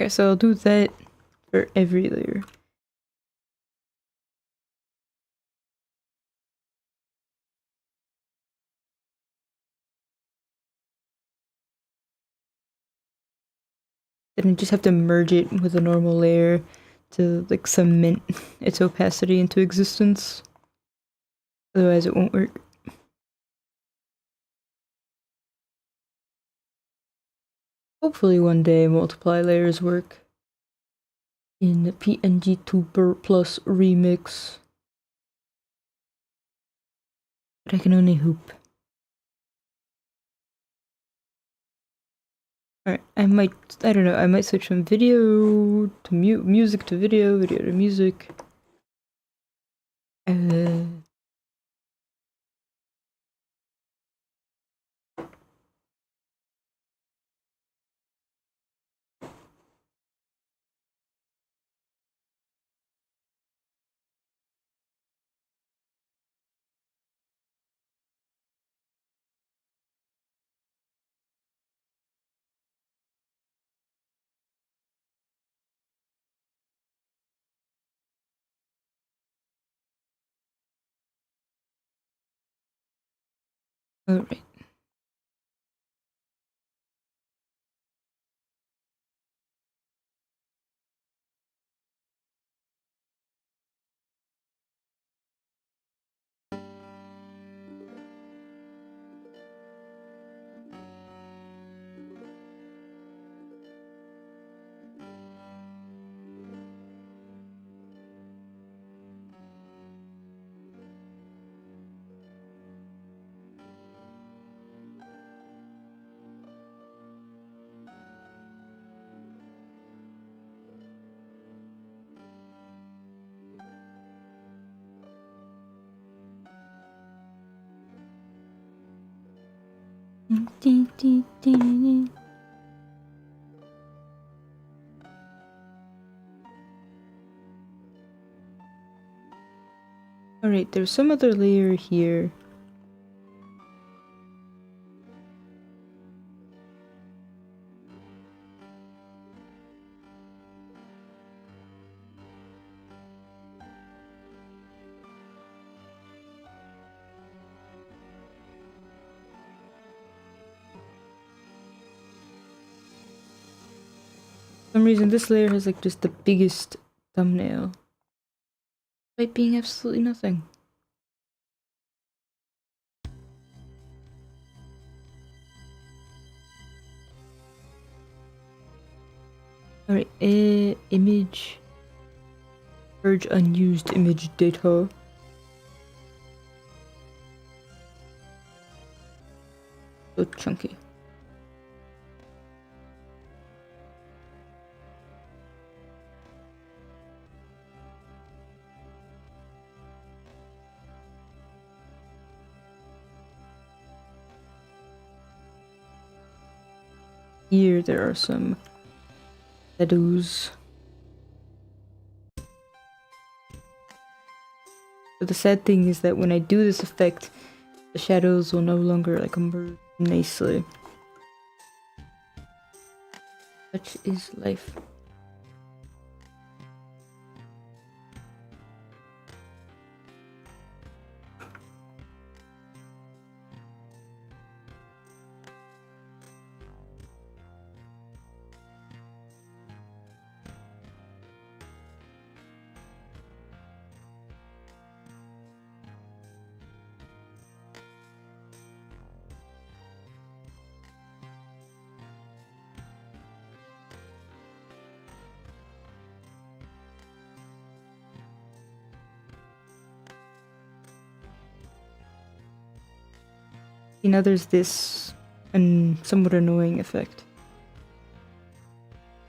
Okay, so I'll do that for every layer. Then I just have to merge it with a normal layer to like cement its opacity into existence. Otherwise it won't work. Hopefully one day multiply layers work in the PNGtuber plus remix. But I can only hoop. Alright, I don't know, I might switch from video to music to video, video to music. Alright. Alright, there's some other layer here. For some reason this layer has like just the biggest thumbnail. Despite being absolutely nothing. Alright, image. Purge unused image data. So chunky. Here there are some shadows. But the sad thing is that when I do this effect, the shadows will no longer like emerge nicely. Such is life. You know, there's this somewhat annoying effect.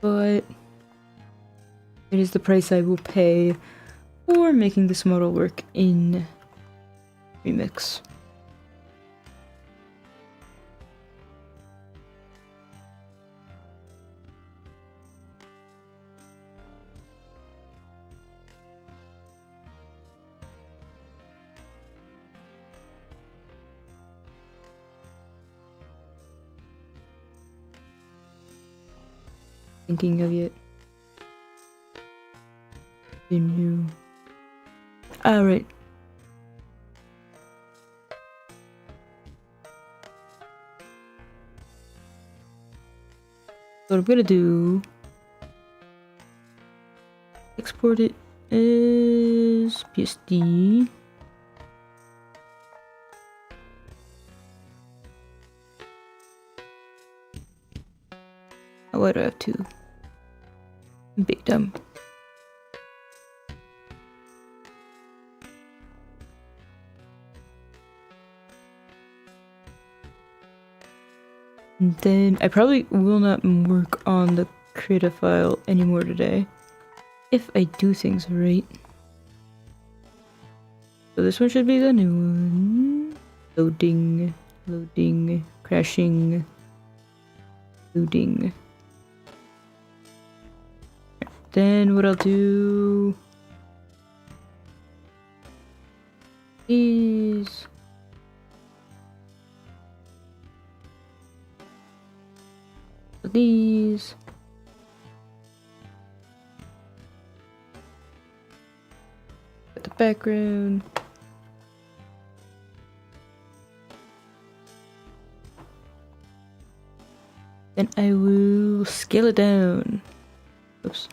But it is the price I will pay for making this model work in Remix. thinking of yet. New. Alright. What I'm gonna do, export it as PSD. Oh, why do I have two? I'm big dumb. And then I probably will not work on the creative file anymore today, if I do things right. So this one should be the new one. Loading, loading, crashing, loading. Then what I'll do is these. Got the background. Then I will scale it down. Oops.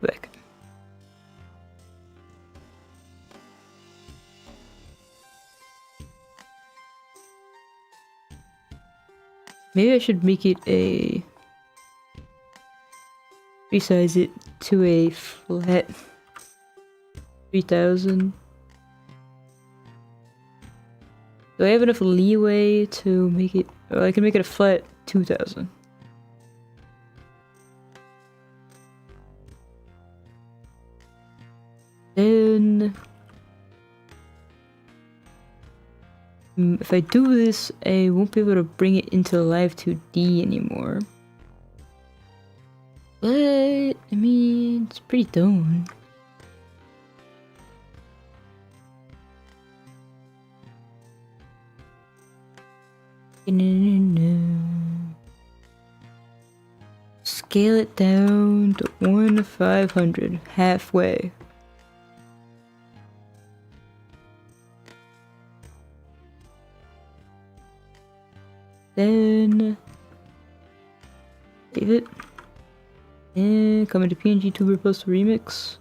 Back. Maybe I should make it a... resize it to a flat 3000. Do I have enough leeway to make it... Oh, I can make it a flat 2000. Then... if I do this, I won't be able to bring it into live 2D anymore. But, I mean, it's pretty dumb. Scale it down to 1/500, halfway. Then save it. And come into PNGtuber Plus Remix.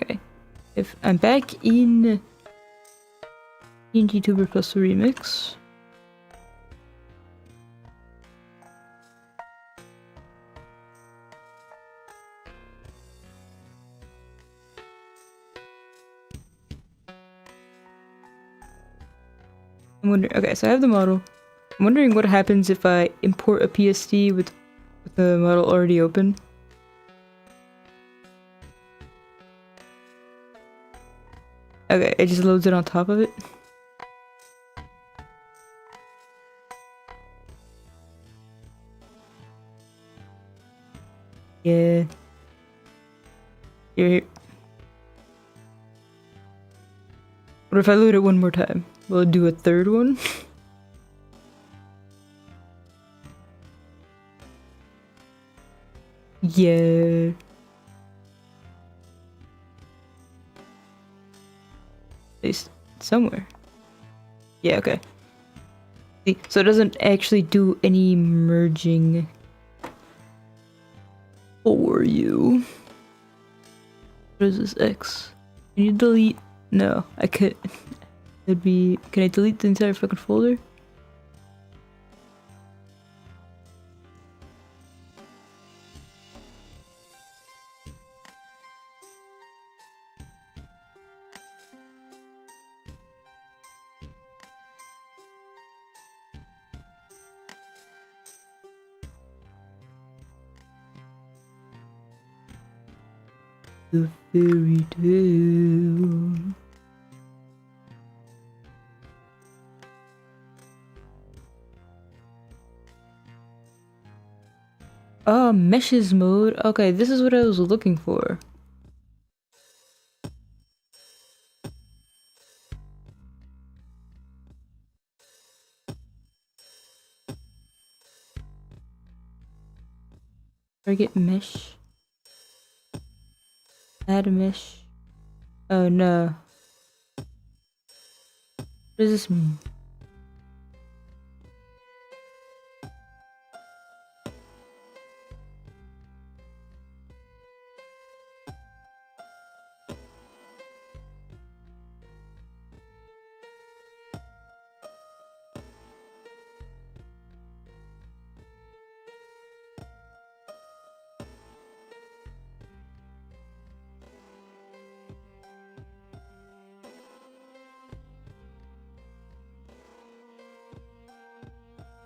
Okay, if I'm back in PNGtuber Plus Remix. I'm wondering, okay, so I have the model. I'm wondering what happens if I import a PSD with the model already open. Okay, it just loads it on top of it. Yeah. Here. What if I load it one more time? Will it do a third one? Yeah. At least somewhere. Yeah, okay. See, so it doesn't actually do any merging for you. What is this X? Can you delete? No, I could. It'd be. Can I delete the entire fucking folder? The fairy tale. Oh, meshes mode. Okay, this is what I was looking for. Target mesh. Add a mesh. Oh no. What does this mean?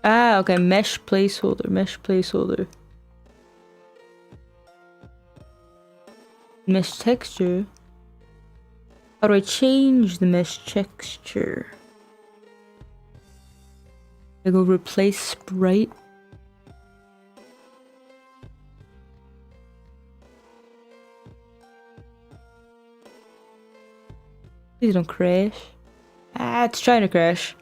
Ah, okay, mesh placeholder, mesh placeholder. Mesh texture? How do I change the mesh texture? I go replace sprite. Please don't crash. Ah, it's trying to crash.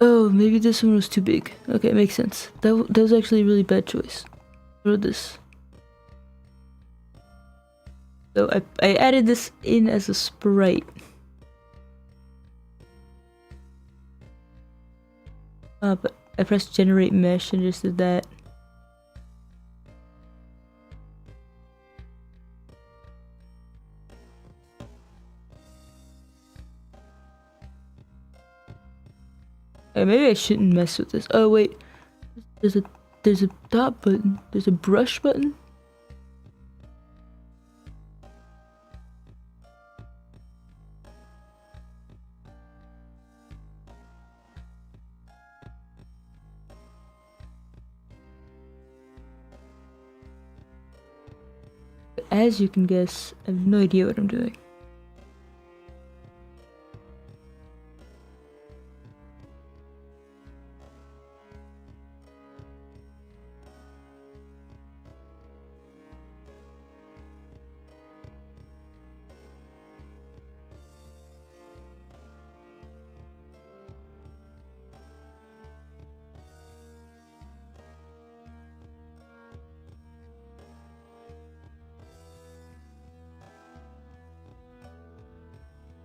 Oh, maybe this one was too big. Okay, it makes sense. That was actually a really bad choice. Throw this. So I added this in as a sprite. But I pressed generate mesh and just did that. Maybe I shouldn't mess with this. Oh wait, there's a dot button. There's a brush button. As you can guess, I have no idea what I'm doing.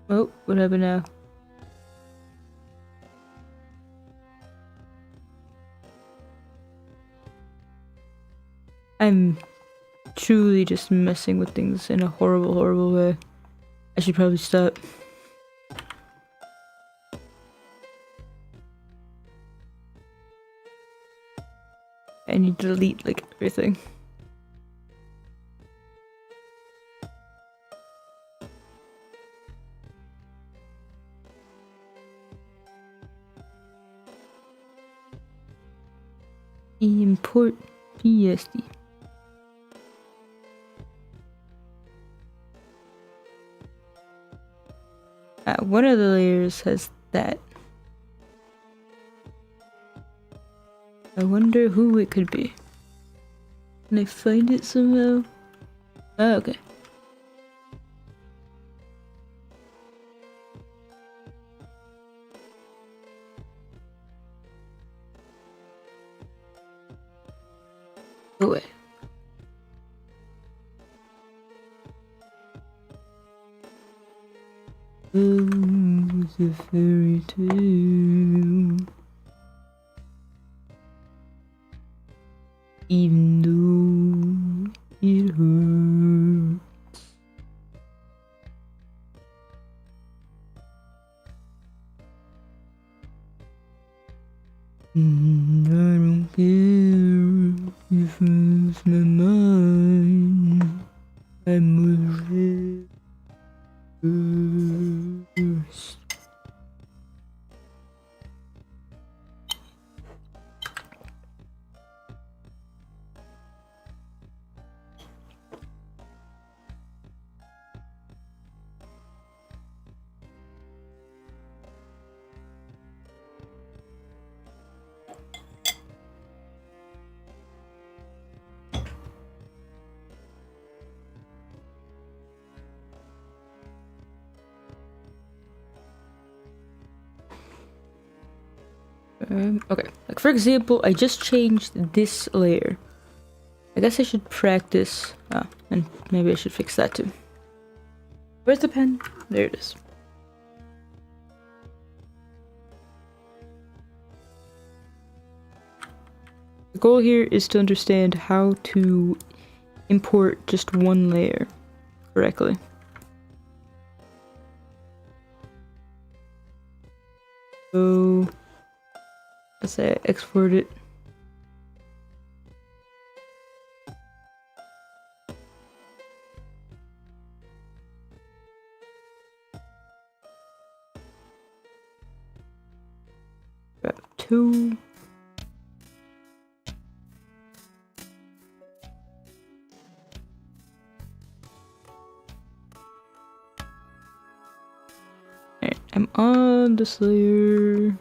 Oh, what happened now? I'm truly just messing with things in a horrible, horrible way. I should probably stop. I need to delete like everything. Import PSD. One of the layers has that. I wonder who it could be. Can I find it somehow? Oh, okay. Go away. Oh, it's a fairy tale. Even though it hurts. I don't care if I lose my mind. I must live first. Okay, like for example, I just changed this layer. I guess I should practice. And maybe I should fix that too. Where's the pen? There it is. The goal here is to understand how to import just one layer correctly. So let's say I export it. Grab 2. Alright, I'm on this layer.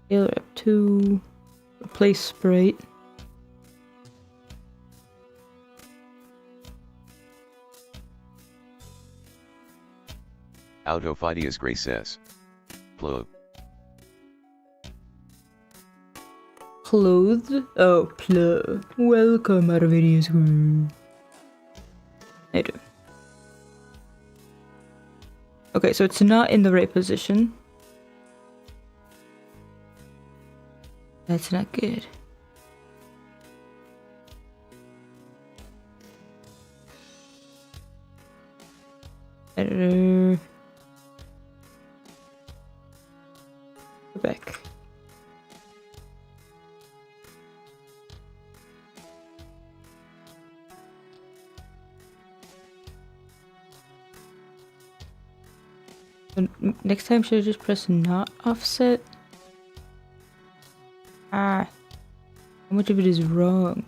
Scale up 2. Replace sprite. Autophidias graces. Plug. Clothed? Oh, plug. Welcome, Autophidias group. I do. Okay, so it's not in the right position. That's not good. Editor. Go back. Next time, should I just press not offset? How much of it is wrong?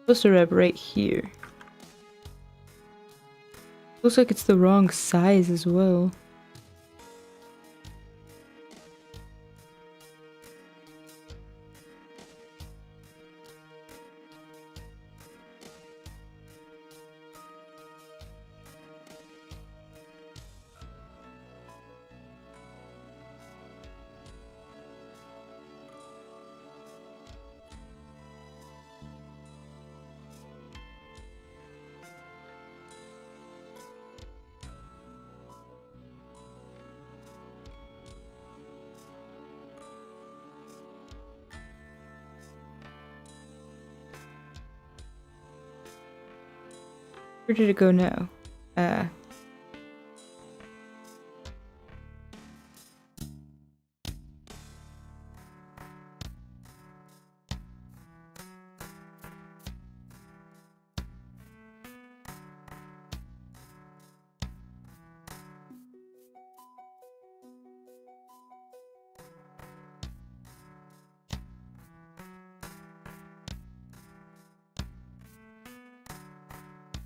Supposed to wrap right here. Looks like it's the wrong size as well. Where did it go now?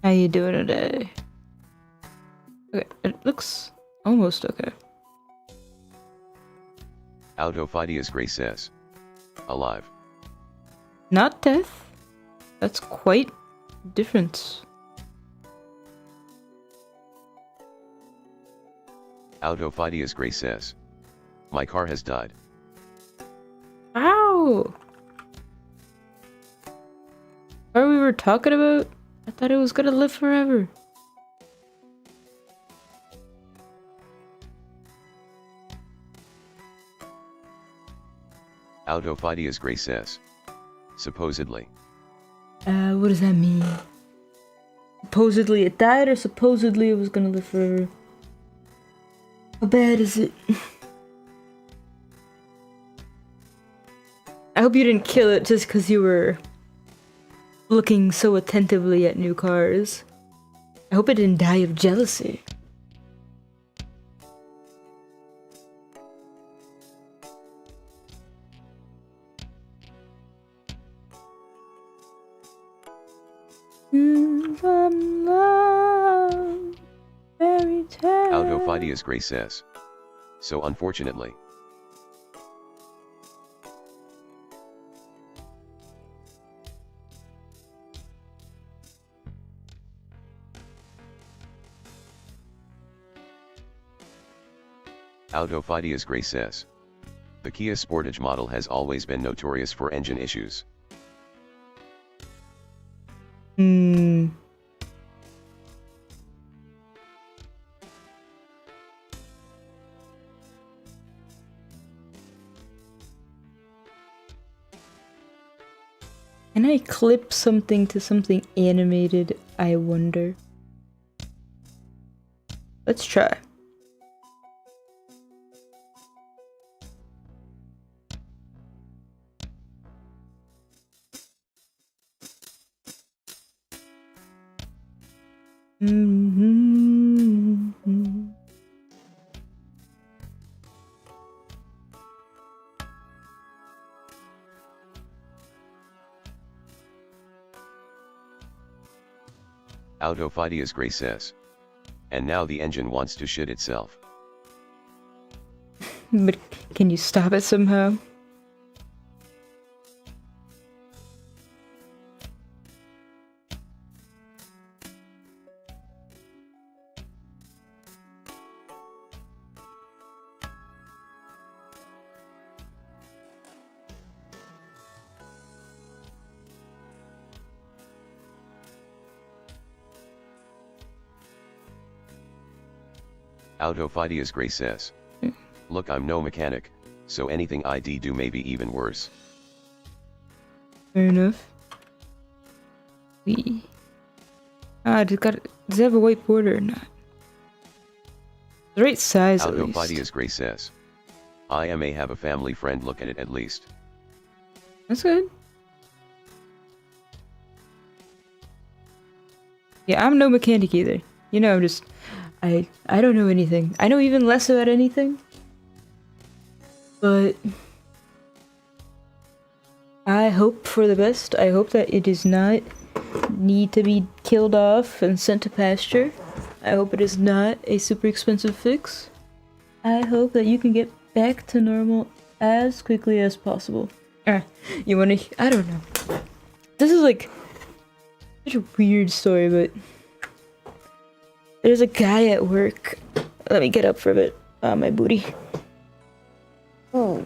How you doing today? Okay, it looks almost okay. Autophidias graces. Alive. Not death. That's quite different. Autophidias graces. My car has died. Ow! What we were talking about? I thought it was gonna live forever. Autophidias graces. Supposedly. What does that mean? Supposedly it died, or supposedly it was gonna live forever? How bad is it? I hope you didn't kill it just because you were looking so attentively at new cars. I hope it didn't die of jealousy. Autophidias graces. So unfortunately. Autofidia's Gray says. The Kia Sportage model has always been notorious for engine issues. Hmm. Can I clip something to something animated, I wonder? Let's try. Autofidia's Gray says. And now the engine wants to shit itself. But can you stop it somehow? Autofidia's Gray says. Look, I'm no mechanic, so anything I do may be even worse. Fair enough. Does it have a white border or not? The right size at least. Autofidia's Gray says. I may have a family friend look at it at least. That's good. Yeah, I'm no mechanic either. You know, I don't know anything. I know even less about anything. But I hope for the best. I hope that it does not need to be killed off and sent to pasture. I hope it is not a super expensive fix. I hope that you can get back to normal as quickly as possible. You wanna... I don't know. This is like such a weird story, but there's a guy at work. Let me get up for a bit. My booty. Oh.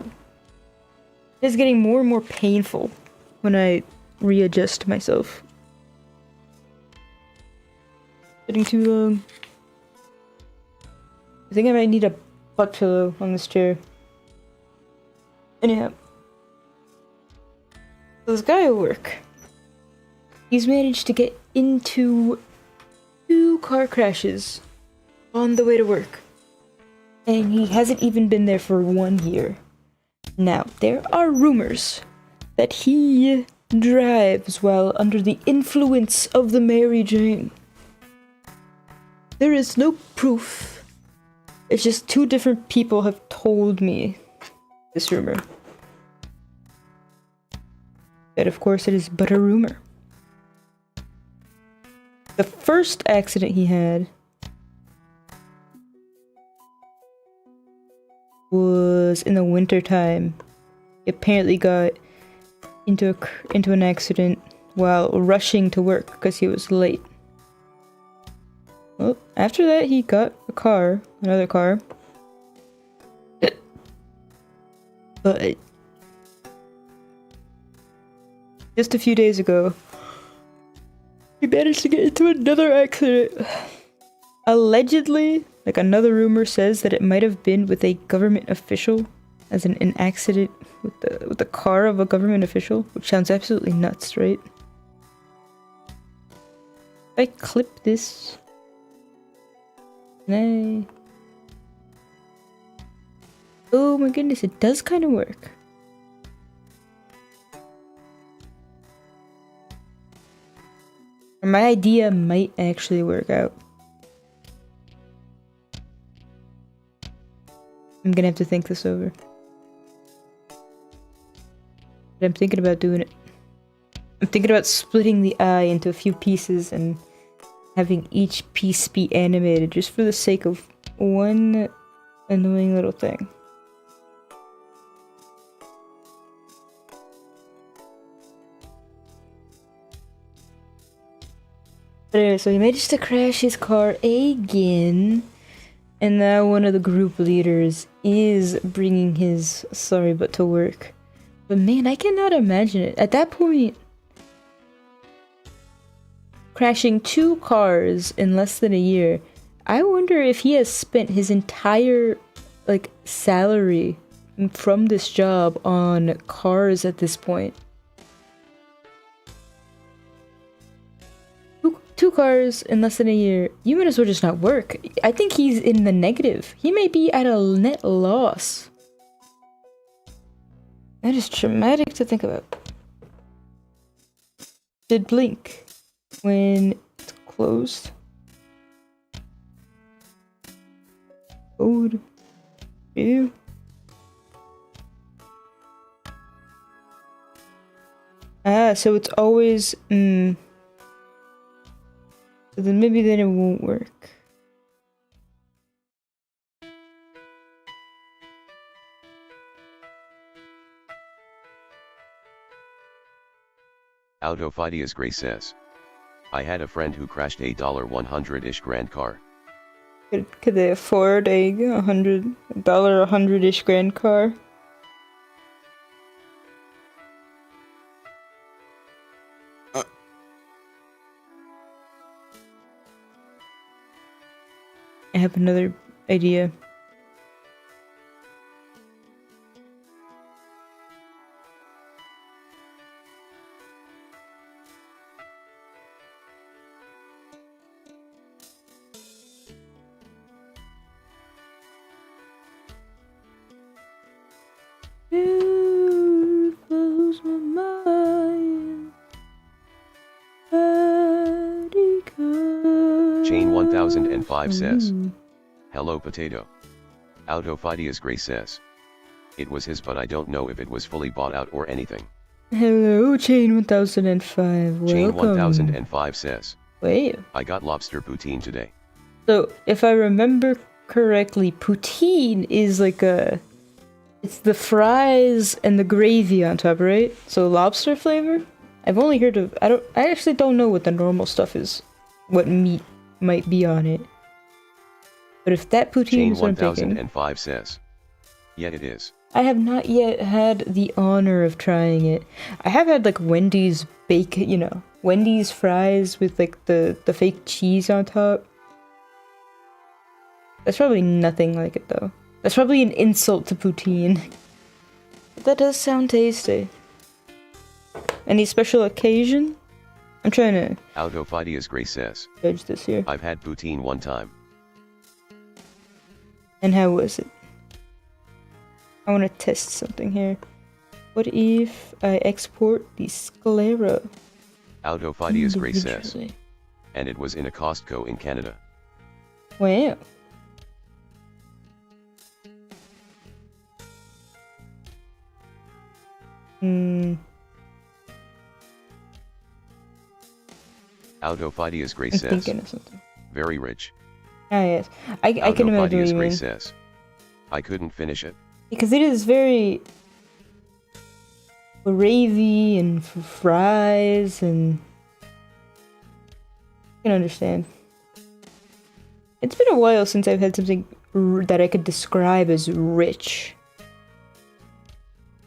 It's getting more and more painful when I readjust myself. Sitting too long. I think I might need a butt pillow on this chair. Anyhow. This guy at work. He's managed to get into 2 car crashes on the way to work. And he hasn't even been there for 1 year. Now, there are rumors that he drives while under the influence of the Mary Jane. There is no proof. It's just 2 different people have told me this rumor. But of course it is but a rumor. The first accident he had was in the winter time. He apparently got into an accident while rushing to work because he was late. Well, after that he got another car. But just a few days ago, he managed to get into another accident. Allegedly, like another rumor says that it might have been with a government official, as in an accident with the car of a government official, which sounds absolutely nuts, right? If I clip this, can I... Oh my goodness, it does kind of work. My idea might actually work out. I'm gonna have to think this over. But I'm thinking about doing it. I'm thinking about splitting the eye into a few pieces and having each piece be animated just for the sake of one annoying little thing. But anyway, so he managed to crash his car again. And now one of the group leaders is bringing his sorry butt to work. But man, I cannot imagine it. At that point, crashing 2 cars in less than a year, I wonder if he has spent his entire, like, salary from this job on cars at this point. 2 cars in less than a year. You might as well just not work. I think he's in the negative. He may be at a net loss. That is traumatic to think about. Did blink when it's closed. Code. Ew. Ah, so it's always so then maybe then it won't work. Autofidias Gray says, I had a friend who crashed a $100-ish grand car. Could they afford a $100-ish grand car? I have another idea. It blows my mind. Chain 1005 says, hello potato. Autofidias Gray says, it was his but I don't know if it was fully bought out or anything. Hello, Chain 1005. Welcome. Chain 1005 says, Wait. I got lobster poutine today. So, if I remember correctly, poutine is like a... It's the fries and the gravy on top, right? So lobster flavor? I've only heard of... I actually don't know what the normal stuff is. What meat might be on it. But if that poutine Chain is what I'm thinking... 1005 says, yeah it is. I have not yet had the honor of trying it. I have had like Wendy's bacon, you know, Wendy's fries with like the fake cheese on top. That's probably nothing like it though. That's probably an insult to poutine. But that does sound tasty. Any special occasion? I'm trying to Autofidias Gray says, judge this here. I've had poutine one time. And how was it? I want to test something here. What if I export the sclera? Autofidias Gray says, individually? and it was in a Costco in Canada. Wow. Autofidias Gray I'm says, thinking of something. very rich. Ah yes, I can imagine what Autofidias you Gray mean. says, I couldn't finish it. Because it is very gravy and fries and I can understand. It's been a while since I've had something that I could describe as rich.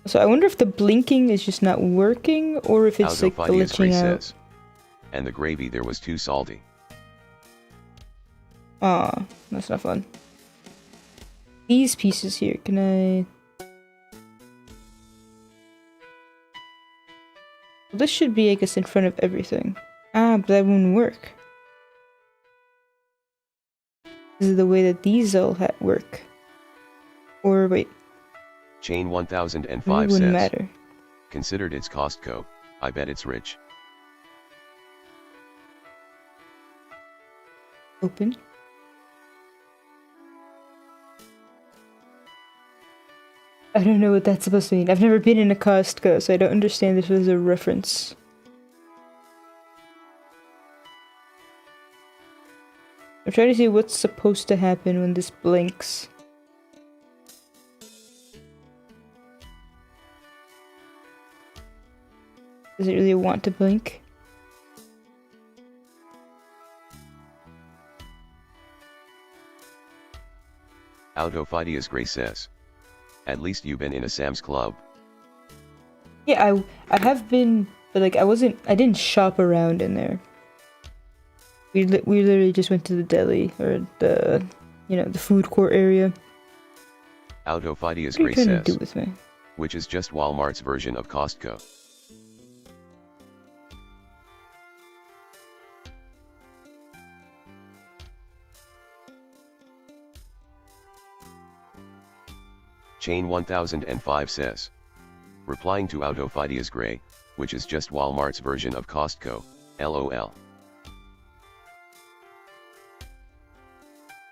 So I wonder if the blinking is just not working or if it's like Autofidias Gray glitching out. says, and the gravy there was too salty. Aw, that's not fun. These pieces here, can I... Well, this should be, I guess, in front of everything. Ah, but that wouldn't work. This is the way that these all work. Or wait, Chain it 1005 wouldn't says, matter. considered it's Costco, I bet it's rich. Open. I don't know what that's supposed to mean. I've never been in a Costco, so I don't understand this as a reference. I'm trying to see what's supposed to happen when this blinks. Does it really want to blink? Autophidias Gray says. At least you've been in a Sam's Club. Yeah, I have been, but like I didn't shop around in there. We literally just went to the deli or the, the food court area. Autophidias What are Gray you trying to says. do with me? Which is just Walmart's version of Costco. Chain 1005 says. Replying to Autophidias Gray, which is just Walmart's version of Costco, LOL.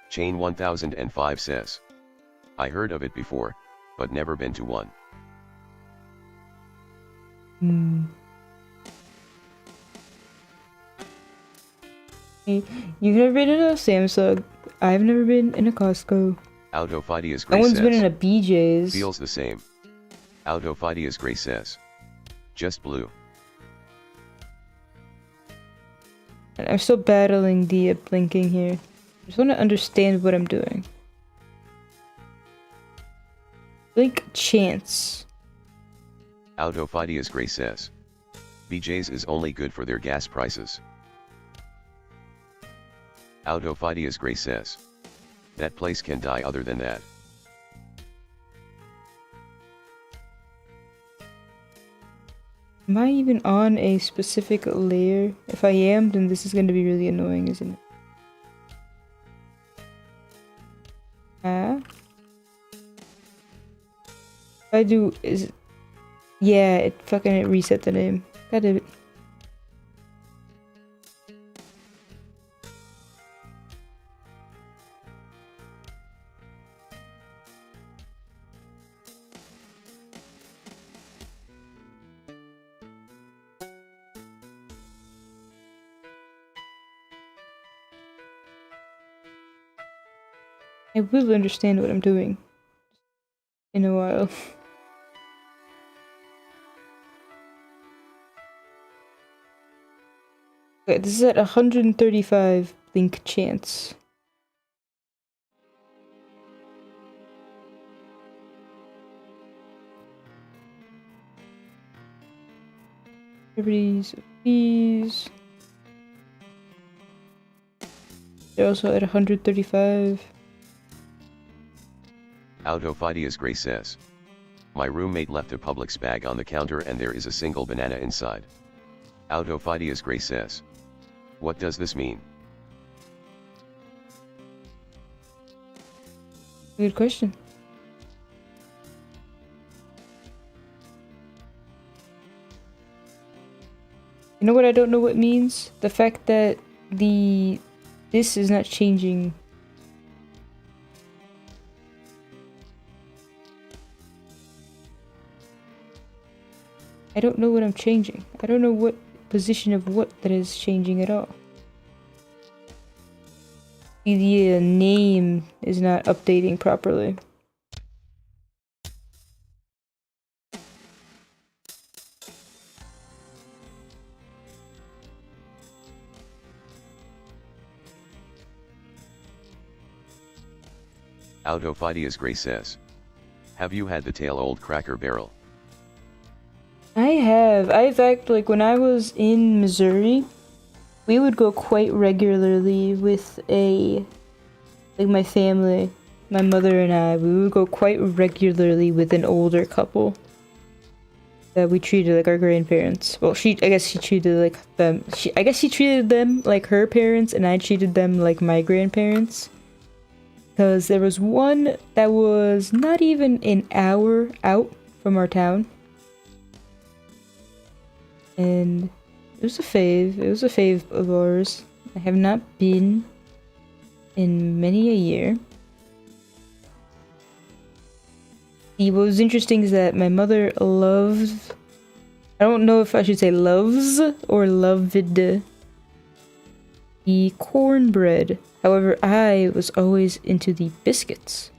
Chain 1005 says. I heard of it before, but never been to one. Hey, you've never been in a Samsung. I've never been in a Costco. Autophidias Gray No one's says. been in a BJ's. Feels the same. Autophidias Gray says. Just blue. And I'm still battling the blinking here. I just want to understand what I'm doing. Blink chance. Autophidias Gray says. BJ's is only good for their gas prices. Autophidias Gray says. That place can die other than that. Am I even on a specific layer? If I am, then this is going to be really annoying, isn't it? If I do, yeah, it reset the name. God damn it. I will understand what I'm doing in a while. Okay, this is at 135 blink chance. Everybody's these. They're also at 135. Autophidias Gray says. My roommate left a Publix bag on the counter and there is a single banana inside. Autophidias Gray says. What does this mean? Good question. You know what I don't know what it means? The fact that this is not changing. I don't know what I'm changing. I don't know what position of what that is changing at all. The name is not updating properly. Autophidias Gray says. Have you had the tail old Cracker Barrel? I have. In fact, like when I was in Missouri, we would go quite regularly with my family, my mother and I, we would go quite regularly with an older couple that we treated like our grandparents. Well, I guess she treated like them. I guess she treated them like her parents, and I treated them like my grandparents. Because there was one that was not even an hour out from our town. And it was a fave. It was a fave of ours. I have not been in many a year. What was interesting is that my mother loves... I don't know if I should say loves or loved the cornbread. However, I was always into the biscuits.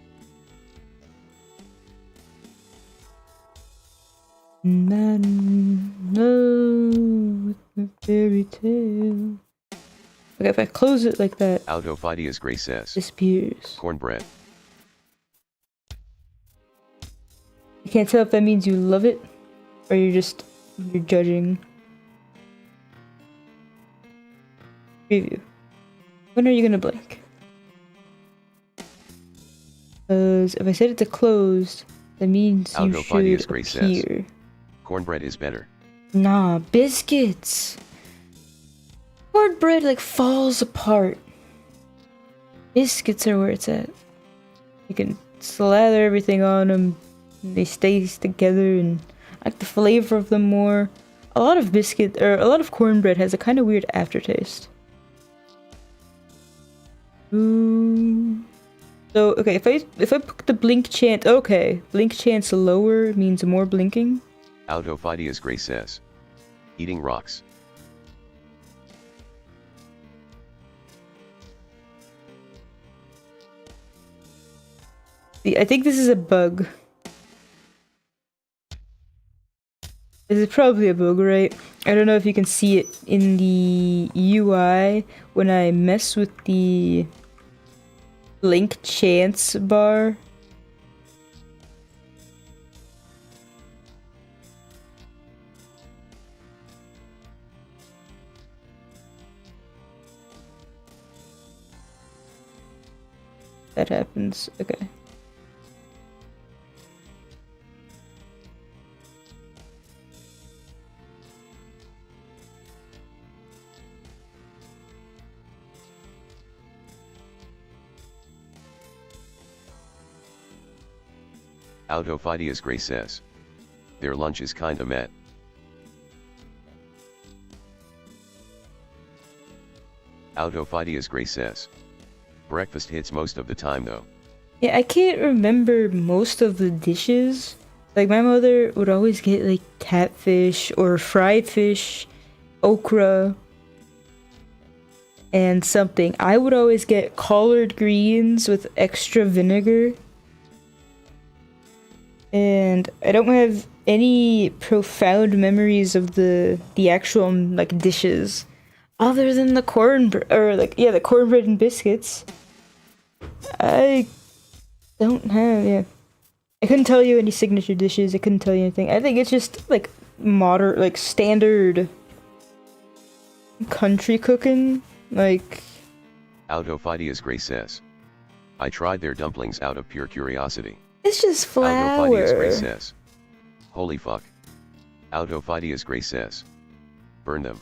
Man, no, with a fairy tale. Okay, if I close it like that, Autophidias Gray says. disappears. Cornbread. can't tell if that means you love it or you're judging. Preview. When are you gonna blink? Because if I set it to closed, that means you should appear. Cornbread is better. Nah, biscuits. Cornbread like falls apart. Biscuits are where it's at. You can slather everything on them. And they stay together, and I like the flavor of them more. A lot of cornbread has a kind of weird aftertaste. Ooh. So okay, if I put the blink chance, okay, blink chance lower means more blinking. Autophidias Gray says, eating rocks. See, I think this is a bug. This is probably a bug, right? I don't know if you can see it in the UI when I mess with the blink chance bar. That happens. Okay. Autophidias Gray says, their lunch is kinda met. Autophidias Gray says, breakfast hits most of the time though. Yeah, I can't remember most of the dishes. Like my mother would always get like catfish or fried fish, okra, and something. I would always get collard greens with extra vinegar. And I don't have any profound memories of the actual like dishes, other than the cornbread or the cornbread and biscuits. I don't have I couldn't tell you any signature dishes. I couldn't tell you anything. I think it's just like standard country cooking. Like Autophidias Gray says, I tried their dumplings out of pure curiosity. It's just flour. Autophidias Gray says, holy fuck. Autophidias Gray says, burn them.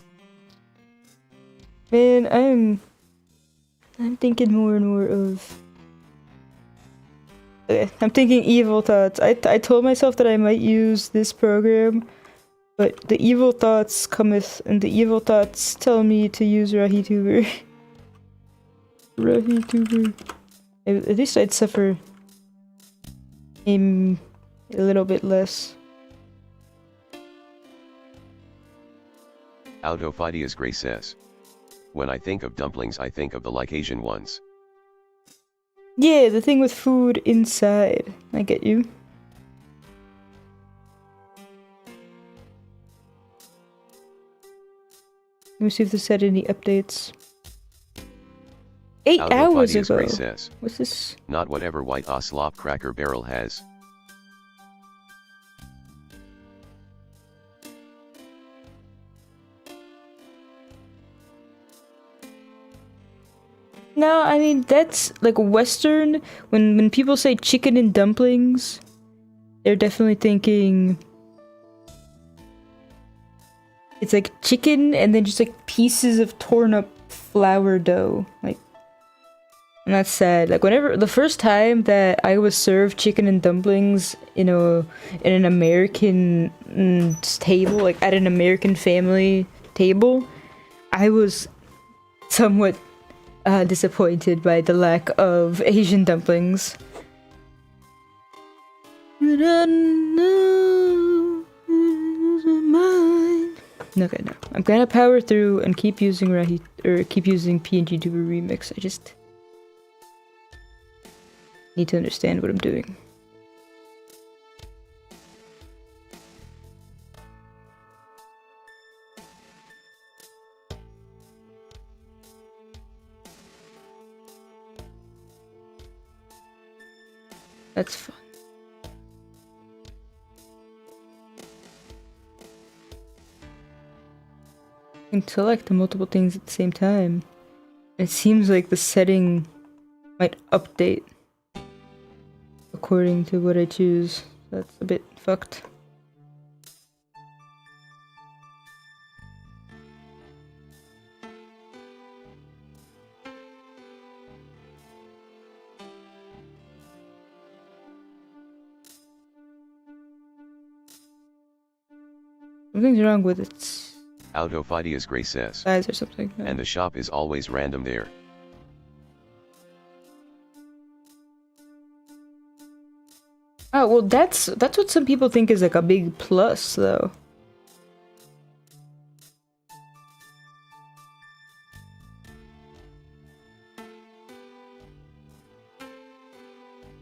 Man, I'm thinking more and more of. Okay, I'm thinking evil thoughts. I told myself that I might use this program, but the evil thoughts cometh, and the evil thoughts tell me to use RahituberComm. RahituberComm. At least I'd suffer a little bit less. Autophidias Gray says, when I think of dumplings I think of the like Asian ones. Yeah, the thing with food inside. I get you. Let me see if this had any updates. 8 hours ago. Gray says, what's this? Not whatever white oslop Cracker Barrel has. No, I mean that's like Western. When people say chicken and dumplings, they're definitely thinking it's like chicken and then just like pieces of torn up flour dough. Like, and that's sad. Like whenever the first time that I was served chicken and dumplings in an American table, like at an American family table, I was somewhat disappointed by the lack of Asian dumplings. Okay, no. I'm gonna power through and keep using PNGtuber Remix. I just need to understand what I'm doing. That's fun. can select multiple things at the same time. It seems like the setting might update according to what I choose. That's a bit fucked. Something's wrong with its Autophidias Gray says. size or something. And the shop is always random there. Oh, well, that's what some people think is like a big plus, though.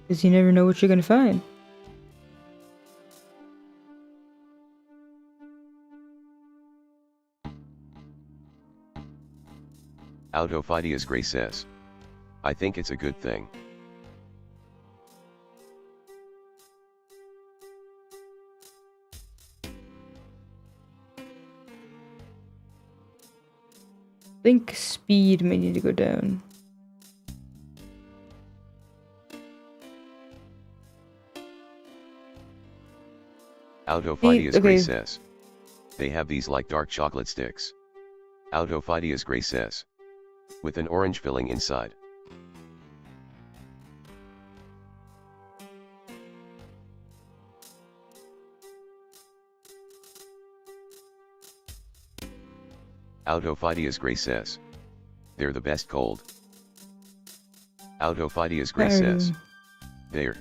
Because you never know what you're gonna find. Autophidias Gray says. I think it's a good thing. I think speed may need to go down. Autophidias Okay. Gray says. They have these like dark chocolate sticks. Autophidias Gray says. With an orange filling inside. Autophidias Gray says. They're the best cold. Autophidias Gray says. They're.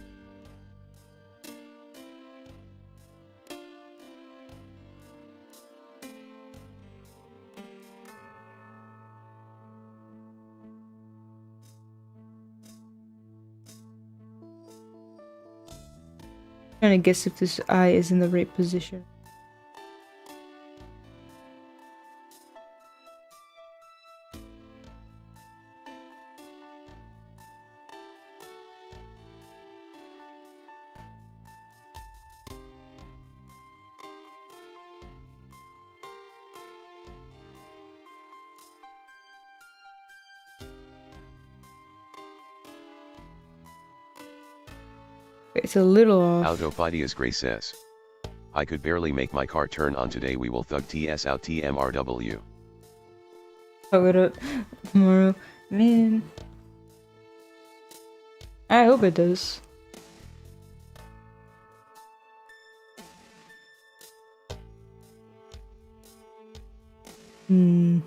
Trying to guess if this eye is in the right position. It's a little off. Autophidias Gray says. I could barely make my car turn on today. We will thug TS out TMRW. I'll it up tomorrow. Man. I hope it does. Hmm.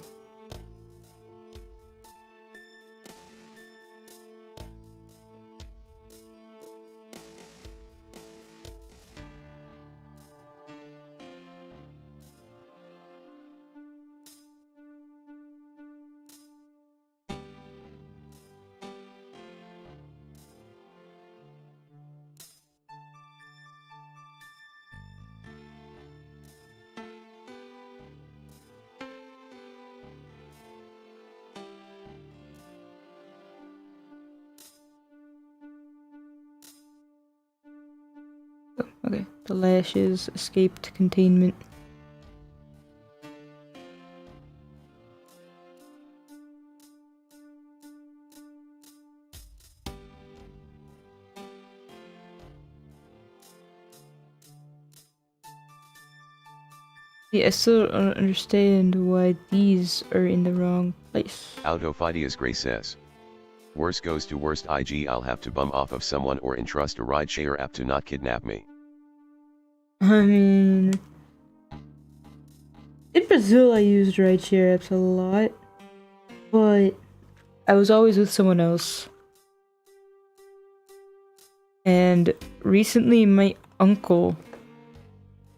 Okay, the lashes escaped containment. Yeah, I still don't understand why these are in the wrong place. Autophidias Gray says. Worst goes to worst, IG I'll have to bum off of someone or entrust a rideshare app to not kidnap me. I mean, in Brazil I used rideshare apps a lot, but I was always with someone else. And recently my uncle,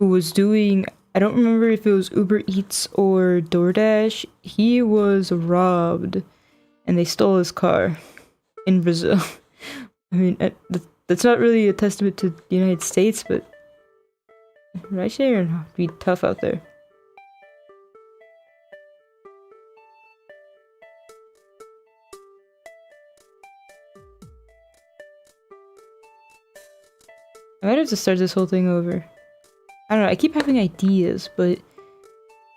who was doing, I don't remember if it was Uber Eats or DoorDash, he was robbed and they stole his car in Brazil. I mean, that's not really a testament to the United States, but rideshare would be tough out there. I might have to start this whole thing over. I don't know, I keep having ideas, but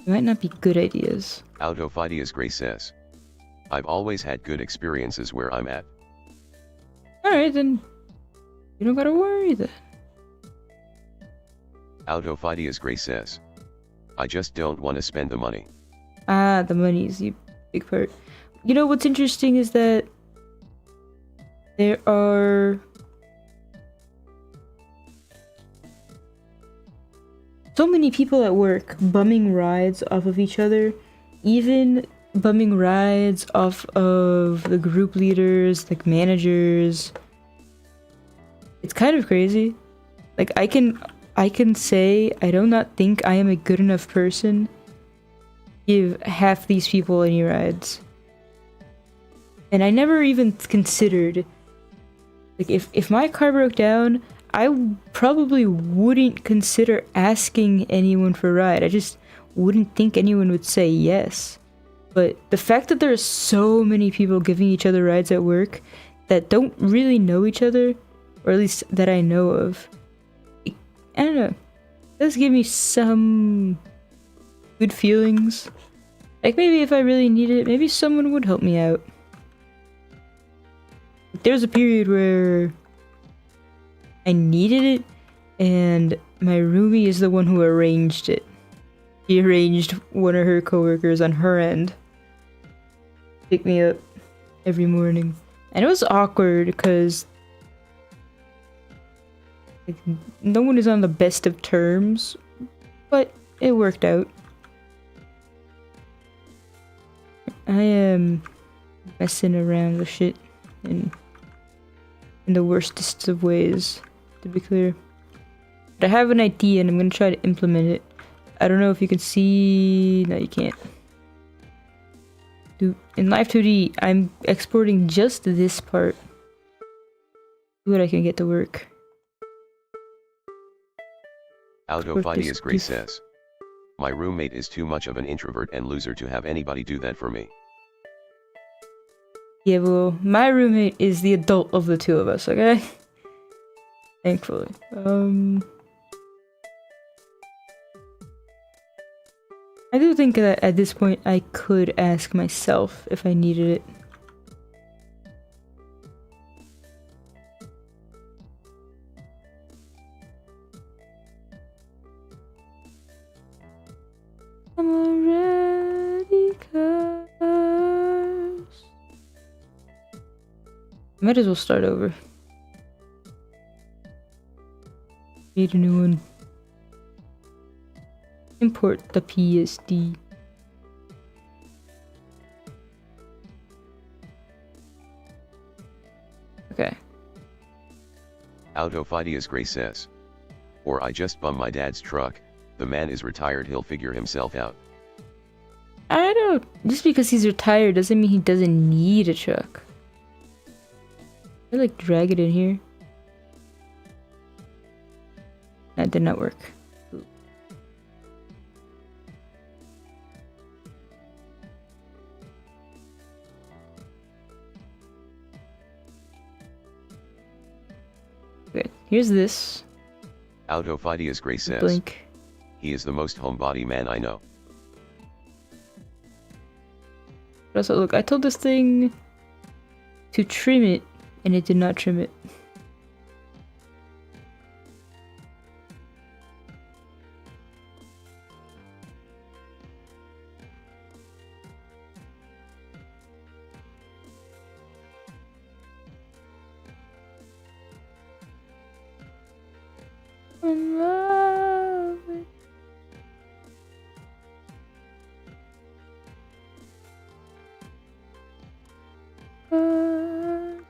They might not be good ideas. Autophidias Gray says. I've always had good experiences where I'm at. Alright, then. You don't gotta worry then. Autophidias Gray says. I just don't want to spend the money. Ah, the money's the big part. You know what's interesting is that there are so many people at work bumming rides off of each other, even bumming rides off of the group leaders, like managers. It's kind of crazy. Like I can say I do not think I am a good enough person to give half these people any rides. And I never even considered, like, if my car broke down, I probably wouldn't consider asking anyone for a ride. I just wouldn't think anyone would say yes. But the fact that there are so many people giving each other rides at work that don't really know each other, or at least that I know of, I don't know, it does give me some good feelings. Like maybe if I really needed it, maybe someone would help me out. There's a period where I needed it, and my roomie is the one who arranged it. She arranged one of her coworkers on her end to pick me up every morning. And it was awkward because like, no one is on the best of terms, but it worked out. I am messing around with shit in the worstest of ways, to be clear. But I have an idea and I'm gonna try to implement it. I don't know if you can see... No, you can't. Dude, in Live 2D, I'm exporting just this part. See what I can get to work. Autophidias Gray says. My roommate is too much of an introvert and loser to have anybody do that for me. Yeah, well, my roommate is the adult of the two of us, okay? Thankfully. I do think that at this point I could ask myself if I needed it. I'm already cursed. Might as well start over. Create a new one. Import the PSD. Okay. Autophidias Gray says. Or I just bum my dad's truck, the man is retired, he'll figure himself out. I don't... Just because he's retired doesn't mean he doesn't need a truck. I like drag it in here. That did not work. Okay, here's this. Autophidias Gray says. Blink. He is the most homebody man I know. But also, look, I told this thing to trim it, and it did not trim it.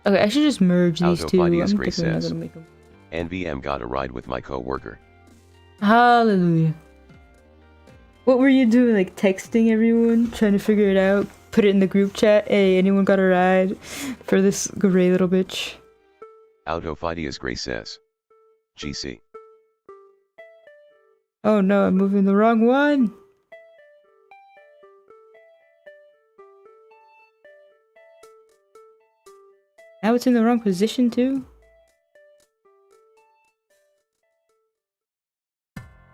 Okay, I should just merge these two. I'm Autophidias Gray definitely not says. gonna make them. NVM got a ride with my co-worker. Hallelujah. What were you doing? Like texting everyone, trying to figure it out? Put it in the group chat. Hey, anyone got a ride for this gray little bitch? Autophidias Gray says. GC. Oh no, I'm moving the wrong one. Now it's in the wrong position too?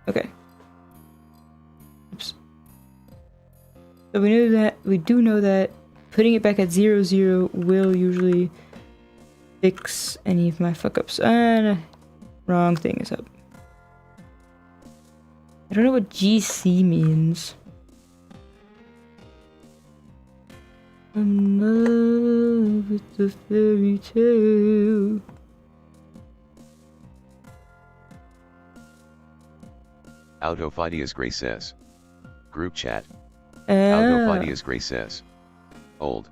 Okay. Oops. So we do know that putting it back at 0, 0 will usually fix any of my fuck-ups. Wrong thing is up. I don't know what GC means. I'm in love with the fairy tale. Autophidias Gray says. Group chat. Autophidias Gray says. Old.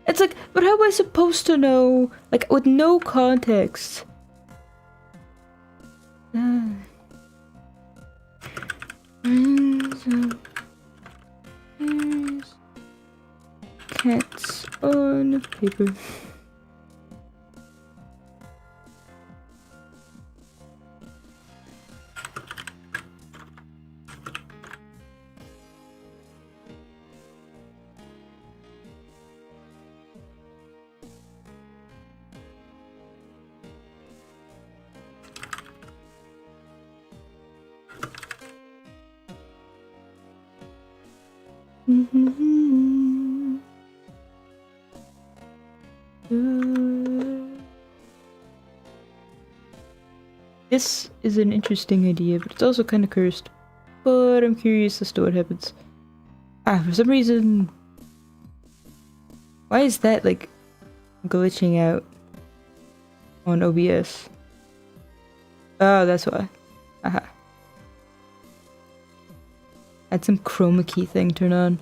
It's like, but how am I supposed to know? Like, with no context. Cats on paper. This is an interesting idea, but it's also kind of cursed. But I'm curious as to what happens. For some reason... Why is that, like, glitching out on OBS? Oh, that's why. Aha. Had some chroma key thing turn on.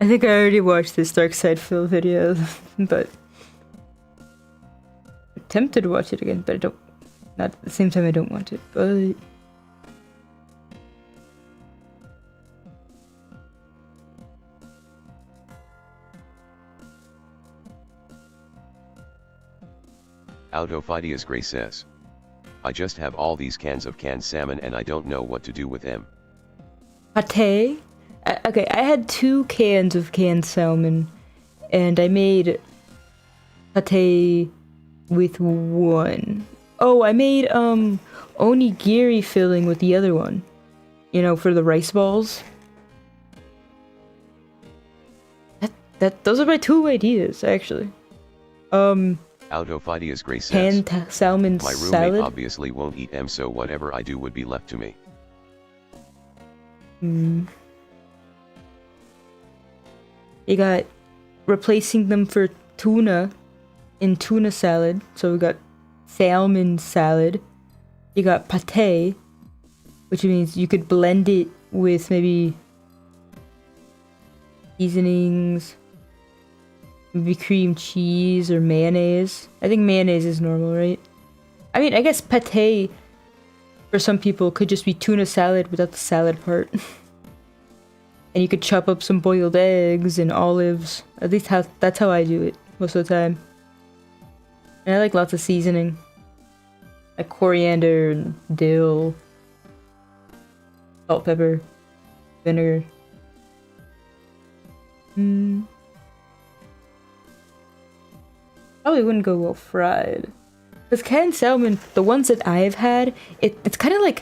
I think I already watched this Dark Side Phil video, but I'm tempted to watch it again, but I don't. Not at the same time, I don't want it, but. Autophidias Gray says. I just have all these cans of canned salmon and I don't know what to do with them. Pate? Okay, I had 2 cans of canned salmon, and I made pate with 1. Oh, I made onigiri filling with the other one. You know, for the rice balls. Those are my 2 ideas, actually. Autophidias Gray says. Canned salmon My roommate salad. obviously won't eat them, so whatever I do would be left to me. You got replacing them for tuna in tuna salad. So we got salmon salad. You got pate, which means you could blend it with maybe seasonings, maybe cream cheese or mayonnaise. I think mayonnaise is normal, right? I mean, I guess pate for some people could just be tuna salad without the salad part. And you could chop up some boiled eggs and olives. At least that's how I do it most of the time. And I like lots of seasoning. Like coriander and dill. Salt, pepper, vinegar. Probably wouldn't go well fried. Because canned salmon, the ones that I've had, it's kind of like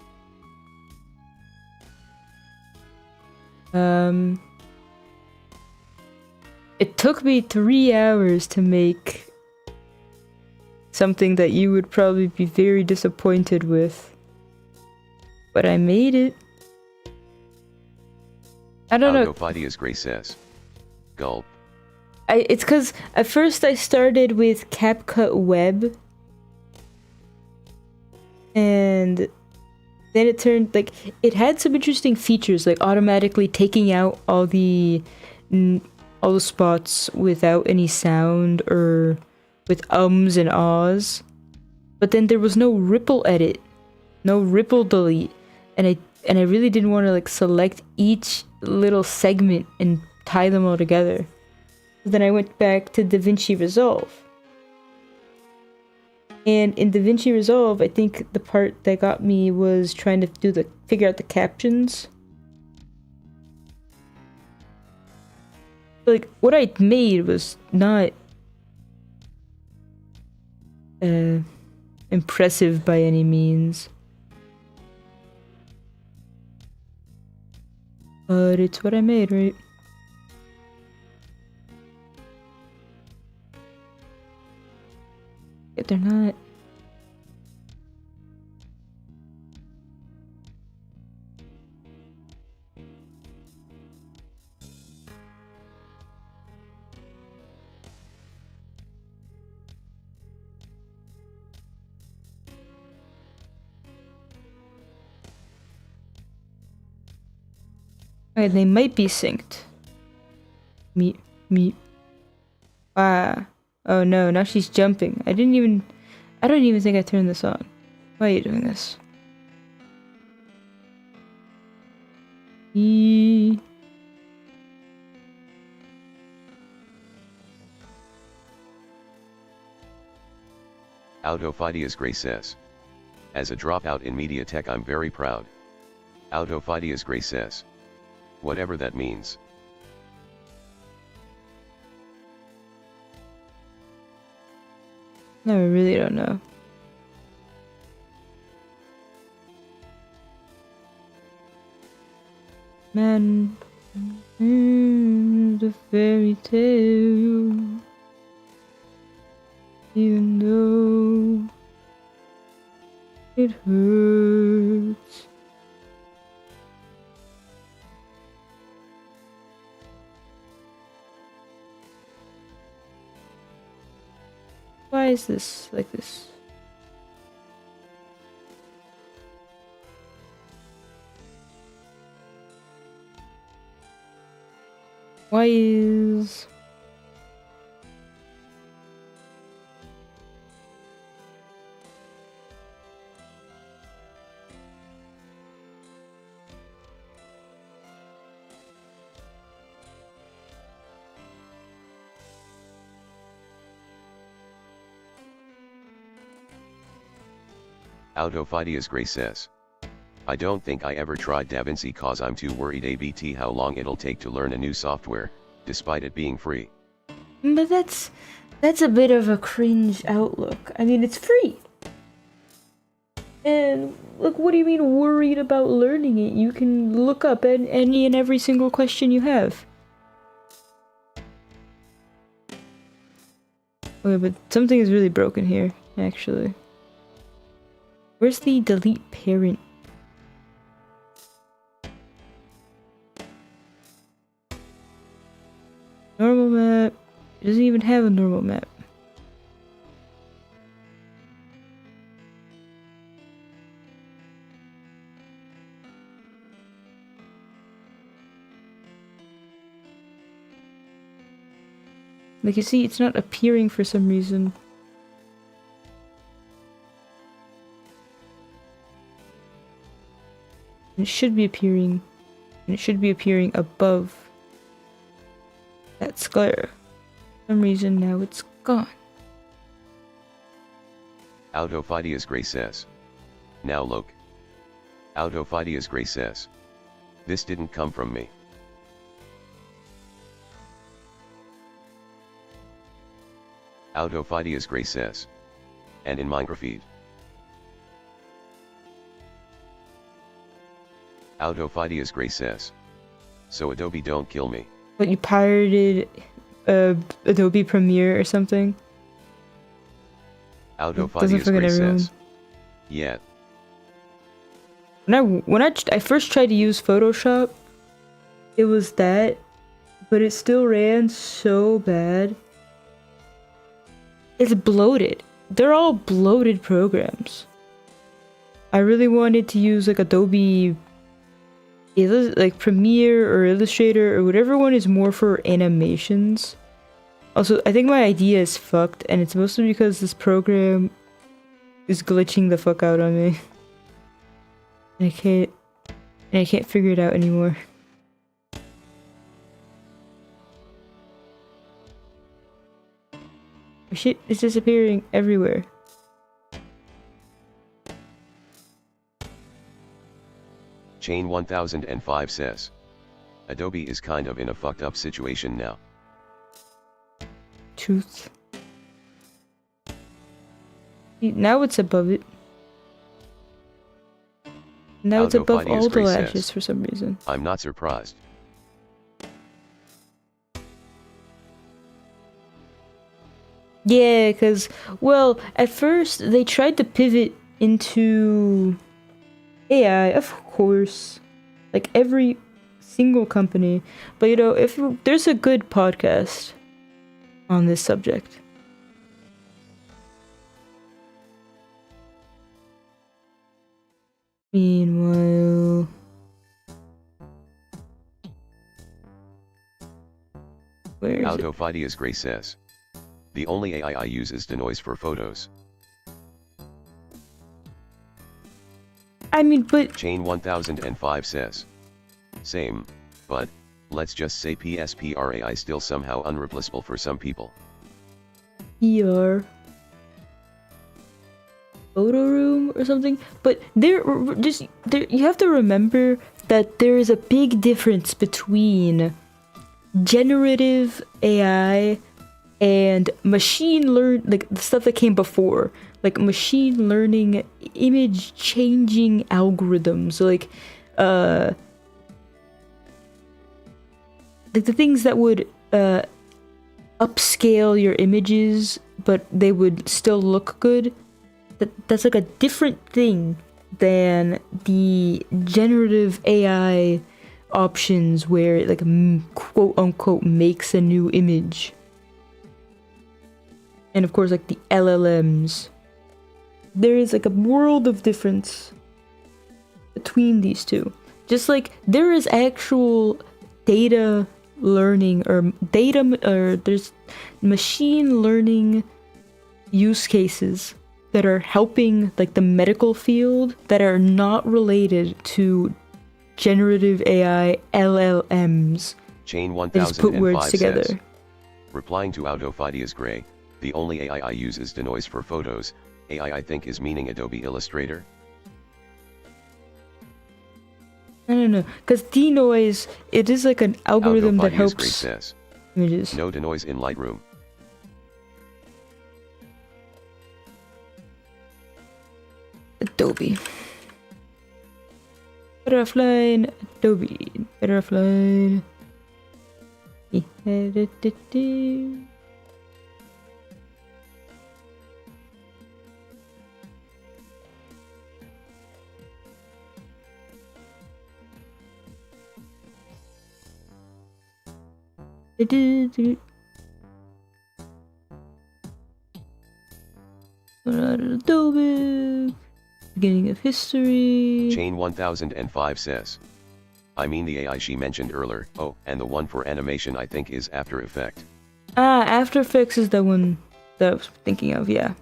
It took me 3 hours to make something that you would probably be very disappointed with. But I made it. I don't know. Autophidias Gray says. Gulp. It's because at first I started with CapCut Web. And then it turned, like, it had some interesting features, like automatically taking out all the spots without any sound or with ums and ahs. But then there was no ripple edit, no ripple delete, and I really didn't want to like select each little segment and tie them all together. So then I went back to DaVinci Resolve. And in DaVinci Resolve, I think the part that got me was trying to figure out the captions. Like, what I made was not impressive by any means. But it's what I made, right? Yet they're not. Alright, they might be synced. Meep. Ah. Oh no, now she's jumping. I don't even think I turned this on. Why are you doing this? Autophidias Gray says. As a dropout in media tech, I'm very proud. Autophidias Gray says. Whatever that means. No, I really don't know. Man, the fairy tale. Even though it hurts. Why is this like this? Why is... Autophidias Gray says. I don't think I ever tried DaVinci cause I'm too worried ABT how long it'll take to learn a new software, despite it being free. But that's a bit of a cringe outlook. I mean, it's free. And look, what do you mean worried about learning it? You can look up any and every single question you have. Okay, but something is really broken here, actually. Where's the delete parent? Normal map. It doesn't even have a normal map. Like you see, it's not appearing for some reason. And it should be appearing. And it should be appearing above that square. For some reason now it's gone. Autophidias Gray says. Now look. Autophidias Gray says. This didn't come from me. Autophidias Gray says. And in Minecraft. Autophidias Gray says. So Adobe don't kill me. But you pirated Adobe Premiere or something? Autofidius forget Gray everyone. says. Yeah. When I first tried to use Photoshop, it was that, but it still ran so bad. It's bloated. They're all bloated programs. I really wanted to use like Adobe, like Premiere or Illustrator or whatever one is more for animations. Also, I think my idea is fucked, and it's mostly because this program is glitching the fuck out on me. And I can't figure it out anymore. My shit is disappearing everywhere. Chain 1005 says. Adobe is kind of in a fucked up situation now. Truth. Now it's above it. Now it's above all the lashes for some reason. I'm not surprised. Yeah, because, well, at first they tried to pivot into AI, of course, like every single company. But you know, if there's a good podcast on this subject. Meanwhile, where is it? Autofidius Gray says. The only AI I use is denoise for photos. I mean, but Chain 1005 says. Same, but, let's just say PSPRAI still somehow unreplaceable for some people. ER photo room or something, but you have to remember that there is a big difference between generative AI and machine learn, like the stuff that came before, like machine learning image changing algorithms, like the things that would upscale your images but they would still look good. That's like a different thing than the generative AI options where it like quote unquote makes a new image. And of course like the LLMs. There is like a world of difference between these two. Just like there is actual data learning or there's machine learning use cases that are helping like the medical field that are not related to generative AI LLMs. Chain They just put 1005 words together. says. Replying to Autofidius Gray, the only AI I use is denoise for photos. AI I think is meaning Adobe Illustrator. I don't know, because denoise, it is like an algorithm that Autofidius helps Gray says. images. No denoise in Lightroom. Adobe. Better offline, Adobe. Better offline. Adobe. Beginning of history. Chain 1005 says. I mean the AI she mentioned earlier. Oh, and the one for animation I think is After Effects. Ah, After Effects is the one that I was thinking of, yeah.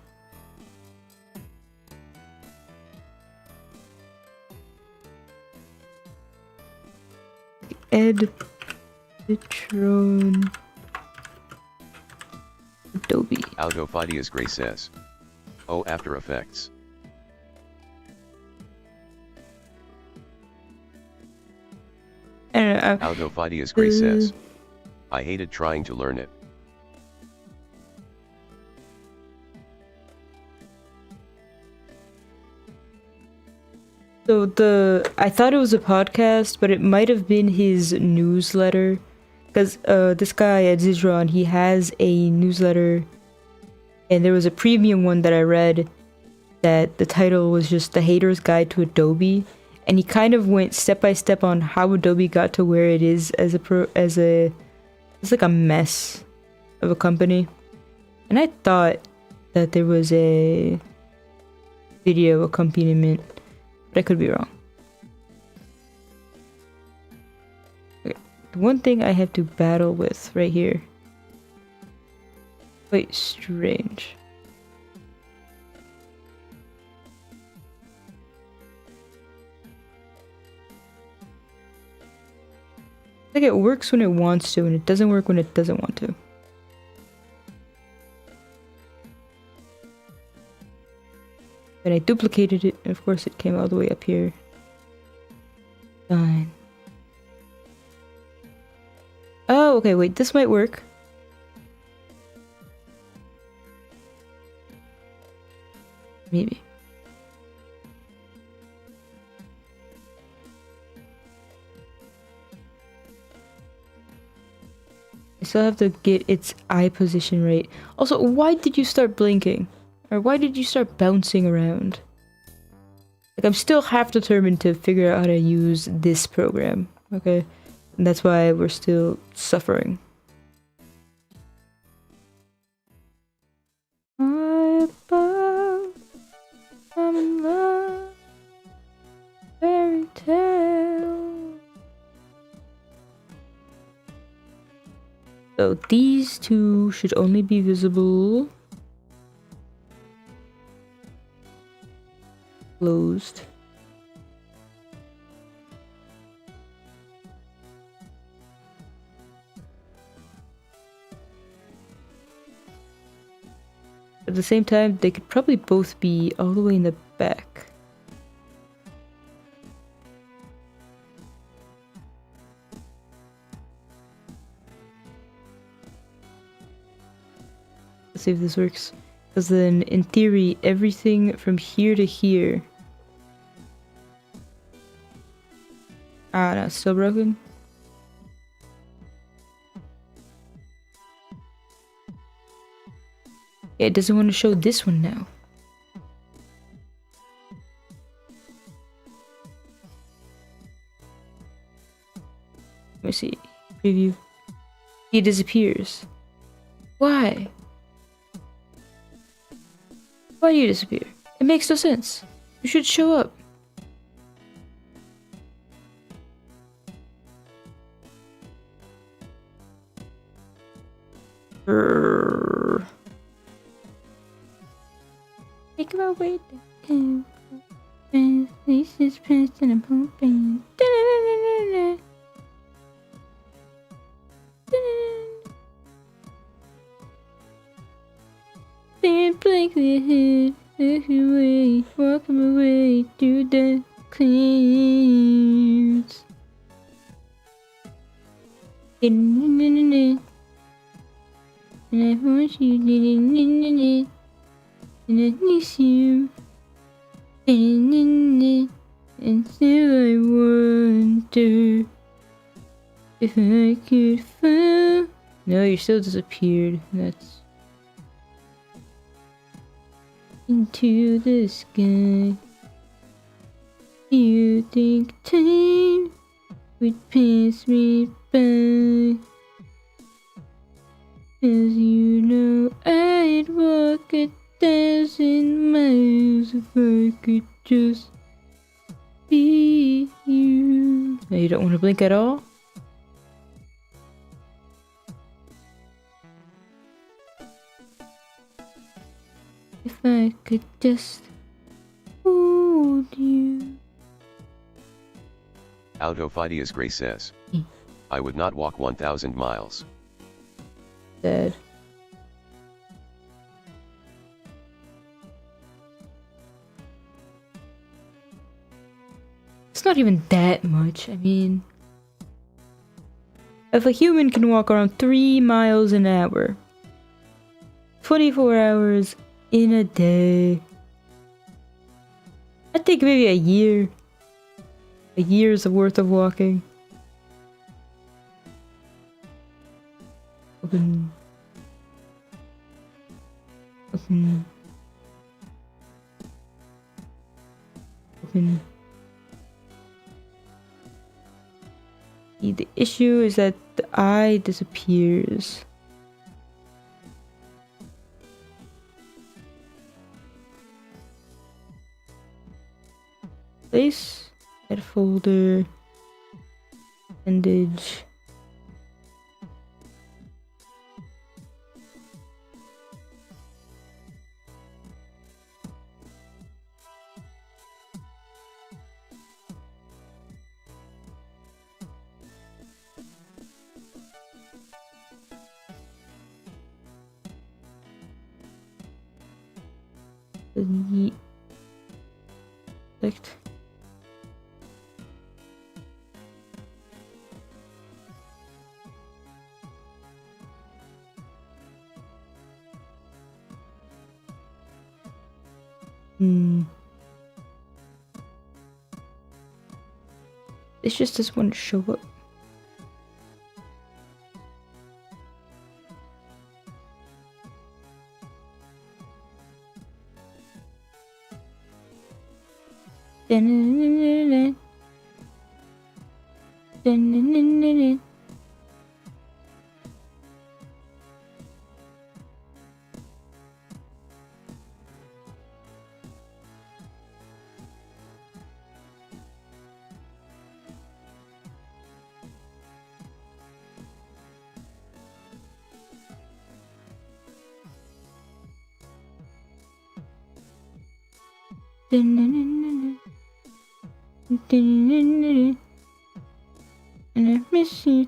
Editron. Adobe. Autofidius Gray says. Oh, After Effects. I don't know. Autofidius Gray says. I hated trying to learn it. So I thought it was a podcast, but it might have been his newsletter. Because this guy at Zizron, he has a newsletter, and there was a premium one that I read that the title was just The Hater's Guide to Adobe, and he kind of went step by step on how Adobe got to where it is as it's like a mess of a company. And I thought that there was a video accompaniment, but I could be wrong. Okay, the one thing I have to battle with right here. Quite strange. Like it works when it wants to, and it doesn't work when it doesn't want to. And I duplicated it, and of course it came all the way up here. Fine. Oh, okay, wait, this might work. Maybe. I still have to get its eye position right. Also, why did you start blinking? Or why did you start bouncing around? Like, I'm still half determined to figure out how to use this program, okay? And that's why we're still suffering. I'm in love, fairy tale. So these two should only be visible closed. At the same time, they could probably both be all the way in the back. Let's see if this works. Because then, in theory, everything from here to here... Ah, no, it's still broken? Yeah, it doesn't want to show this one now. Let me see. Preview. He disappears. Why? Why do you disappear? It makes no sense. You should show up. Make my way down. This is past and I'm hoping. Stand blankly ahead, looking away, walking my way through the clouds. And I want you, and I miss you. And so I wonder if I could fall. No, you still disappeared. That's into the sky. You think time would pass me by? 'Cause you know I'd walk 1,000 miles if I could just be you. Now you don't want to blink at all? If I could just hold you. Autophidias Gray says, I would not walk 1,000 miles. Dead. It's not even that much. I mean, if a human can walk around 3 miles an hour, 24 hours in a day, I think maybe a year. years worth of walking. Open. Open. Open. The issue is that the eye disappears. Place, add folder, appendage. Delete. Select. This just doesn't want to show up. And I miss you.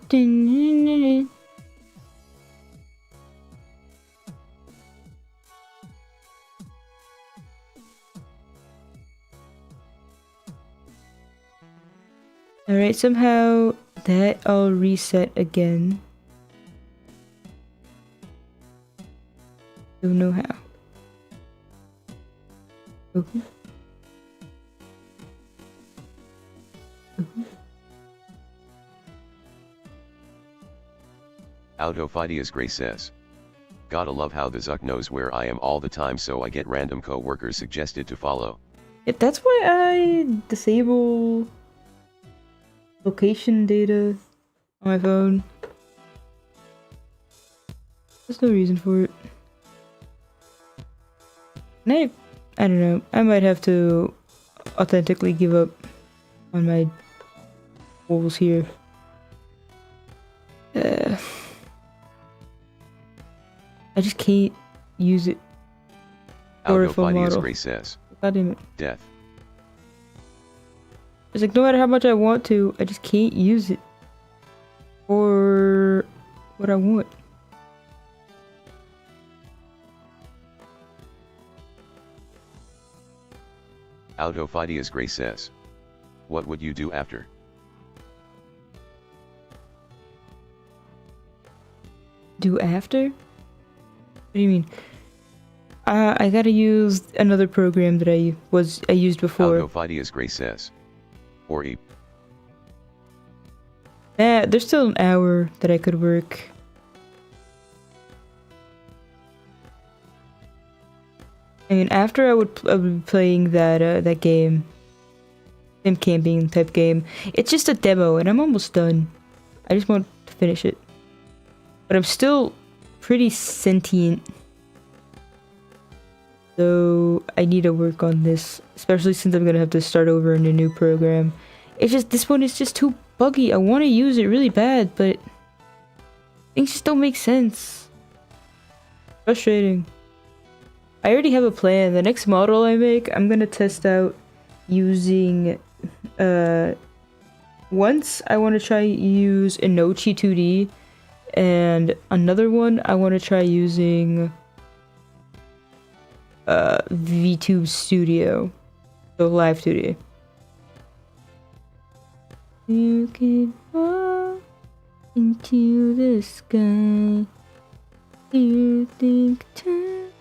Alright, somehow that all reset again. Don't know how. Okay. Autophidias Gray says. Gotta love how the Zuck knows where I am all the time, so I get random co-workers suggested to follow. Yeah, that's why I disable location data on my phone. There's no reason for it. And I don't know, I might have to authentically give up on my goals here. I just can't use it for a full model. Gray says. God damn it. Death. It's like no matter how much I want to, I just can't use it for what I want. Autophidias Gray says. What would you do after? Do after? What do you mean? I gotta use another program that I used before. Autophidias Gray says. Or eat. There's still an hour that I could work. I mean, after I would be playing that game, sim camping type game. It's just a demo, and I'm almost done. I just want to finish it, but I'm still pretty sentient. So I need to work on this, especially since I'm gonna have to start over in a new program. It's just, this one is just too buggy. I want to use it really bad, but things just don't make sense. Frustrating. I already have a plan. The next model I make, I'm gonna test out using, once I want to try use Inochi 2D, and another one I want to try using VTube Studio, so Live 2D. You can walk into the sky. You think time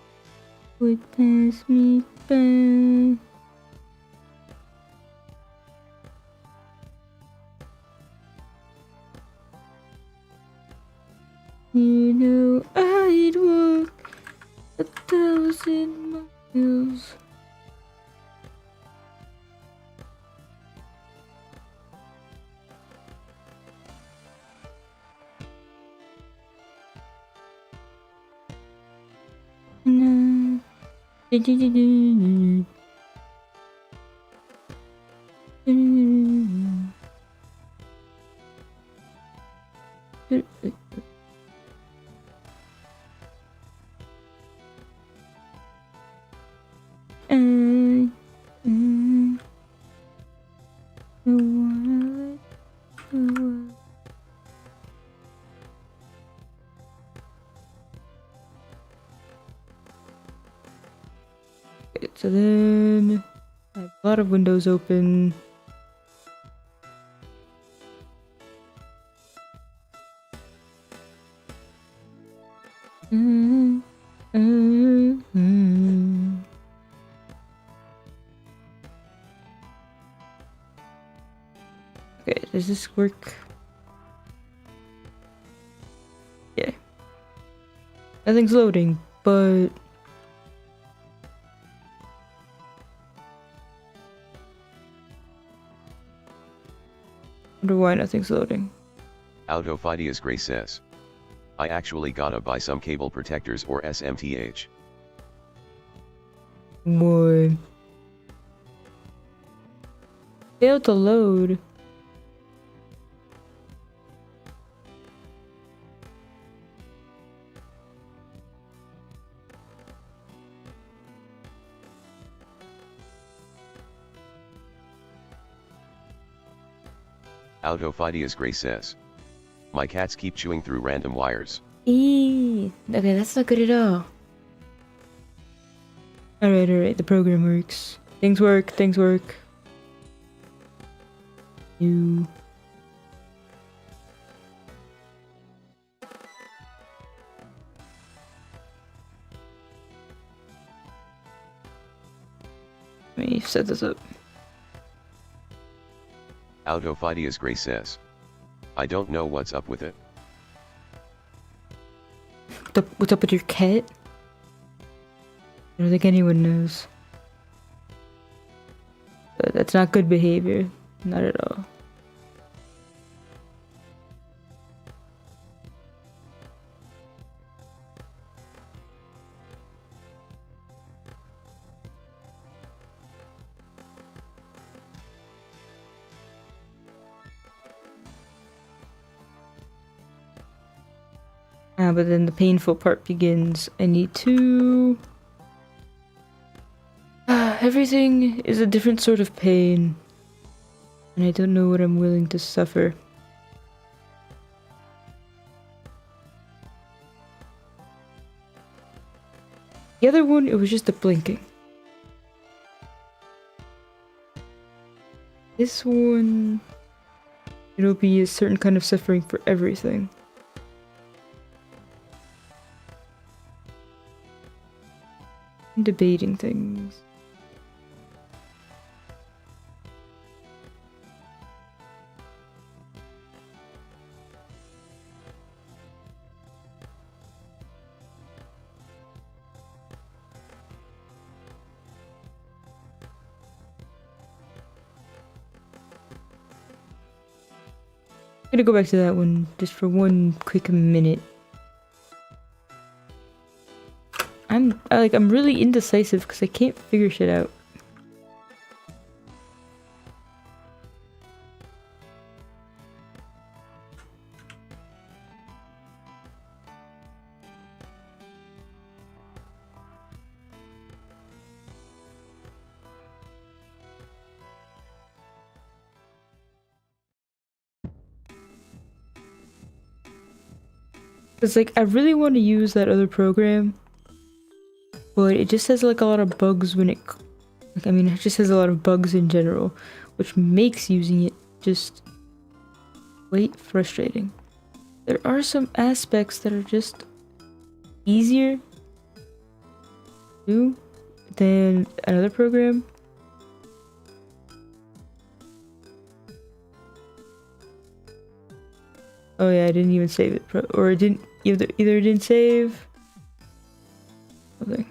would pass me by. You know I'd walk 1,000 miles. No. Okay, so then I have a lot of windows open. Okay, does this work? Yeah. Nothing's loading, but... I wonder why nothing's loading. Autophidias Gray says. I actually gotta buy some cable protectors or SMTH. Boy. Failed to load. Autophidias Gray says. My cats keep chewing through random wires. Okay, that's not good at all. Alright, the program works. Things work. You... Let me set this up. Autophidias Gray says. I don't know what's up with it. What's up with your cat? I don't think anyone knows. But that's not good behavior. Not at all. But then the painful part begins. I need to... everything is a different sort of pain. And I don't know what I'm willing to suffer. The other one, it was just the blinking. This one... it'll be a certain kind of suffering for everything. I'm debating things. I'm gonna go back to that one just for one quick minute. I'm really indecisive because I can't figure shit out. It's like I really want to use that other program, but it just has like a lot of bugs when it just has a lot of bugs in general, which makes using it just frustrating. There are some aspects that are just easier to do than another program. Oh yeah, I didn't even save it, or it didn't either it didn't save. Okay.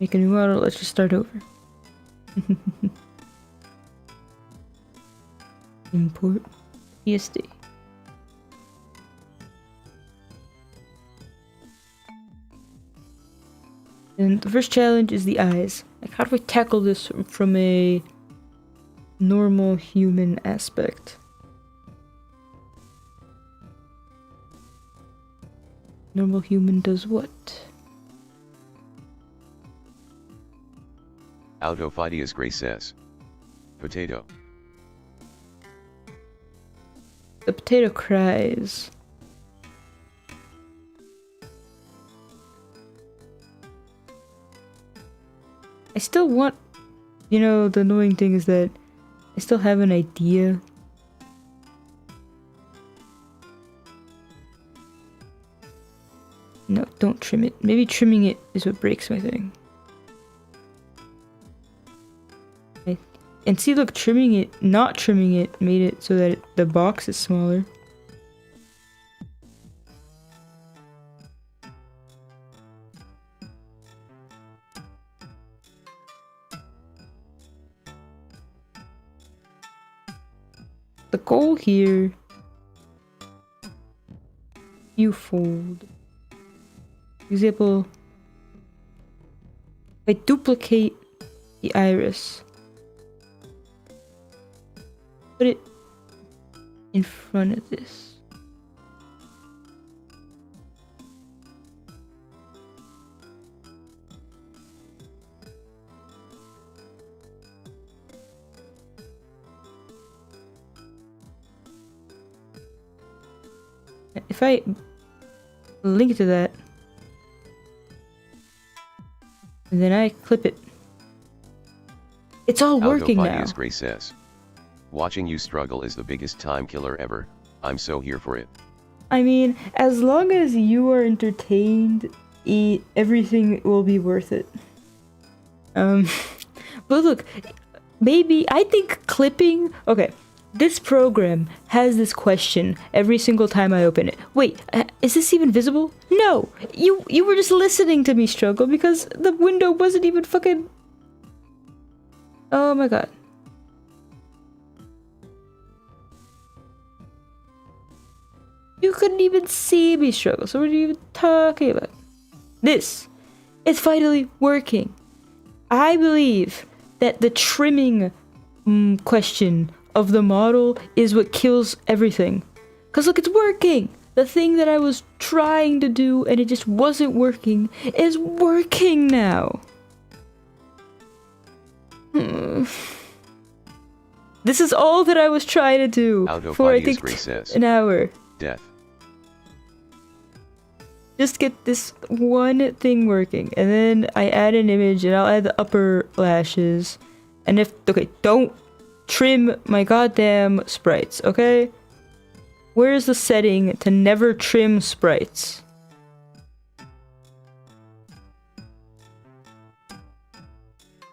Make a new model, let's just start over. Import PSD. And the first challenge is the eyes. Like, how do I tackle this from a normal human aspect? Normal human does what? Autophidias Gray says. Potato. The potato cries. I still want, you know, the annoying thing is that I still have an idea. No, don't trim it. Maybe trimming it is what breaks my thing. And see, look, not trimming it made it so that the box is smaller. The goal here, you fold. For example, if I duplicate the iris, put it in front of this. If I link to that, and then I clip it, it's all working now. Autophidias Gray says. Watching you struggle is the biggest time killer ever. I'm so here for it. I mean, as long as you are entertained, everything will be worth it. But look, maybe, I think clipping... Okay, this program has this question every single time I open it. Wait, is this even visible? No! You were just listening to me struggle because the window wasn't even fucking... Oh my god. You couldn't even see me struggle, so what are you even talking about? This is finally working. I believe that the trimming question of the model is what kills everything. Cause look, it's working! The thing that I was trying to do and it just wasn't working is working now. This is all that I was trying to do for I think an hour. Death. Just get this one thing working, and then I add an image, and I'll add the upper lashes. And if okay, don't trim my goddamn sprites, okay? Where's the setting to never trim sprites?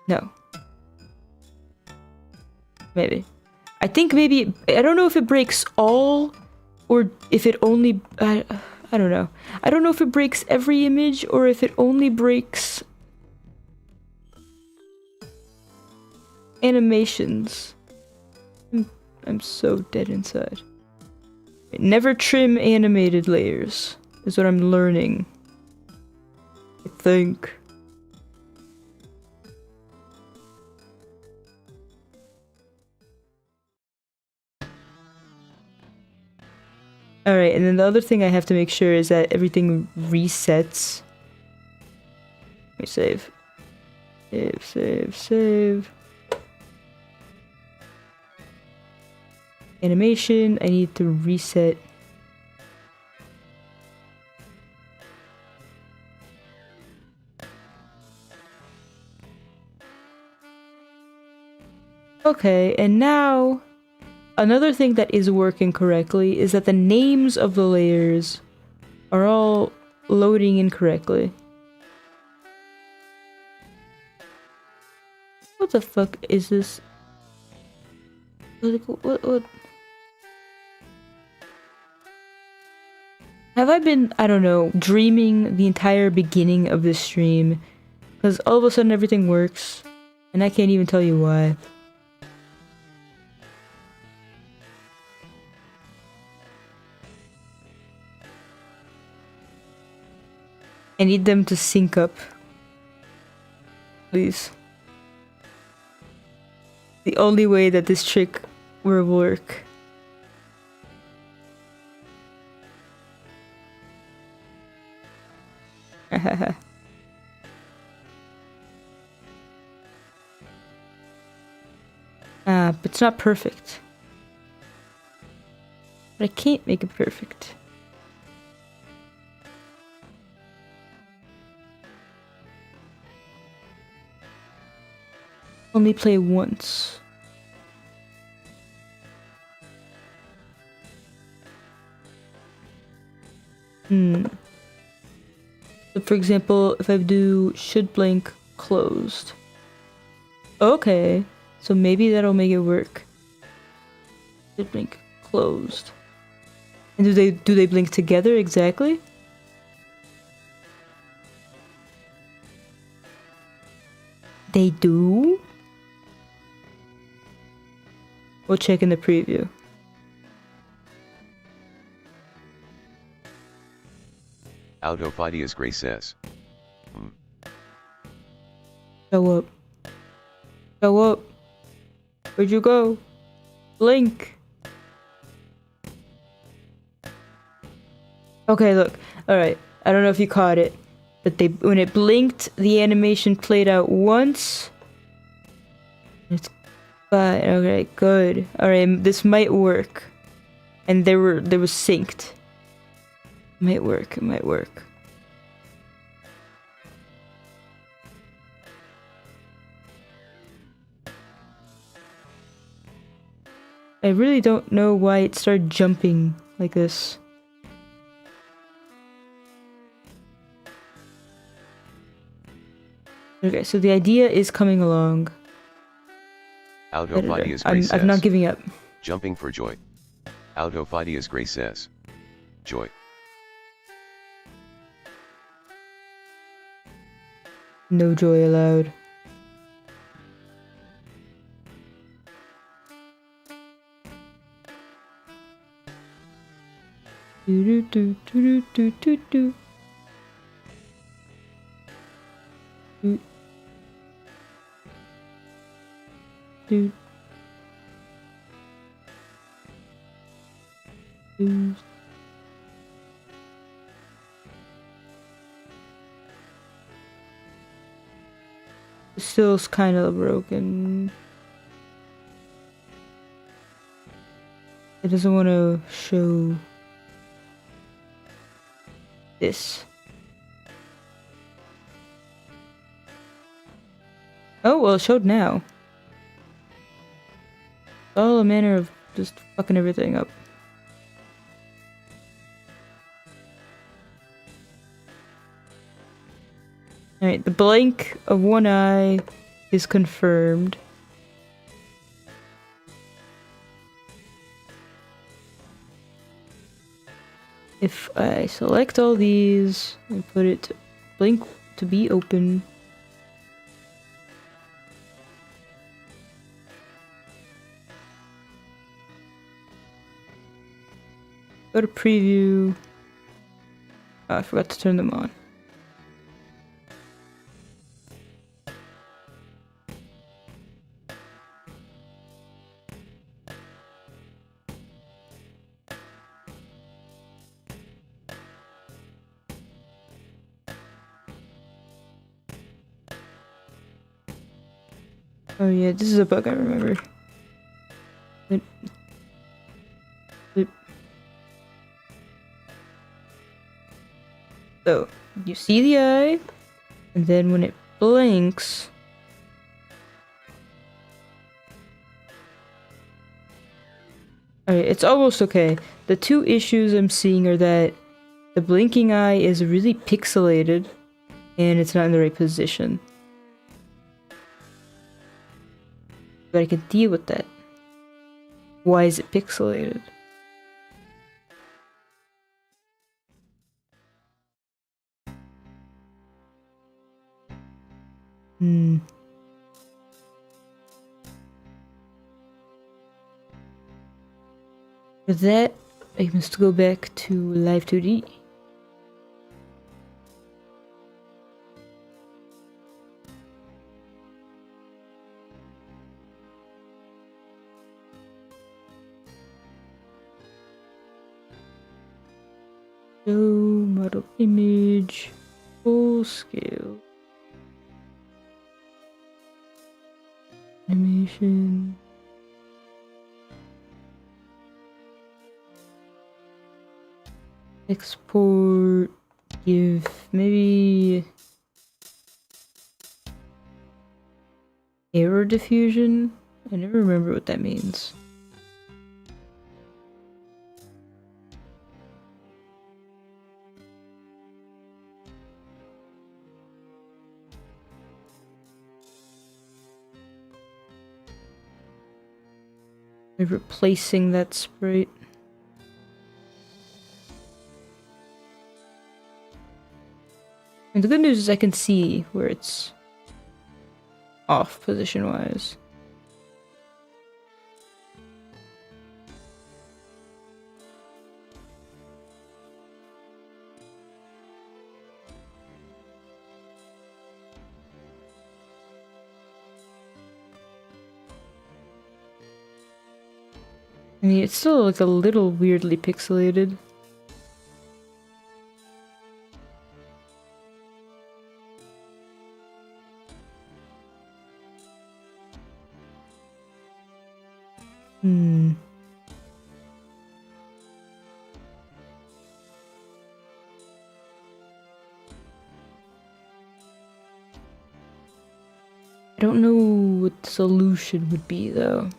No. Maybe. I think maybe, I don't know if it breaks all, or if it only, I don't know. I don't know if it breaks every image, or if it only breaks animations. I'm so dead inside. Never trim animated layers, is what I'm learning. I think. Alright, and then the other thing I have to make sure is that everything resets. Let me save. Save. Animation, I need to reset. Okay, and now another thing that is working correctly is that the names of the layers are all loading incorrectly. What the fuck is this? What? Have I been, I don't know, dreaming the entire beginning of this stream? Because all of a sudden everything works, and I can't even tell you why. I need them to sync up. Please. The only way that this trick will work. But it's not perfect. But I can't make it perfect. Only play once. So for example, if I do should blink closed. Okay, so maybe that'll make it work. Should blink closed. And do they blink together exactly? They do? We'll check in the preview. Autophidias Gray says. Show up. Show up. Where'd you go? Blink. Okay, look. Alright. I don't know if you caught it. But when it blinked, the animation played out once. It's fine. Okay, good. Alright, this might work. And they was synced. It might work. It might work. I really don't know why it started jumping like this. Okay, so the idea is coming along. Autophidias Gray says. I'm not giving up. Jumping for joy. Autophidias Gray says. Joy. No joy allowed. Do do do do do do do. Do. Do. Still's kind of broken. It doesn't want to show this. Oh, well, it showed now. All a manner of just fucking everything up. Alright, the blank of one eye is confirmed. If I select all these and put it to blink to be open. Go to preview. Oh, I forgot to turn them on. Oh yeah, this is a bug I remember. So, you see the eye, and then when it blinks, alright, it's almost okay. The two issues I'm seeing are that the blinking eye is really pixelated and it's not in the right position. But I can deal with that. Why is it pixelated? For that, I must go back to Live 2D. Show model image, full scale. Animation. Export, give maybe error diffusion? I never remember what that means. Replacing that sprite. And the good news is I can see where it's off position-wise. I mean, it's still like a little weirdly pixelated. I don't know what the solution would be, though.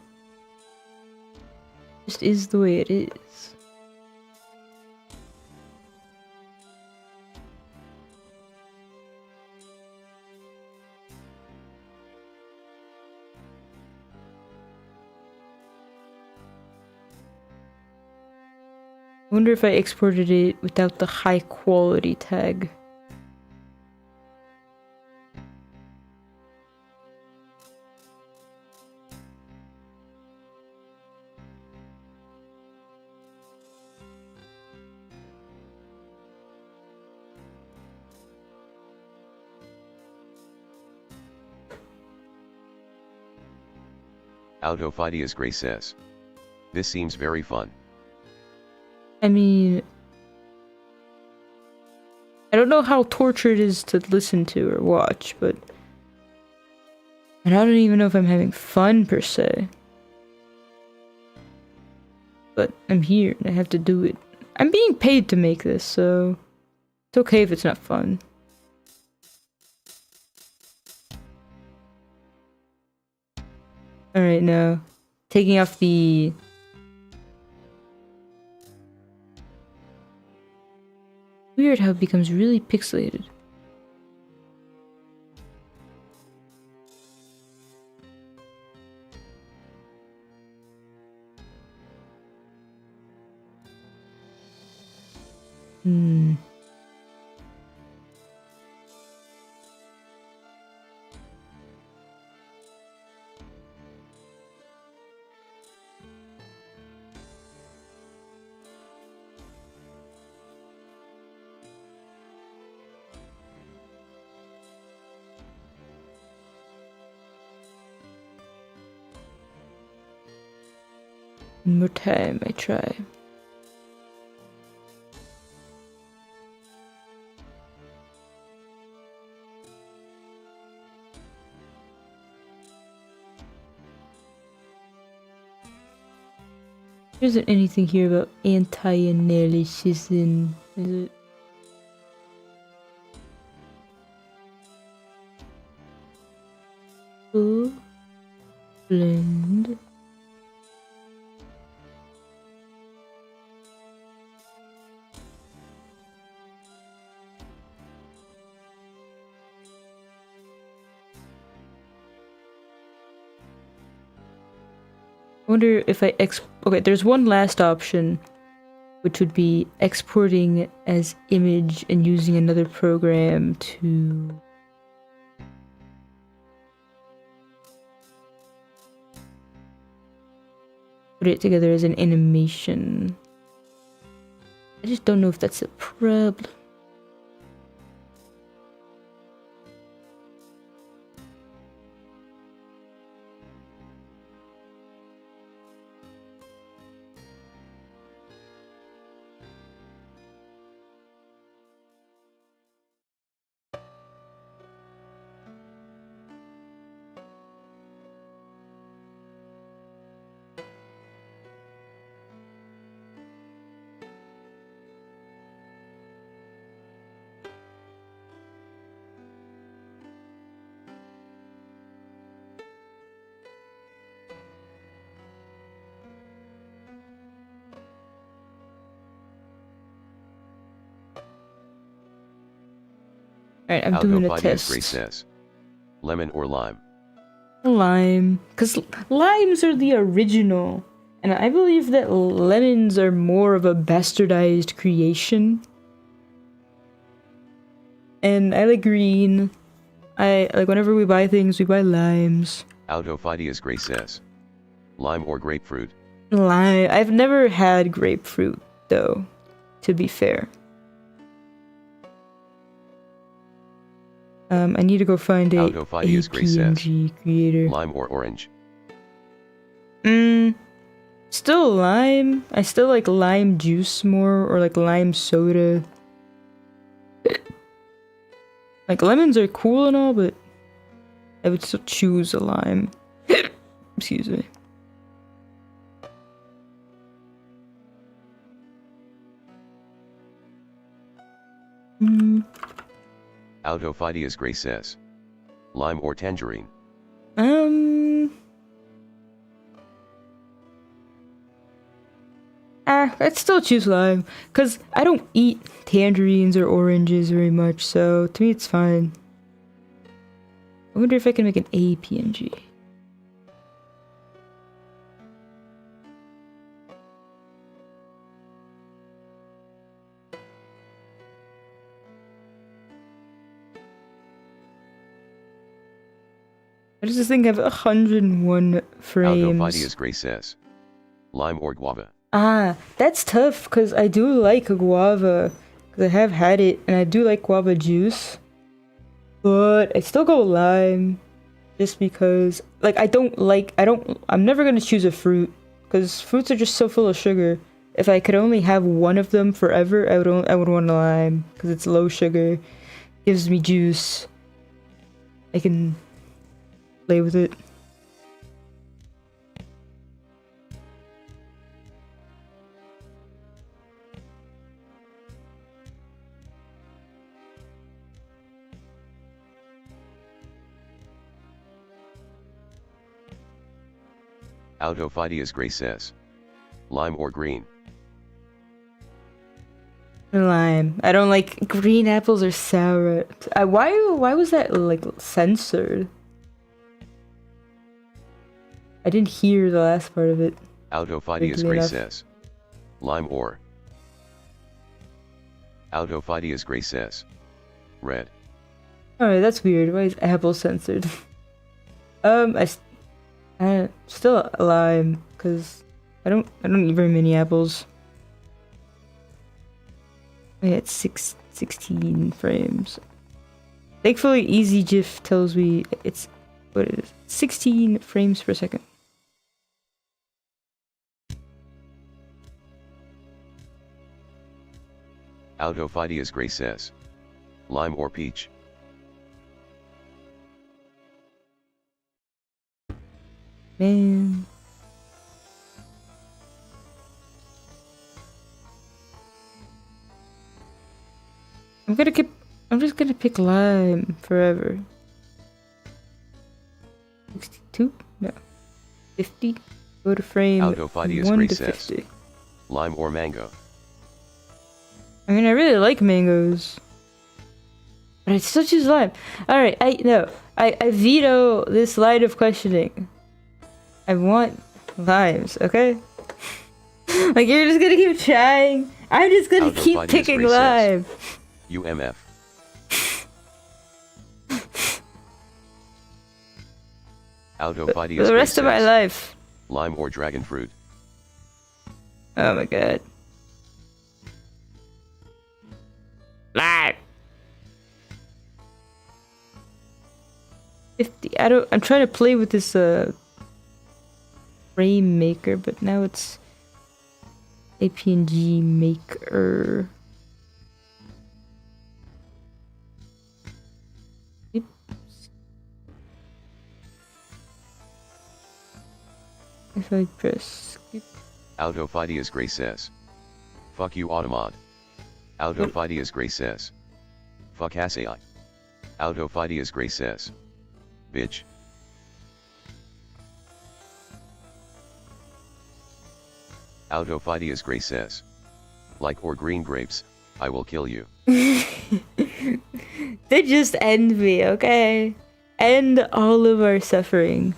It just is the way it is. I wonder if I exported it without the high quality tag. Autophidias Gray says. This seems very fun. I mean, I don't know how torture it is to listen to or watch, but and I don't even know if I'm having fun per se. But I'm here and I have to do it. I'm being paid to make this, so it's okay if it's not fun. Alright, now taking off the weird how it becomes really pixelated. One more time, I try. There isn't anything here about anti-analysis-in, is it? Full blend. I wonder if I okay, there's one last option, which would be exporting as image and using another program to put it together as an animation. I just don't know if that's a problem. Alright, I'm doing a test. Gray says, lemon or lime? Lime. Because limes are the original. And I believe that lemons are more of a bastardized creation. And I like green. I like whenever we buy things, we buy limes. Autophidias Gray says, lime or grapefruit? Lime. I've never had grapefruit, though, to be fair. I need to go find a PNG creator. Lime or orange? Still lime. I still like lime juice more, or like lime soda. Like lemons are cool and all, but I would still choose a lime. Excuse me. Autophidias Gray says, lime or tangerine? I'd still choose lime, cause I don't eat tangerines or oranges very much, so to me it's fine. I wonder if I can make an APNG. Why does this thing have 101 frames? Autophidias Gray says, lime or guava? That's tough, because I do like guava, because I have had it, and I do like guava juice. But I still go lime, just because, like, I'm never gonna choose a fruit, because fruits are just so full of sugar. If I could only have one of them forever, I would want a lime, because it's low sugar, gives me juice. I can play with it. Autophidias Gray says, lime or green? Lime. I don't like green apples or sour. Why was that like censored? I didn't hear the last part of it. Autophidias Gray says, lime or? Autophidias Gray says, red. Alright, that's weird. Why is apple censored? I still a lime, cause I don't eat very many apples. Yeah, it's 16 frames. Thankfully, EasyGIF tells me it's what it is, 16 frames per second. Autophidias Gray says, lime or peach? Man. I'm just gonna pick lime forever. 62? No. 50? Go to frame 1 to 50. Lime or mango? I mean, I really like mangoes. But I'd still choose lime. Alright, I veto this line of questioning. I want limes, okay? Like, you're just gonna keep trying. I'm just gonna keep Autophagy is picking racist. lime. UMF. Autophagy For is the rest of my racist. life. Lime or dragon fruit. Oh my god. Lime. 50. I'm trying to play with this frame maker, but now it's a PNG maker. Oops. If I press skip. Autophagy Gray says. Fuck you Automod. Autophagy Gray says. Fuck assai. Autophagy Gray says. Bitch. Autophagy Gray says. Like or green grapes, I will kill you. They just end me, okay? End all of our suffering.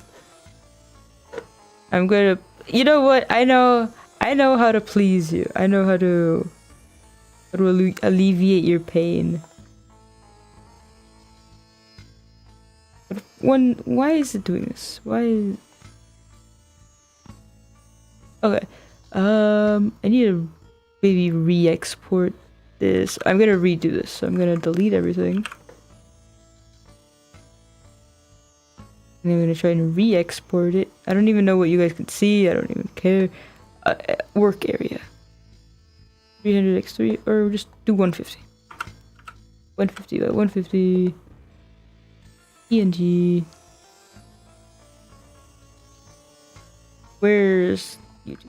I'm gonna... You know what? I know how to please you. I know how to alleviate your pain. But why is it doing this? Why is... Okay. I need to maybe re-export this. I'm gonna redo this, so I'm gonna delete everything. And I'm gonna try and re-export it. I don't even know what you guys can see. I don't even care. Work area. 300x3, or just do 150. 150 by 150. PNG. Where's YouTube?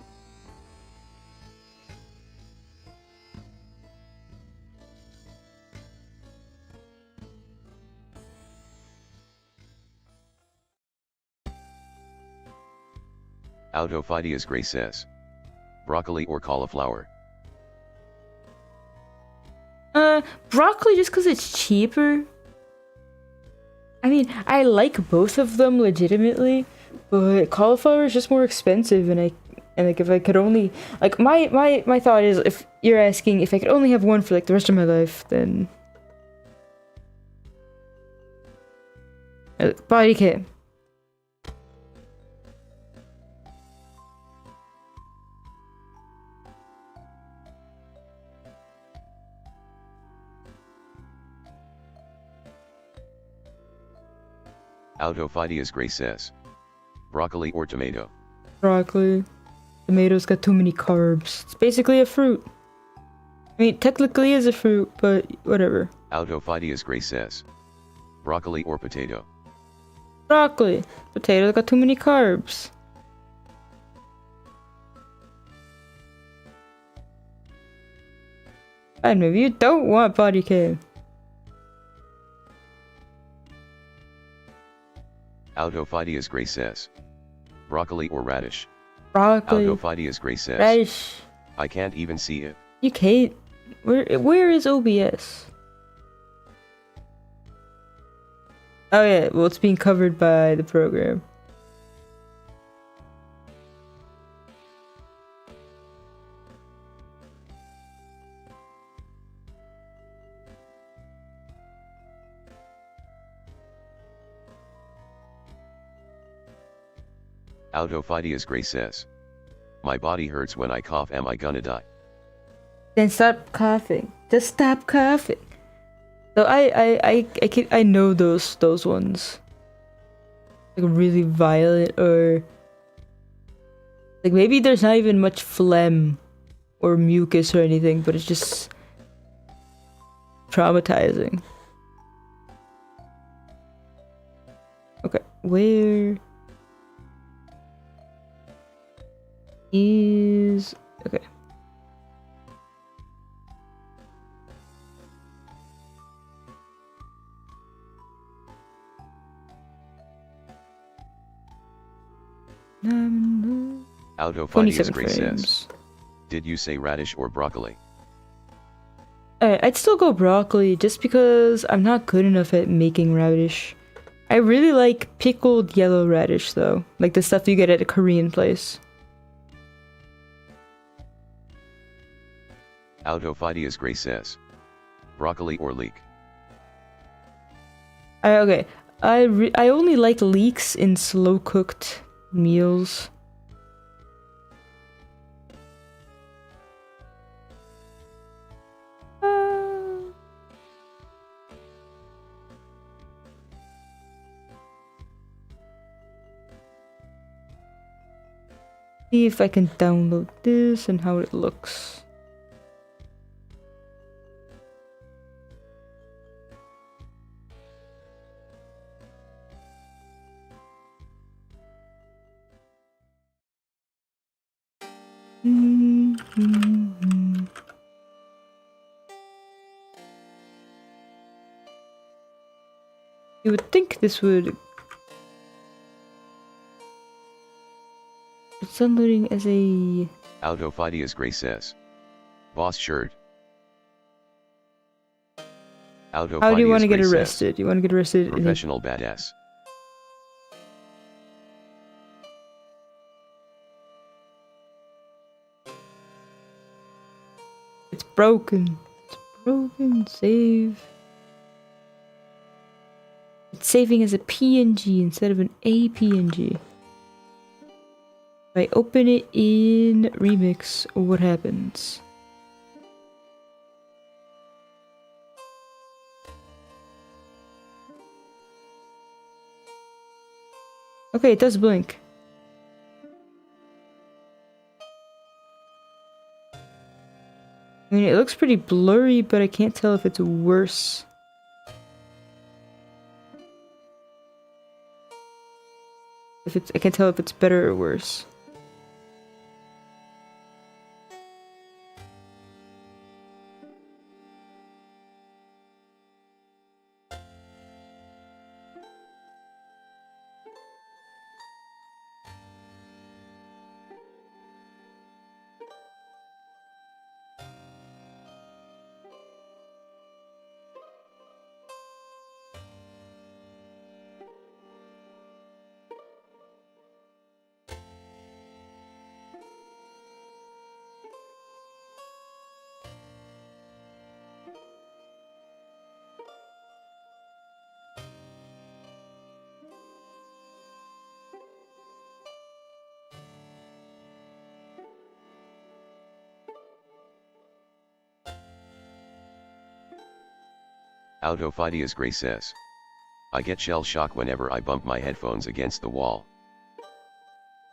Autophagy Gray says. Broccoli or cauliflower. Broccoli just because it's cheaper. I mean, I like both of them legitimately, but cauliflower is just more expensive, and like if I could only like my thought is, if you're asking if I could only have one for like the rest of my life, then body cam. Autophagy Gray says. Broccoli or tomato. Broccoli. Tomatoes got too many carbs. It's basically a fruit. I mean, technically is a fruit, but whatever. Autophagy Gray says. Broccoli or potato. Broccoli. Potatoes got too many carbs. And maybe you don't want body cam. Autophagy Gray says. Broccoli or radish. Broccoli. Autophagy Gray says. Radish. I can't even see it. You can't. Where is OBS? Oh yeah, well it's being covered by the program. Autophagy Gray says. My body hurts when I cough, am I gonna die? Then stop coughing. Just stop coughing. So I know those ones. Like really violent, or like maybe there's not even much phlegm or mucus or anything, but it's just traumatizing. Okay, where is... Okay. Autophagy 27 Gray frames. says. Did you say radish or broccoli? Alright, I'd still go broccoli just because I'm not good enough at making radish. I really like pickled yellow radish though, like the stuff you get at a Korean place. Autophidias Gray says. Broccoli or leek? Okay, I only like leeks in slow cooked meals. See if I can download this and how it looks. You would think this would... It's downloading as a... Autophidias Gray says. Boss shirt. How do you want to get arrested? You want to get arrested Professional badass. It's broken. It's broken. Save. It's saving as a PNG instead of an APNG. If I open it in Remix, what happens? Okay, it does blink. I mean, it looks pretty blurry, but I can't tell if it's worse. I can't tell if it's better or worse. Autophidias Gray says. I get shell shock whenever I bump my headphones against the wall.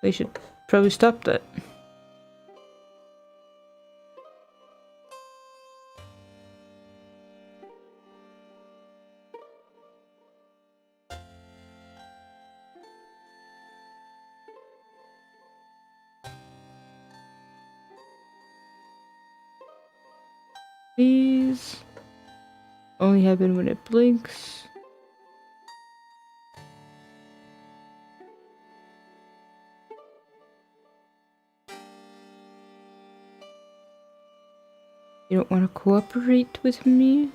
They should probably stop that. Please. Only happen when it blinks. You don't want to cooperate with me?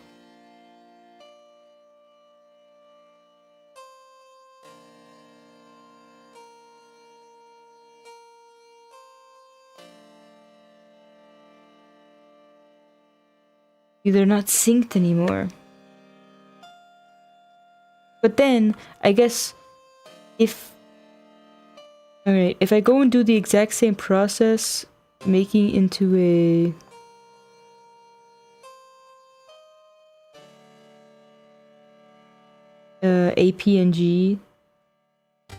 They're not synced anymore. But then, I guess, Alright, if I go and do the exact same process, making into a PNG, let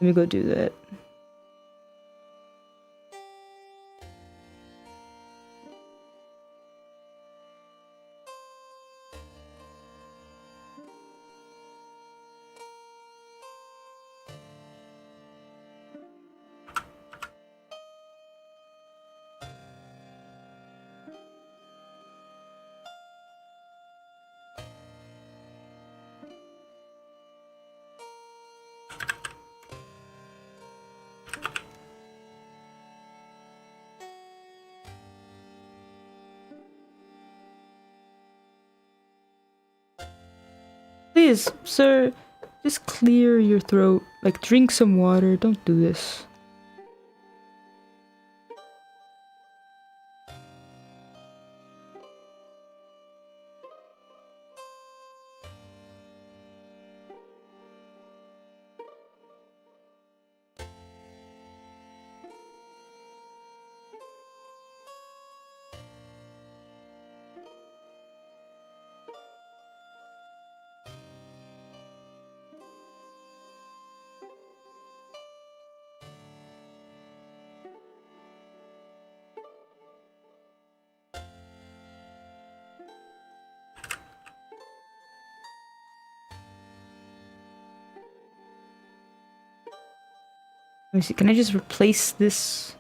me go do that. Please, sir, Just clear your throat. Like, drink some water. Don't do this. Let me see. Can I just replace this?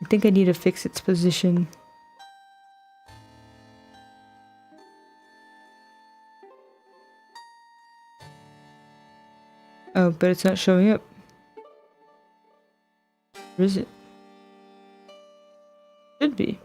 I think I need to fix its position. Oh, but it's not showing up. Where is it? Should be.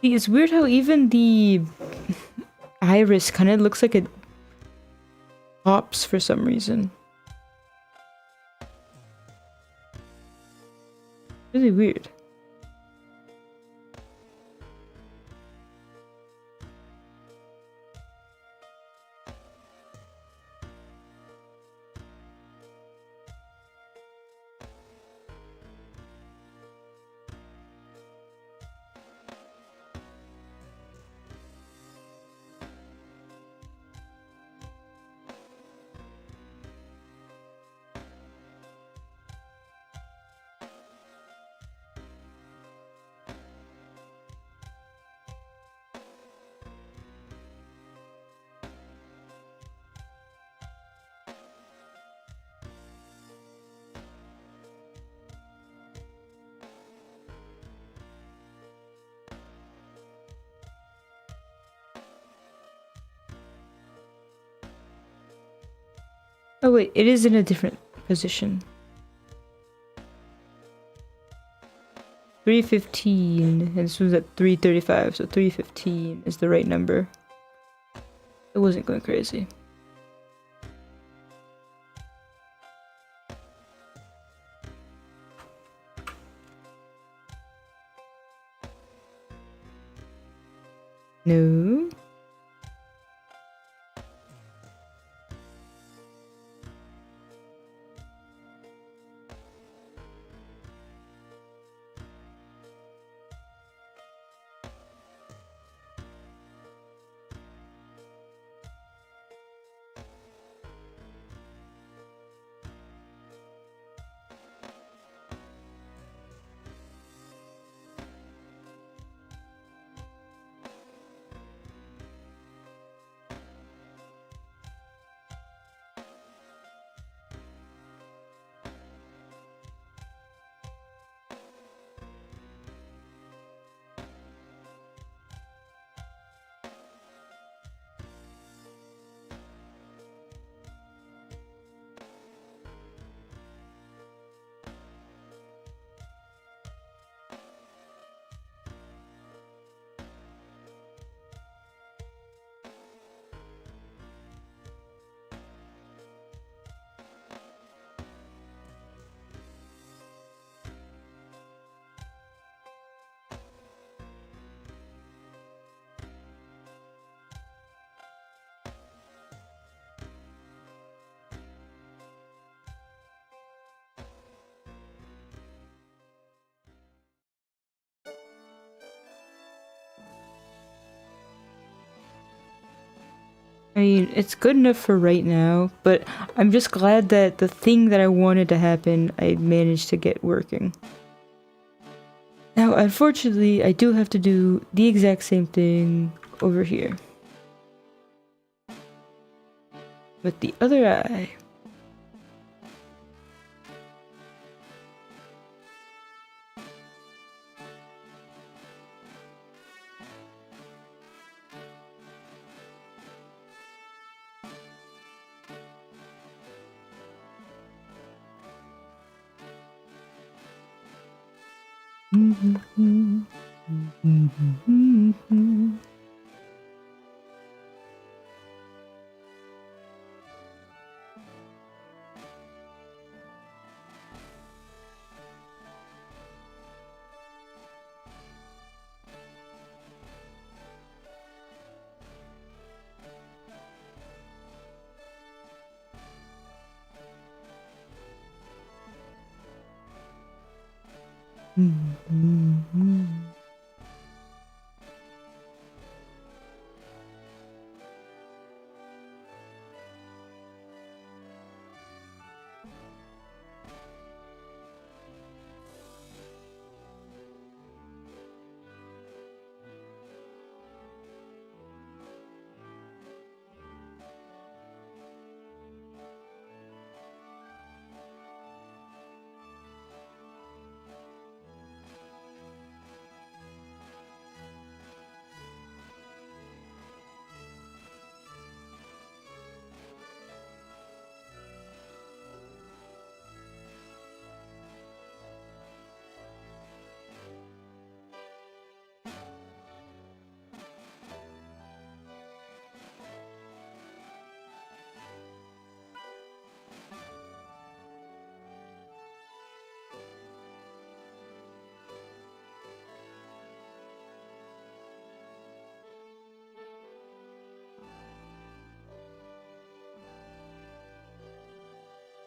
See, it's weird how even the iris kind of looks like it pops for some reason. Really weird. Oh wait, it is in a different position. 315, and this was at 335, so 315 is the right number. It wasn't going crazy. No. mean, it's good enough for right now, but I'm just glad that the thing that I wanted to happen, I managed to get working. Now, unfortunately, I do have to do the exact same thing over here. With the other eye.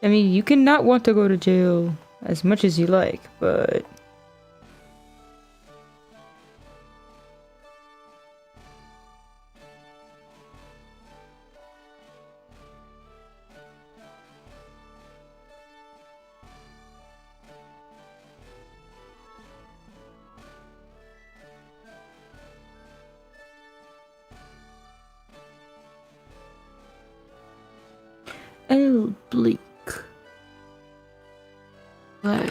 I mean, you can not want to go to jail as much as you like, but... Bleak. Flash.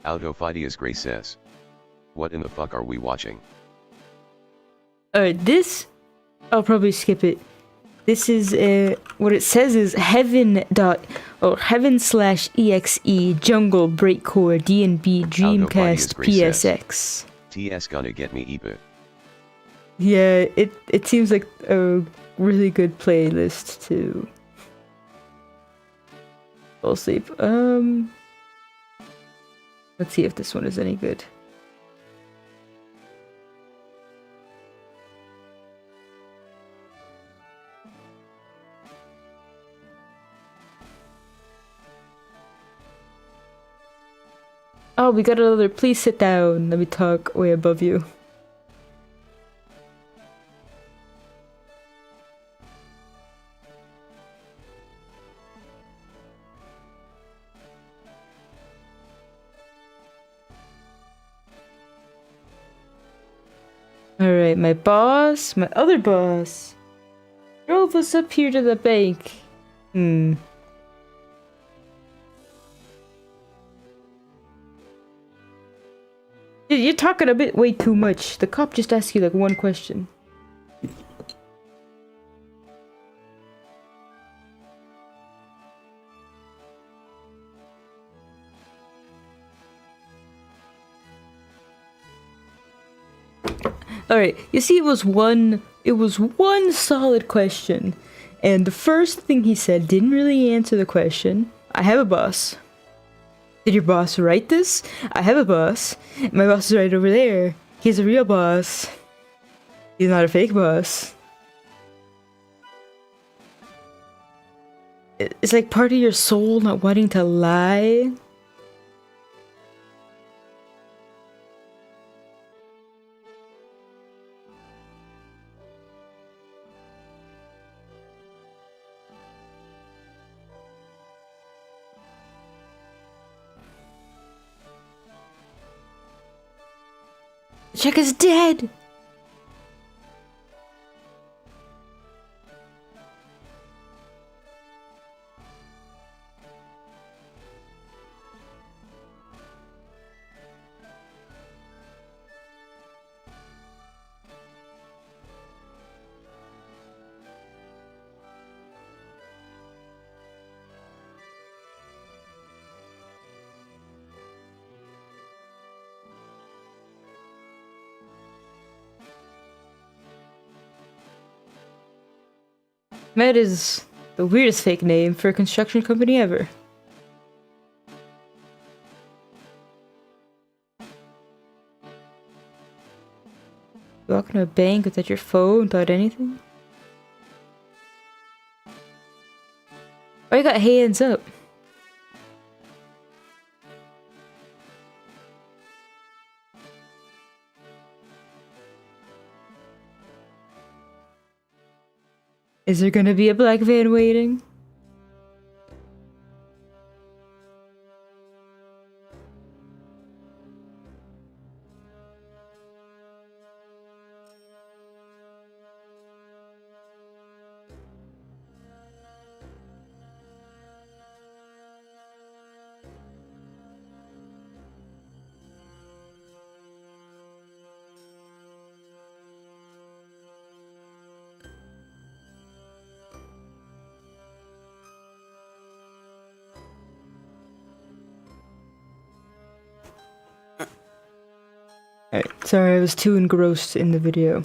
Autophidius Gray says. What in the fuck are we watching? Alright, this... I'll probably skip it. This is, what it says is heaven slash exe jungle breakcore D&B Dreamcast PSX. TS gonna get me EBIT. Yeah, it seems like a really good playlist to fall asleep. Let's see if this one is any good. Oh, we got another. Please sit down. Let me talk way above you. Alright, my other boss, drove us up here to the bank. You're talking a bit way too much. The cop just asked you like one question. Alright, you see it was one solid question. And the first thing he said didn't really answer the question. I have a boss. Did your boss write this? I have a boss. My boss is right over there. He's a real boss. He's not a fake boss. It's like part of your soul not wanting to lie. Jack is dead! That is the weirdest fake name for a construction company ever. You walk into a bank without your phone, without anything? Why you got hands up? Is there gonna be a black van waiting? Alright, sorry, I was too engrossed in the video.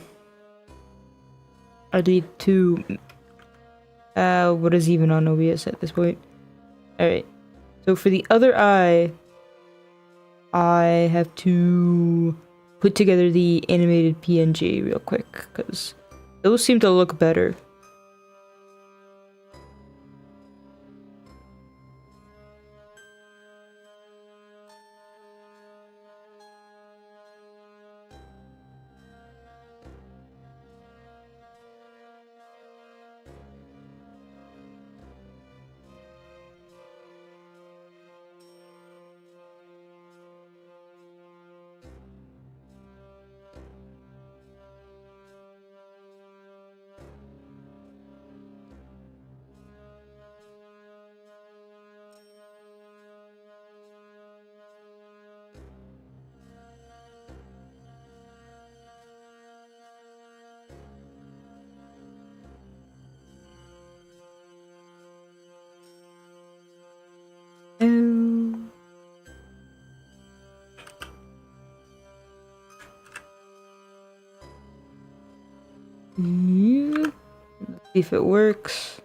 I need to... what is even on OBS at this point? Alright, so for the other eye, I have to put together the animated PNG real quick, because those seem to look better. Yeah. Let's see if it works.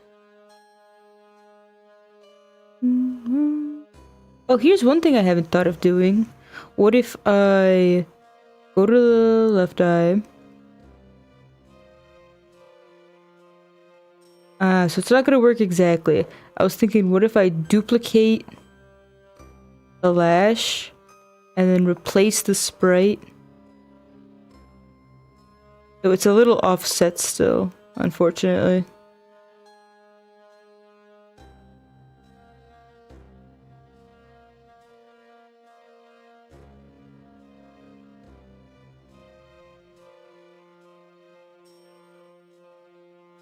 Oh, here's one thing I haven't thought of doing. What if I go to the left eye? So it's not gonna work exactly. I was thinking, what if I duplicate the lash and then replace the sprite? So it's a little offset still, unfortunately.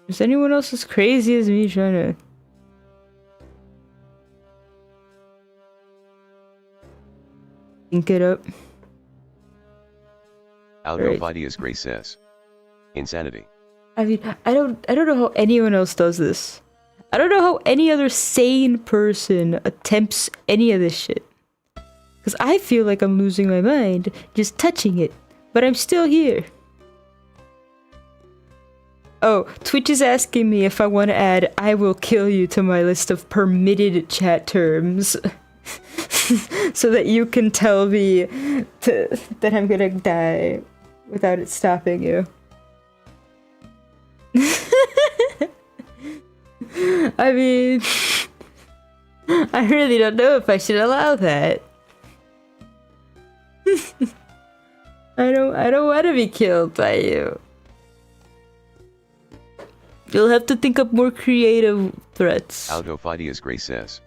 Is anyone else as crazy as me trying to... think it up? Algovidius Gray says. Insanity. I mean, I don't know how anyone else does this. I don't know how any other sane person attempts any of this shit. Because I feel like I'm losing my mind just touching it. But I'm still here. Oh, Twitch is asking me if I want to add "I will kill you" to my list of permitted chat terms. So that you can tell me that I'm gonna die without it stopping you. I mean... I really don't know if I should allow that. I don't want to be killed by you. You'll have to think up more creative threats. Autophidius Gray says.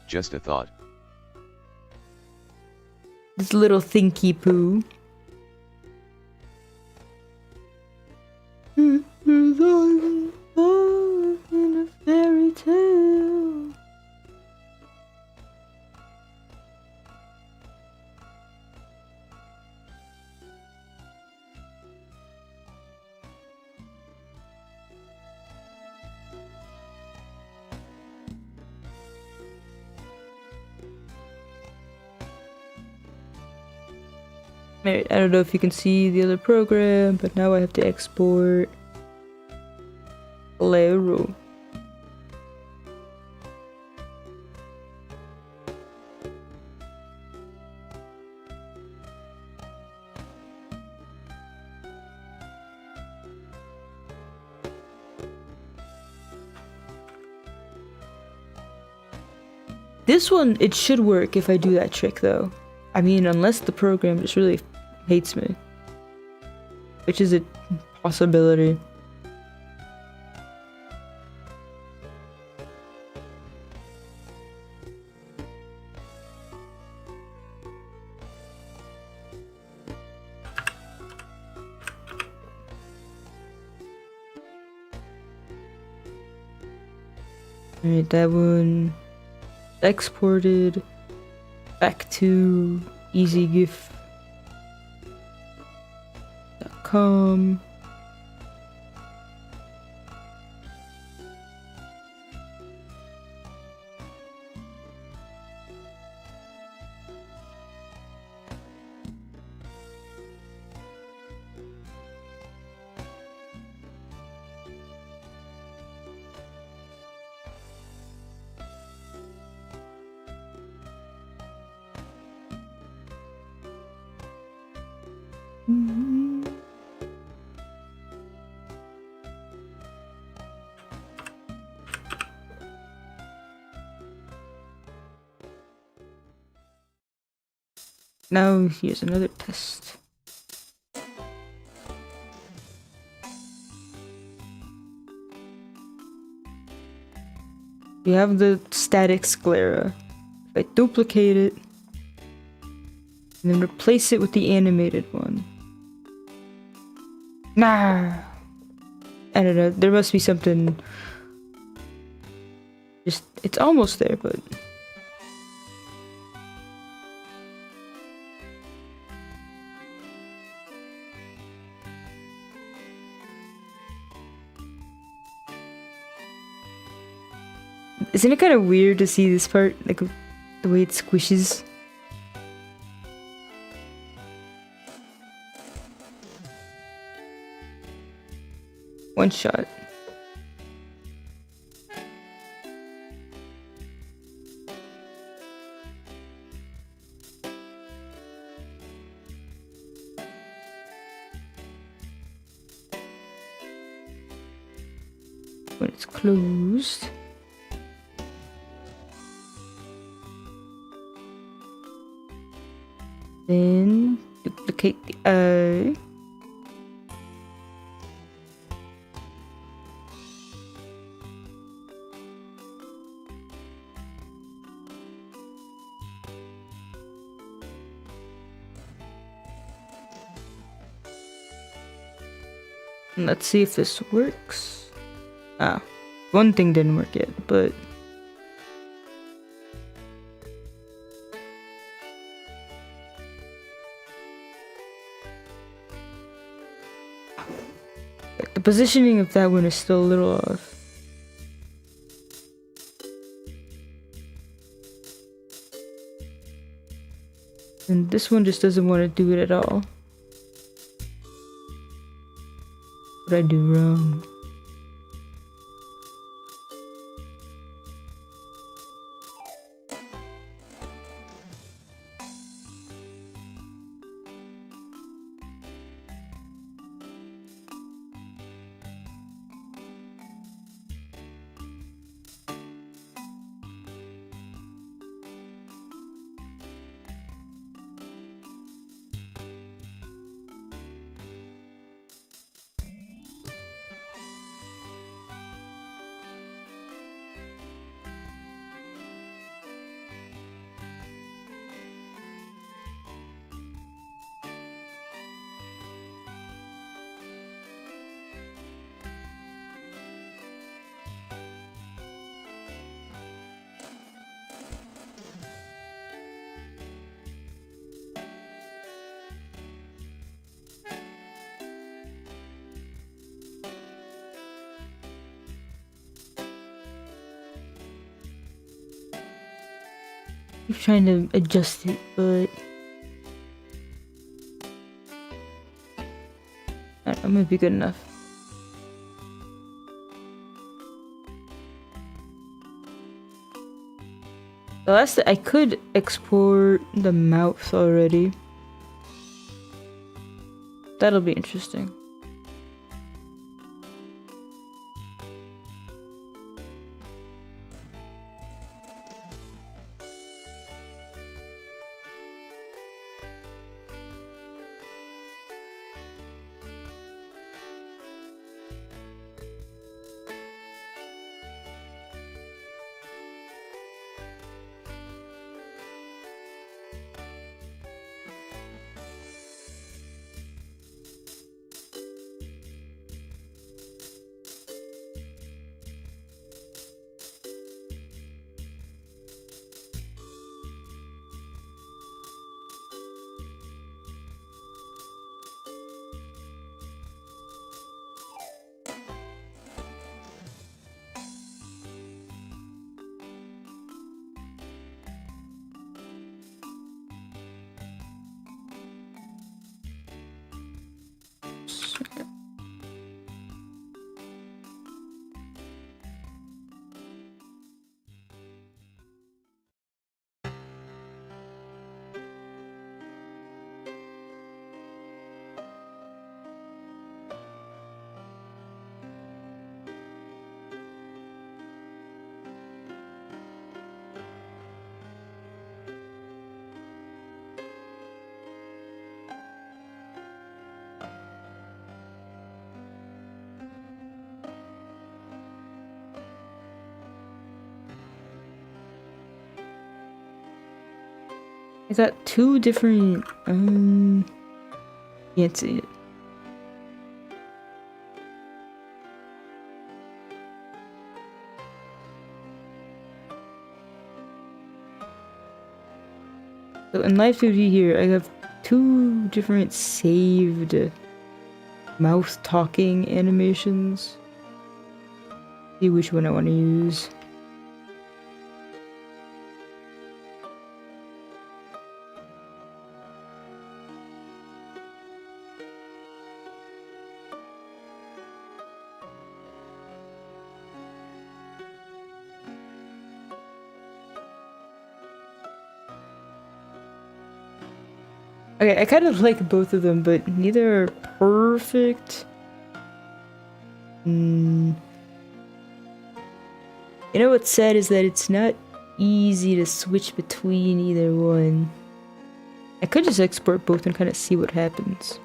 Just a thought. This little thinky poo. In a fairy tale. I don't know if you can see the other program, but now I have to export querrieoh. This one, it should work if I do that trick though. I mean, unless the program just really hates me. Which is a possibility. Alright, that one exported back to easygif.com. Now here's another test. We have the static sclera. If I duplicate it and then replace it with the animated one. Nah. I don't know, there must be something. Just, it's almost there, but. Isn't it kind of weird to see this part, like the way it squishes? One shot. When it's closed. Then duplicate the eye. And let's see if this works. Ah, one thing didn't work yet, but the positioning of that one is still a little off. And this one just doesn't want to do it at all. What did I do wrong? keep trying to adjust it, but I'm gonna be good enough. The last I could export the mouth already. That'll be interesting. I got two different, can't see it. So in live 2D here, I have two different saved mouth talking animations. See which one I want to use. Okay, I kind of like both of them, but neither are perfect. You know what's sad is that it's not easy to switch between either one. I could just export both and kind of see what happens.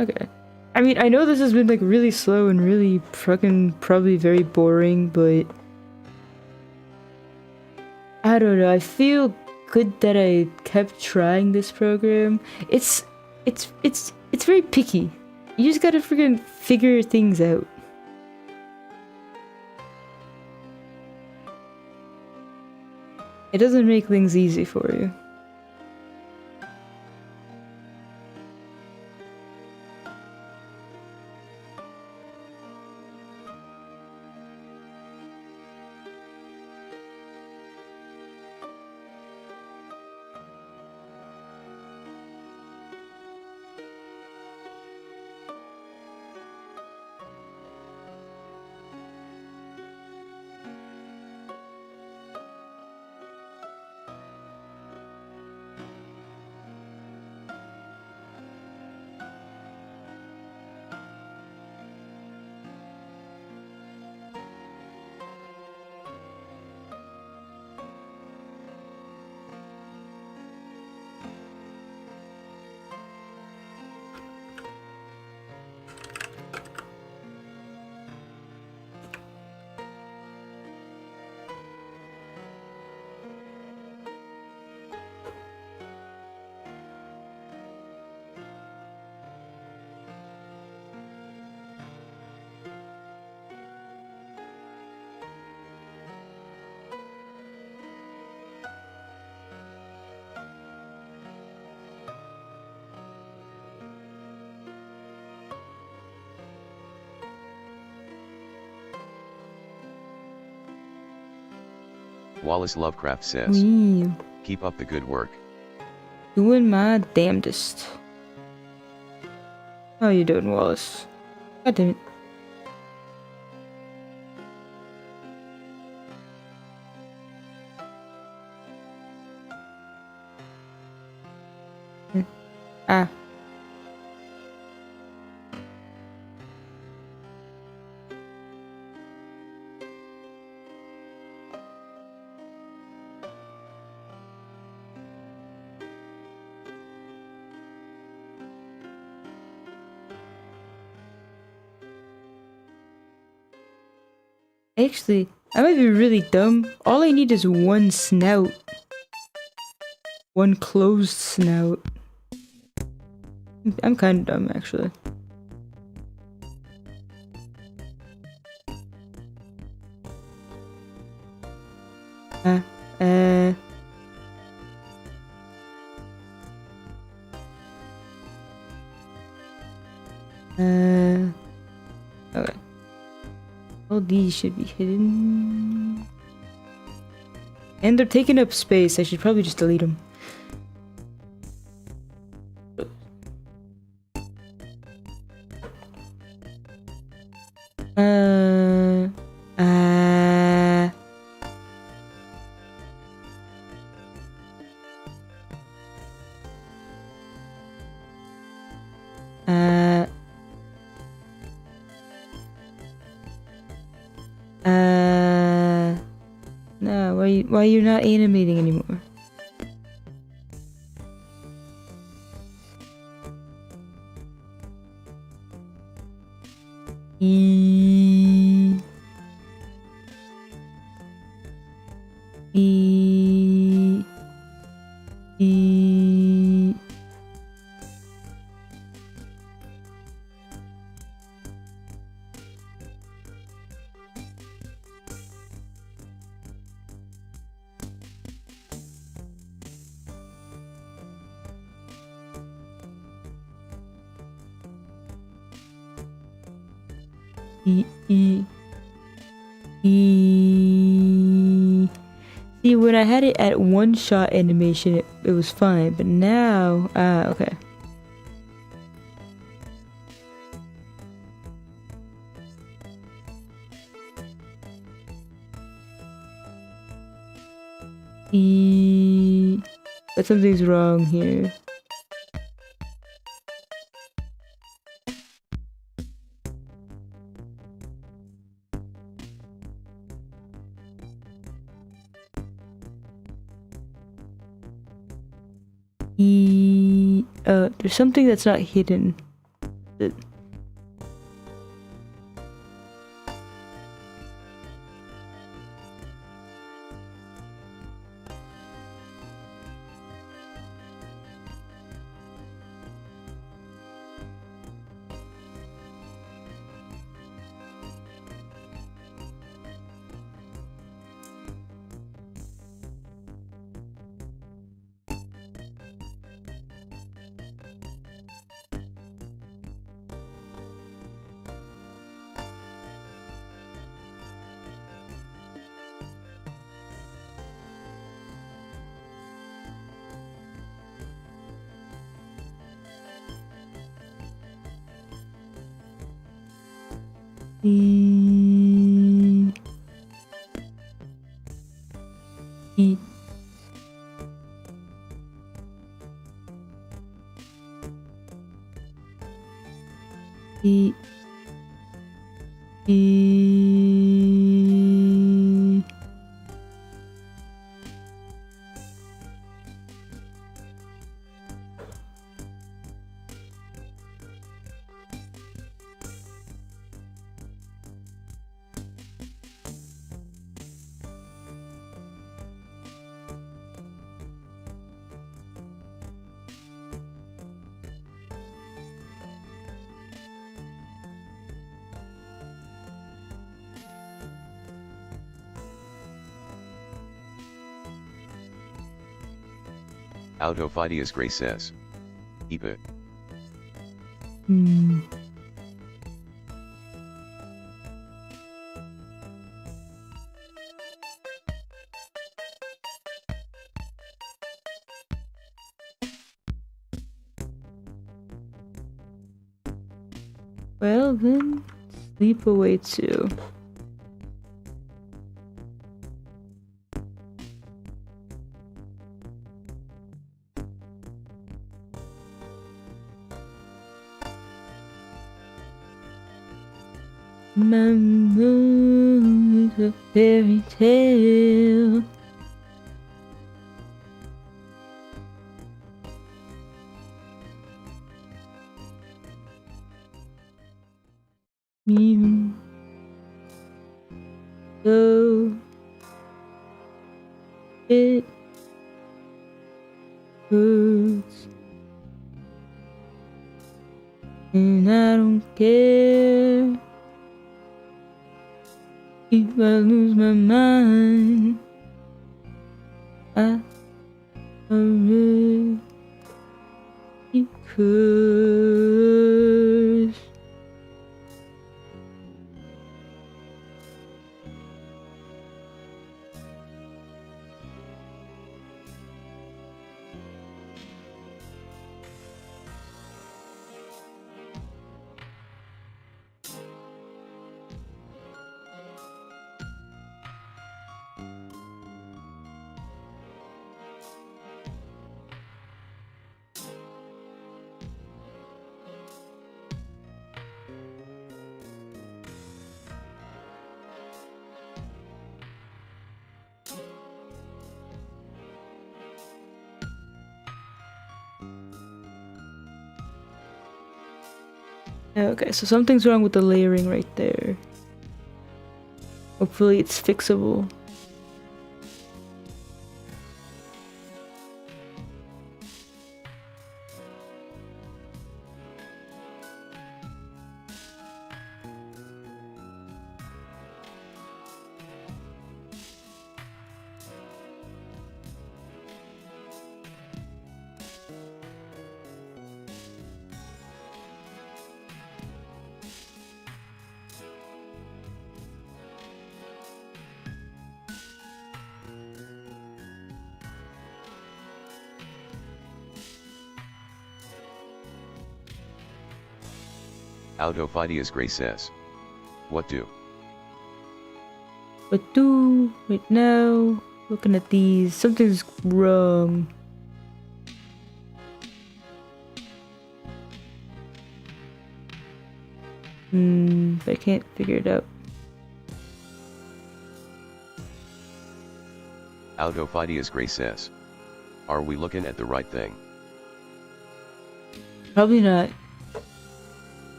Okay. I mean, I know this has been like really slow and really fucking probably very boring, but I don't know. I feel good that I kept trying this program. It's very picky. You just gotta freaking figure things out. It doesn't make things easy for you. Wallace Lovecraft says, Me. keep up the good work. Doing my damnedest. How you doing, Wallace? God damn it. Ah. Actually, I might be really dumb. All I need is one snout. One closed snout. I'm kind of dumb, actually. Uh, uh... Okay. All these should be hidden. And they're taking up space. I should probably just delete them. Uh... No, why are you not animating anymore? E. See, when I had it at one shot animation, it was fine, but now, okay. But something's wrong here. There's something that's not hidden. Autophidias Gray says, Epa. Well then, sleep awaits you. My moon is a fairy tale. You so it hurts, and I don't care if I lose my mind. I already curse. Okay, so something's wrong with the layering right there. Hopefully it's fixable. Autophidias Gray says. What do? But do right now, looking at these, something's wrong. But I can't figure it out. Autophidias Gray says. Are we looking at the right thing? Probably not.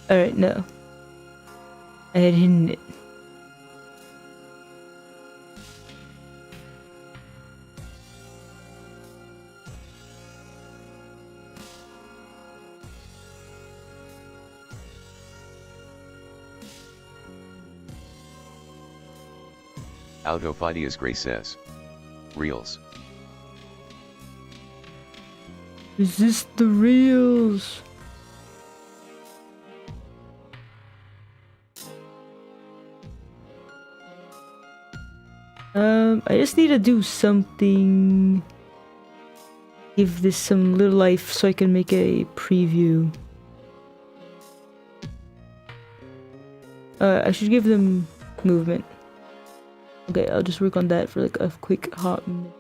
Alright, no. I had hidden it. Autophidias Gray says. Reels. Resist the reels. I just need to do something. Give this some little life so I can make a preview. I should give them movement. Okay, I'll just work on that for like a quick hot minute.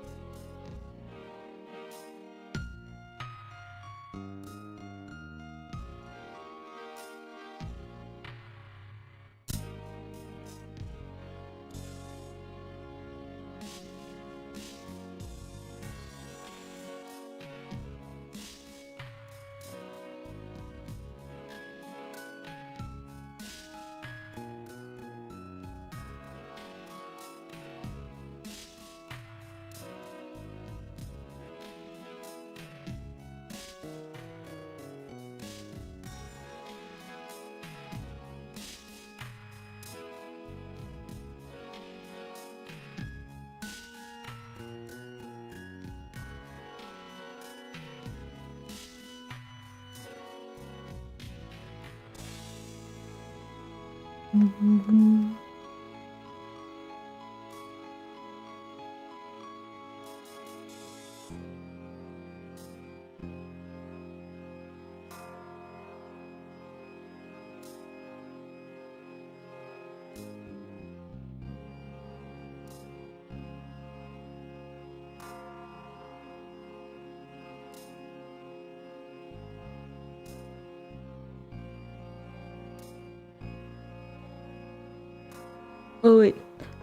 Oh wait,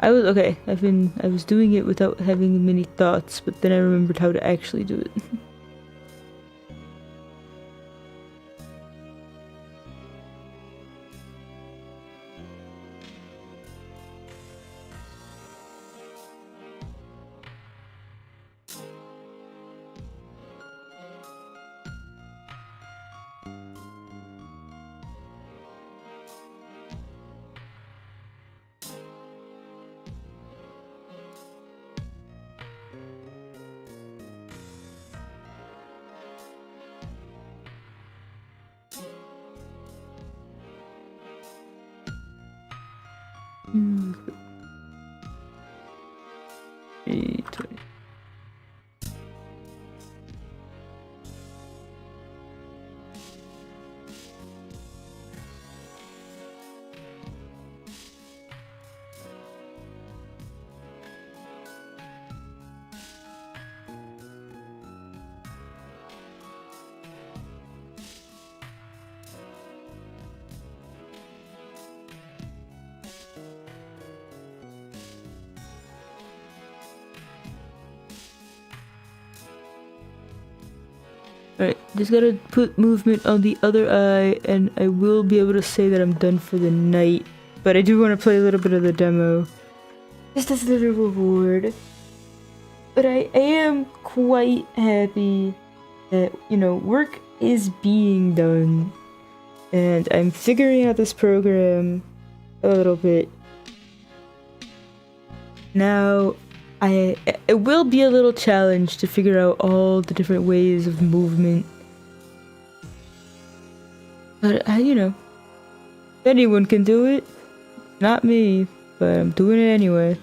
okay. I was doing it without having many thoughts, but then I remembered how to actually do it. Hmm. 320. Alright, just gotta put movement on the other eye, and I will be able to say that I'm done for the night. But I do want to play a little bit of the demo. Just as a little reward. But I am quite happy that, you know, work is being done. And I'm figuring out this program a little bit. Now, it will be a little challenge to figure out all the different ways of movement. But, you know, anyone can do it. Not me, but I'm doing it anyway.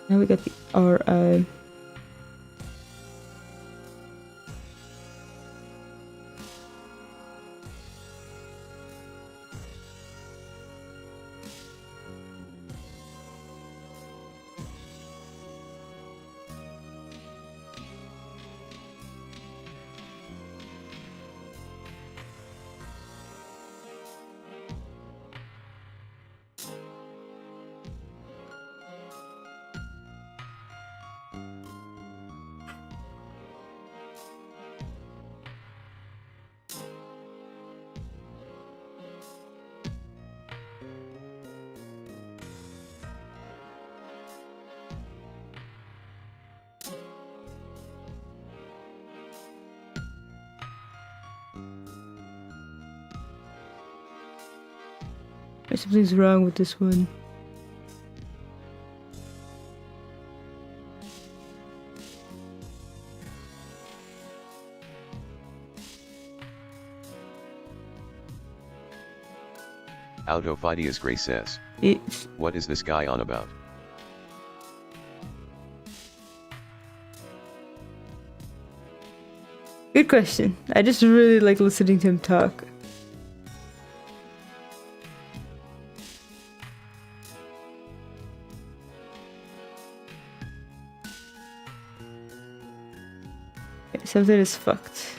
Now we got the RI. Something's wrong with this one. Autophidius Gray says, what is this guy on about? Good question. I just really like listening to him talk. Something is fucked.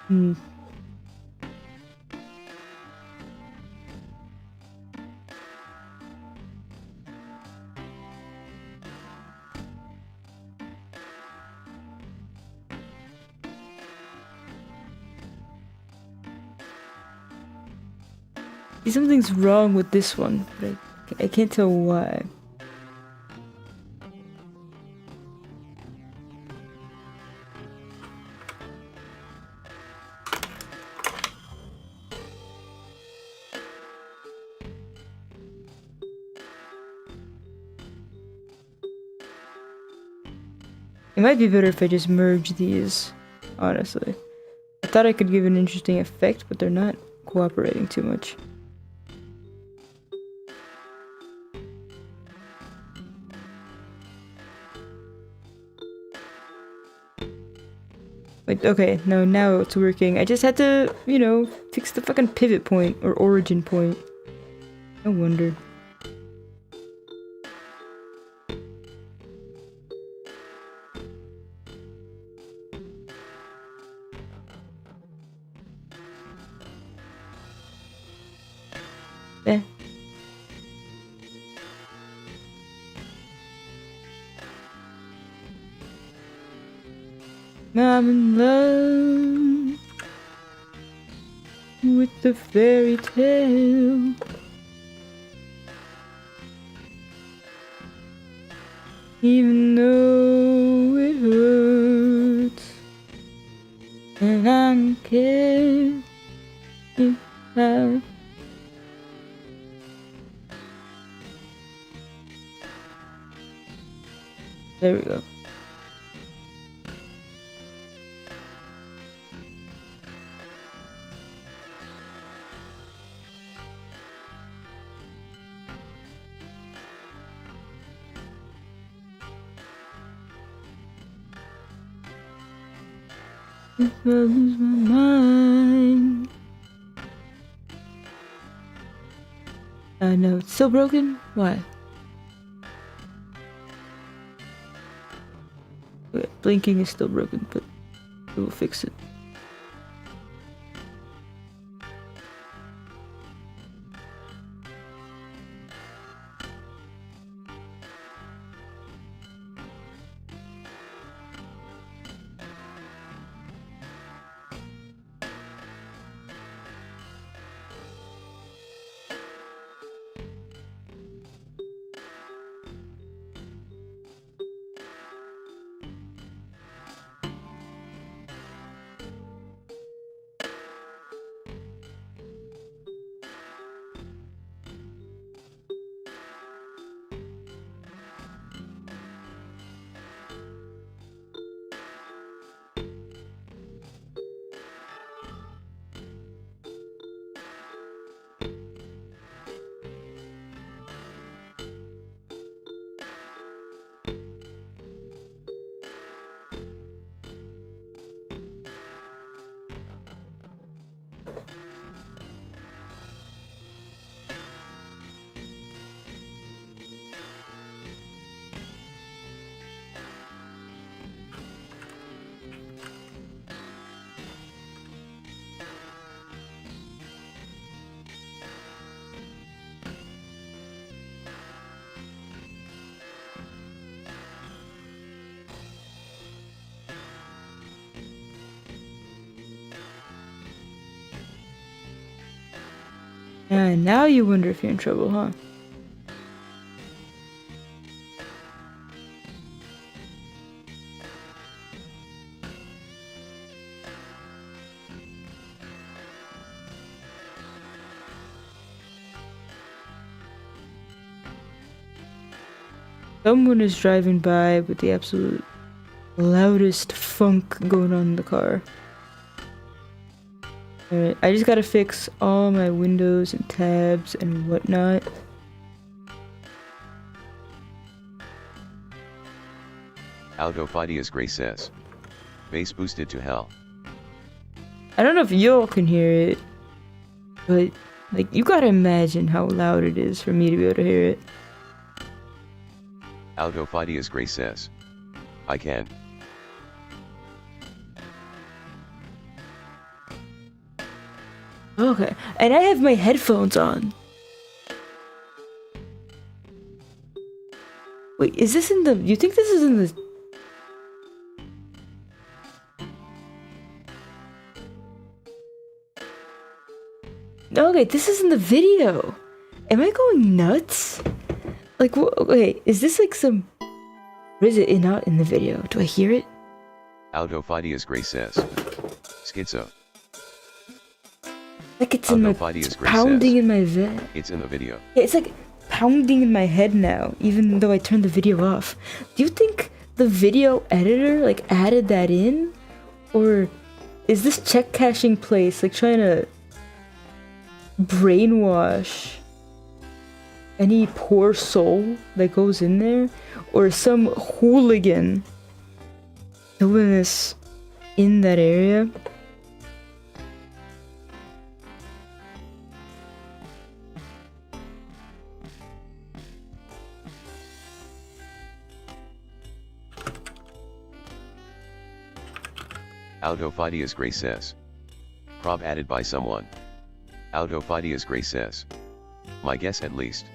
Hmm. See, something's wrong with this one, but I can't tell why. It might be better if I just merge these, honestly. I thought I could give an interesting effect, but they're not cooperating too much. Wait, okay, no, now it's working. I just had to, you know, fix the fucking pivot point or origin point. No wonder. Eh. I'm in love with the fairy tale. Even though it hurts, and I don't care if I... There we go. If I lose my mind. I know it's still broken. Why? Okay, blinking is still broken, but we will fix it. And now you wonder if you're in trouble, huh? Someone is driving by with the absolute loudest funk going on in the car. Alright, I just gotta fix all my windows and tabs and whatnot. Autophidias Gray says. Bass boosted to hell. I don't know if y'all can hear it, but like you gotta imagine how loud it is for me to be able to hear it. Autophidias Gray says. I can. Okay, and I have my headphones on. Wait, is this in the... You think this is in the... Okay, this is in the video. Am I going nuts? Like, wait, is this like some... Or is it not in the video? Do I hear it? Autophidias Gray says. Schizo. Like it's in my... It's pounding in my head. It's in the video. Yeah, it's like pounding in my head now, even though I turned the video off. Do you think the video editor, like, added that in? Or is this check caching place, like, trying to brainwash any poor soul that goes in there? Or some hooligan doing this in that area? Autophidias Gray says. Prob added by someone. Autophidias Gray says. My guess at least.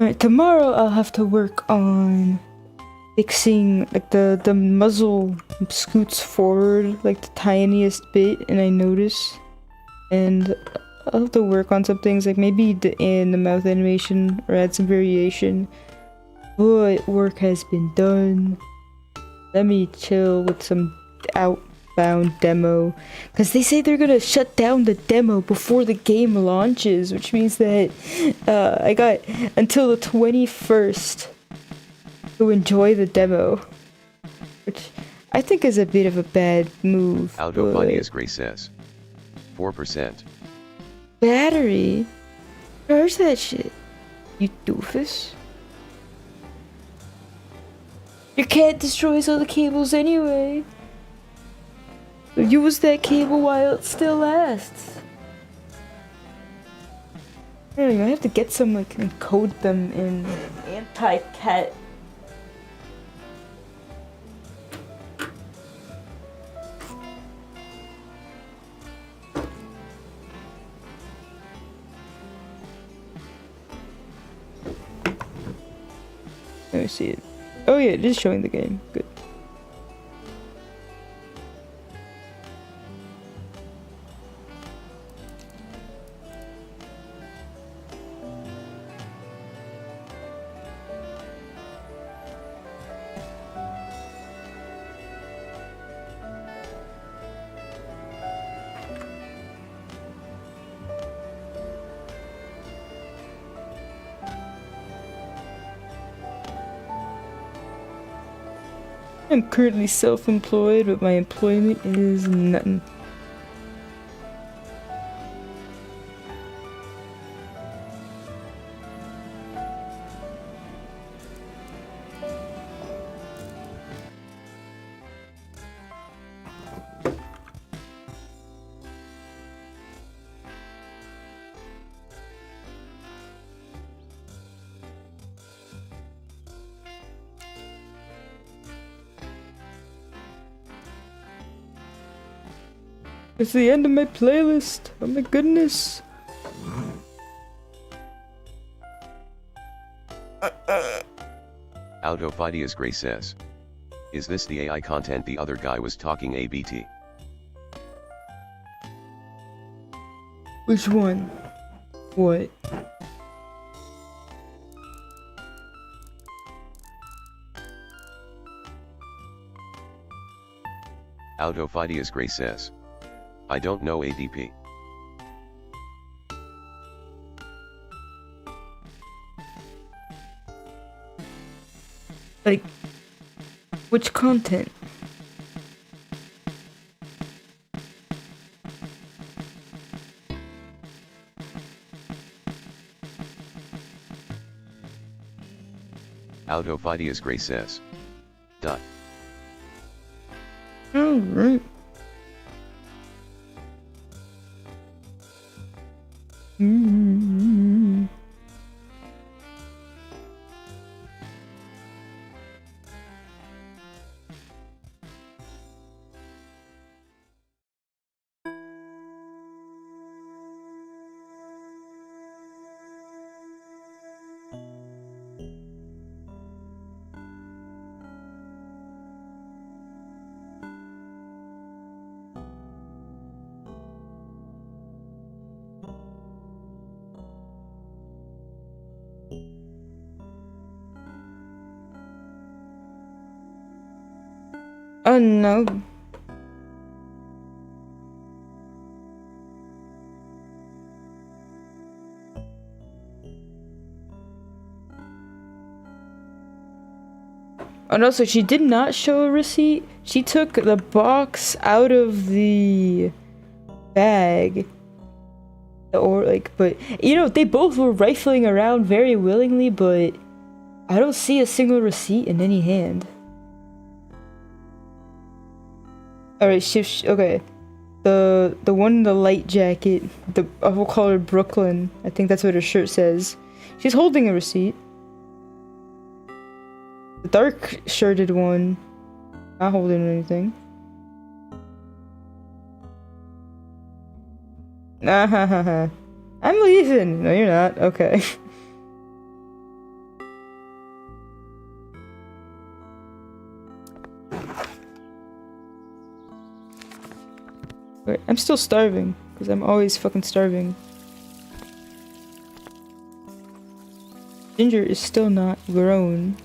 Alright, tomorrow I'll have to work on fixing, like, the muzzle scoots forward, like, the tiniest bit, and I notice. And I'll have to work on some things, like maybe in the mouth animation, or add some variation. But work has been done. Let me chill with some outbound demo, because they say they're gonna shut down the demo before the game launches, which means that I got until the 21st to enjoy the demo, which I think is a bit of a bad move. Autophidias Gray says. 4%. Battery? Charge that shit, you doofus. Your cat destroys all the cables anyway. Use that cable while it still lasts. Anyway, I have to get some, like, and code them in anti-cat. Let me see it. Oh yeah, it is showing the game. Good. I'm currently self-employed, but my employment is nothing. It's the end of my playlist. Oh my goodness. Autophidias Gray says. Is this the AI content the other guy was talking ABT? Which one? What? Autophidius Gray says. I don't know ADP. Like, which content? Autophidius Gray says. Dot. Alright. Oh no. Oh no, so she did not show a receipt. She took the box out of the bag. Or like, but you know, they both were rifling around very willingly, but I don't see a single receipt in any hand. Alright, shift, okay. The one in the light jacket, we'll call her Brooklyn. I think that's what her shirt says. She's holding a receipt. The dark shirted one, not holding anything. Nah, ha, ha, ha. I'm leaving. No, you're not. Okay. Wait, I'm still starving, because I'm always fucking starving. Ginger is still not grown.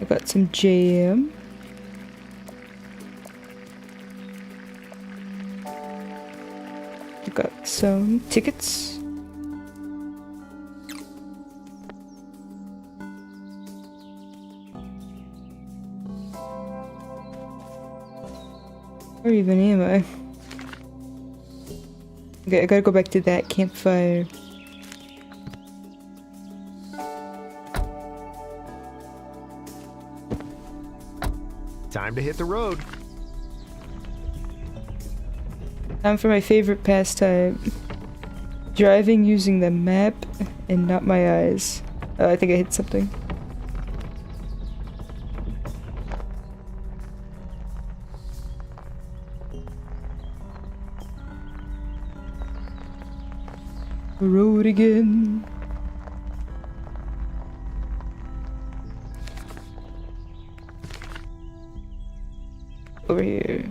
I got some jam. I got some tickets. Where even am I? Okay, I gotta go back to that campfire. Time to hit the road. Time for my favorite pastime. Driving using the map and not my eyes. I think I hit something. Road again. Over here.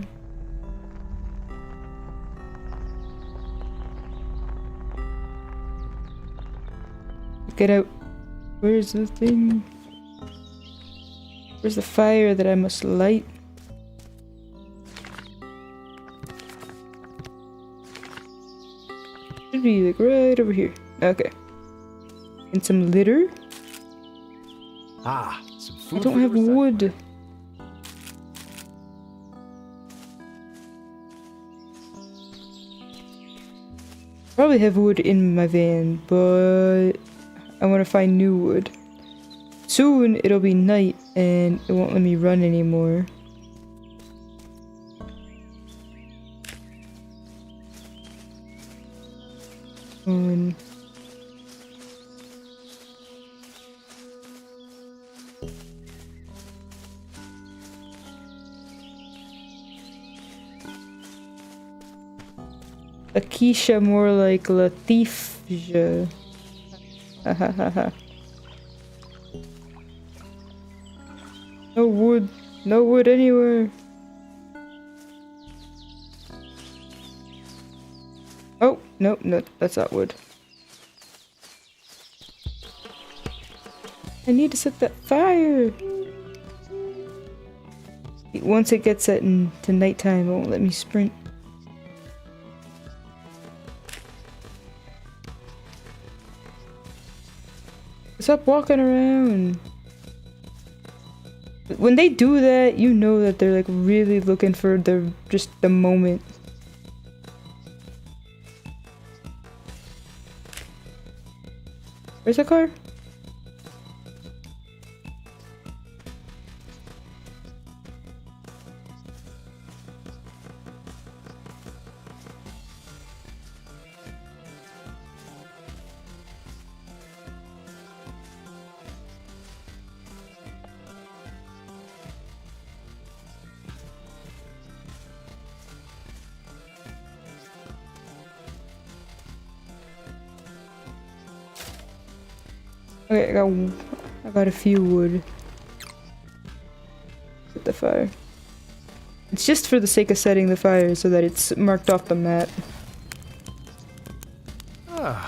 Get out. Where's the thing? Where's the fire that I must light? Should be like right over here. Okay. And some litter? Ah, some food. I don't have wood. Probably have wood in my van, but I want to find new wood. Soon it'll be night and it won't let me run anymore. Lakeisha more like Latifja. Ha ha ha ha. No wood. No wood anywhere. Oh, no, no, that's not wood. I need to set that fire! Once it gets set into nighttime, it won't let me sprint. Stop walking around! When they do that, you know that they're like really looking for just the moment. Where's the car? Okay, I got a few wood. Set the fire. It's just for the sake of setting the fire so that it's marked off the map.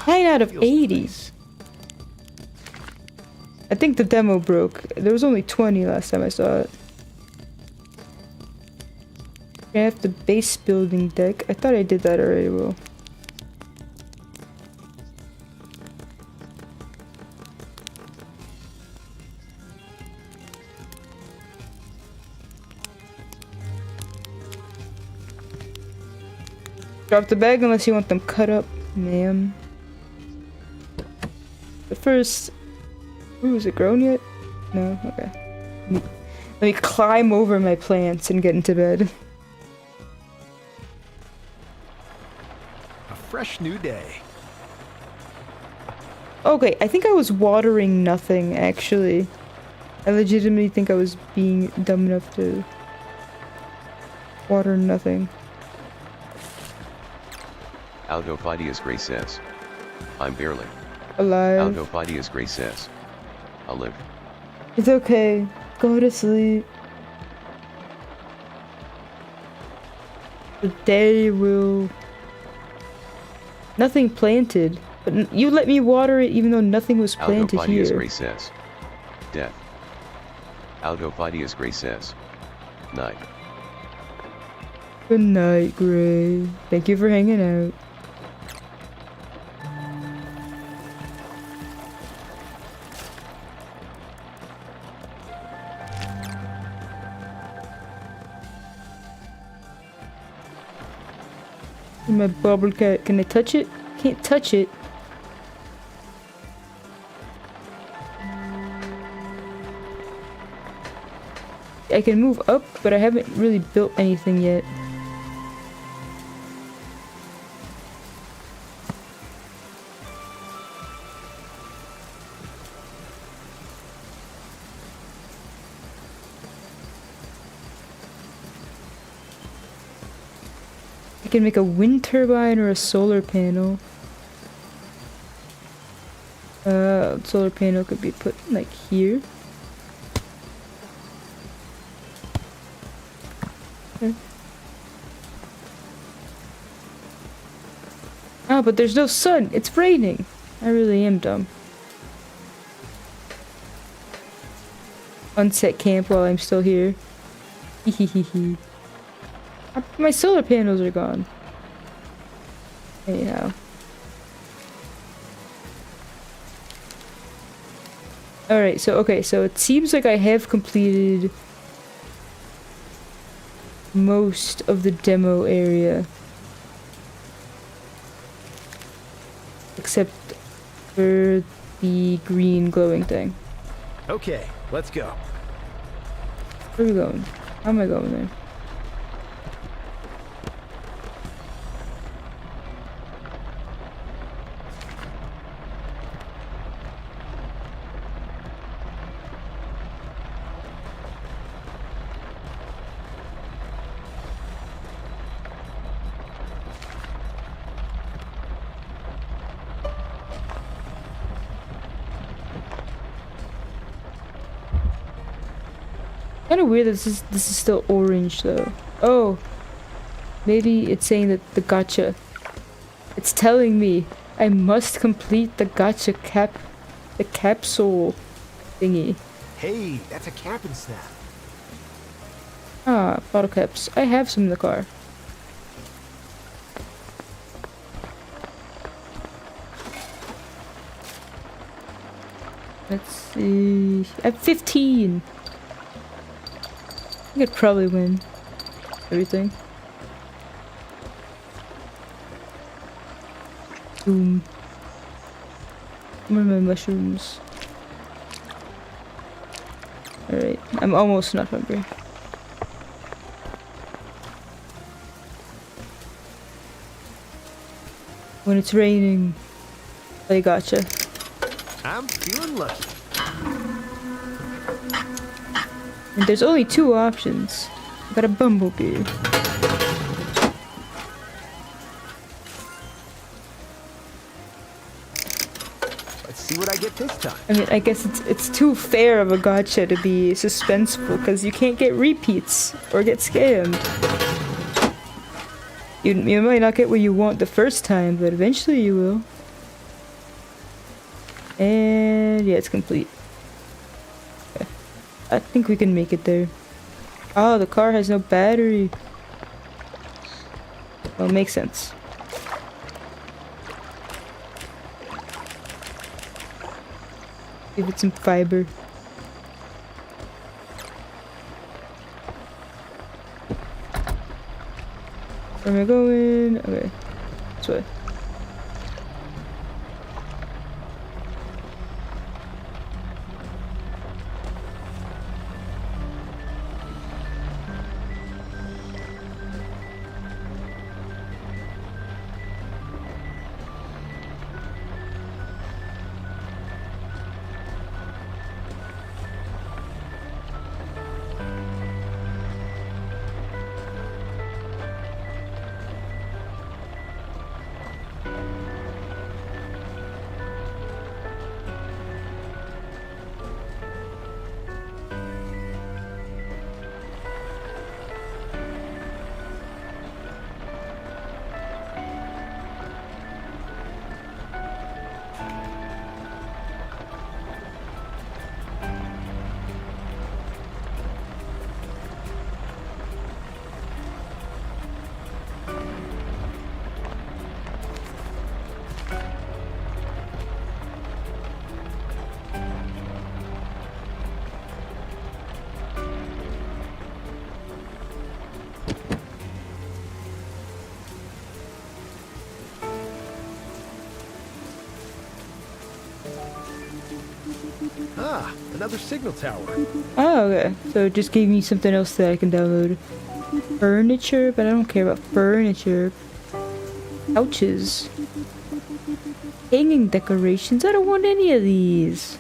9 out of 80. Nice. I think the demo broke. There was only 20 last time I saw it. I have the base building deck. I thought I did that already, Will. Drop the bag unless you want them cut up, ma'am. But first... Ooh, is it grown yet? No? Okay. Let me climb over my plants and get into bed. A fresh new day. Okay, I think I was watering nothing, actually. I legitimately think I was being dumb enough to water nothing. Aldophidius Gray says. I'm barely. Alive. Aldophidius Gray says. I'll live. It's okay. Go to sleep. The day will... Nothing planted. But you let me water it even though nothing was planted Aldophidius here. Gray says. Death. Aldophidius Gray says. Night. Good night, Gray. Thank you for hanging out. My bubble cat. Can I touch it? Can't touch it. I can move up, but I haven't really built anything yet. I can make a wind turbine or a solar panel. Solar panel could be put like here. Okay. Ah, but there's no sun. It's raining. I really am dumb. Unset camp while I'm still here. Hehehehe. My solar panels are gone. Anyhow. Alright, so okay, so it seems like I have completed most of the demo area. Except for the green glowing thing. Okay, let's go. Where are we going? How am I going there? Kind of weird that this is still orange though. Oh, maybe it's saying that the gacha. It's telling me I must complete the gacha the capsule thingy. Hey, that's a cap and snap. Ah, bottle caps. I have some in the car. Let's see. I have 15. I could probably win everything. Boom. Where are my mushrooms? Alright, I'm almost not hungry. When it's raining, play gotcha. I'm feeling lucky. And there's only 2 options. I got a bumblebee. Let's see what I get this time. I mean, I guess it's too fair of a gotcha to be suspenseful because you can't get repeats or get scammed. You might not get what you want the first time, but eventually you will. And yeah, it's complete. Okay. I think we can make it there. Oh, the car has no battery. Well, it makes sense. Give it some fiber. Where am I going? Okay. This way. Ah, another signal tower. Oh, okay. So it just gave me something else that I can download. Furniture, but I don't care about furniture. Couches. Hanging decorations. I don't want any of these.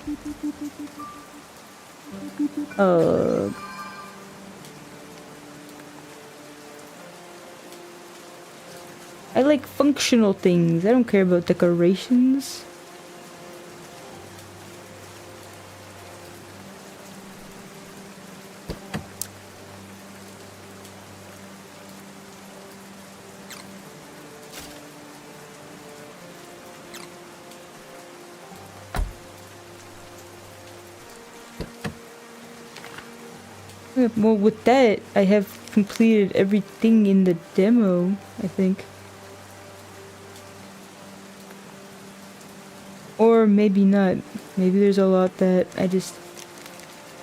I like functional things. I don't care about decorations. Well, with that, I have completed everything in the demo, I think. Or maybe not. Maybe there's a lot that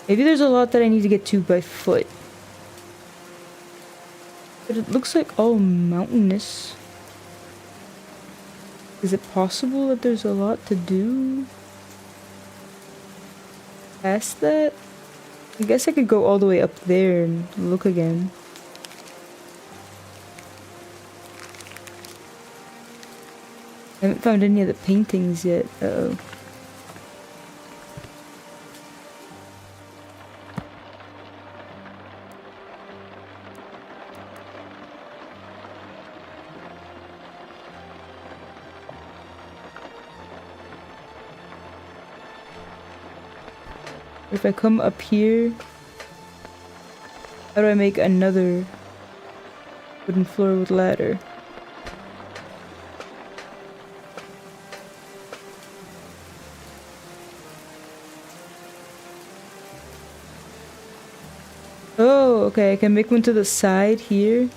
maybe there's a lot that I need to get to by foot. But it looks like all mountainous. Is it possible that there's a lot to do past that? I guess I could go all the way up there and look again. I haven't found any of the paintings yet. Uh-oh. If I come up here, How do I make another wooden floor with ladder? Oh, okay, I can make one to the side here.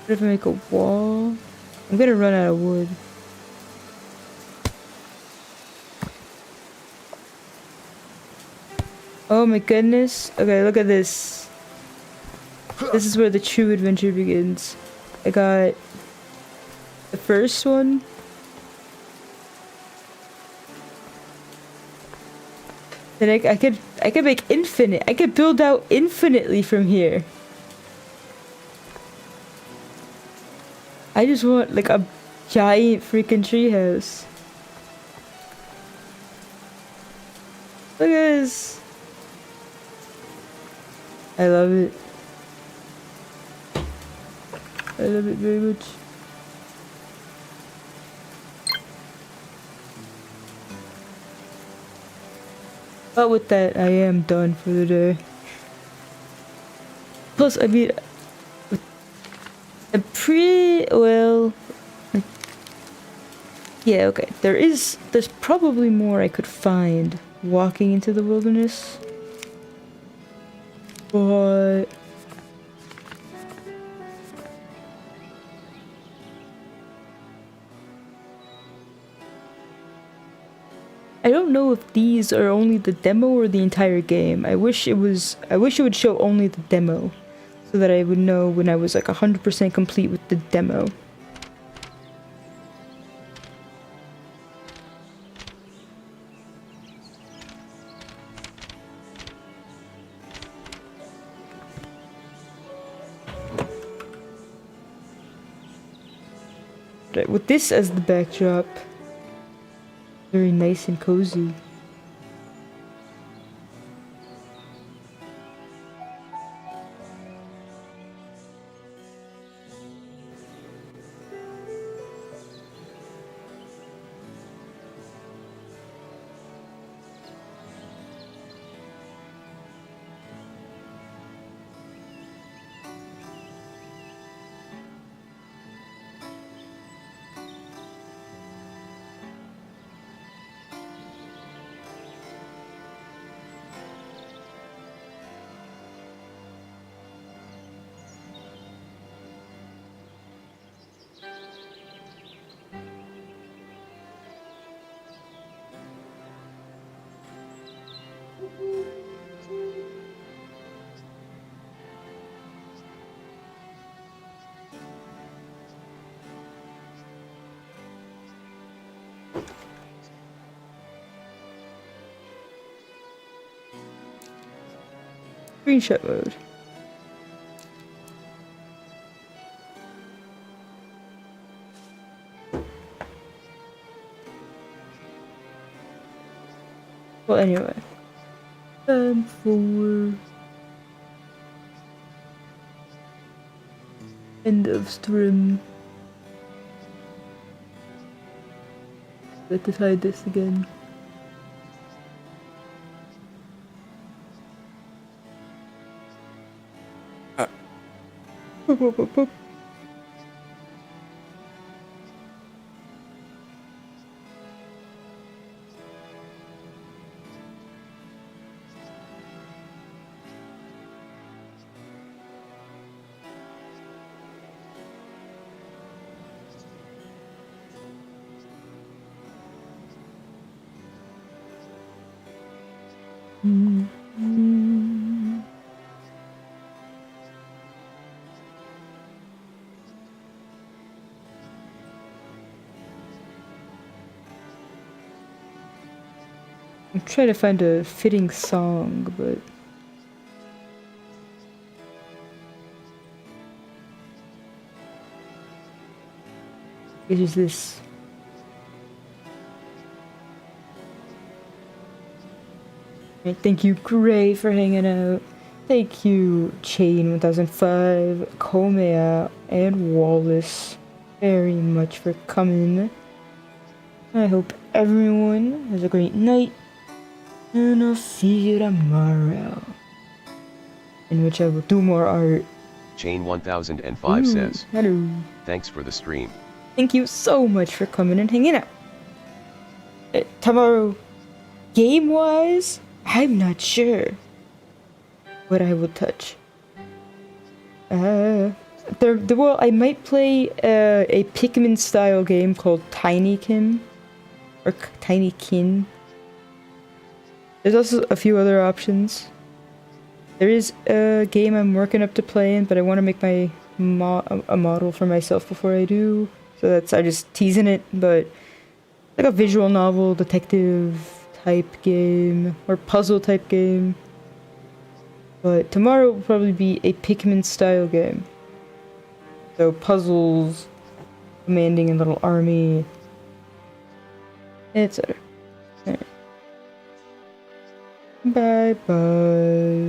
What if I make a wall? I'm gonna run out of wood. Oh my goodness. Okay, look at this. This is where the true adventure begins. I got the first one. Then I could make infinite. I could build out infinitely from here. I just want like a giant freaking treehouse. Look at this. I love it. I love it very much. But with that, I am done for the day. Plus, I mean, I'm pretty well. Yeah, okay. There's probably more I could find walking into the wilderness. But I don't know if these are only the demo or the entire game. I wish it would show only the demo so that I would know when I was like 100% complete with the demo. But with this as the backdrop, very nice and cozy. Screenshot mode. Well, anyway. Time for end of stream. Let's hide this again. Boop, boop, boop, boop. I'm trying to find a fitting song, but it is this. Alright, thank you, Gray, for hanging out. Thank you, Chain1005, Komea, and Wallace very much for coming. I hope everyone has a great night, and I'll see you tomorrow, in which I will do more art. Chain 1005 says, Hello. thanks for the stream. Thank you so much for coming and hanging out. Tomorrow, game-wise, I'm not sure what I will touch. Well, I might play a Pikmin style game called Tinykin or Tinykin. There's also a few other options. There is a game I'm working up to play in, but I want to make my a model for myself before I do. So I'm just teasing it, but like a visual novel, detective type game or puzzle type game. But tomorrow will probably be a Pikmin style game. So puzzles, commanding a little army, etc. Bye bye.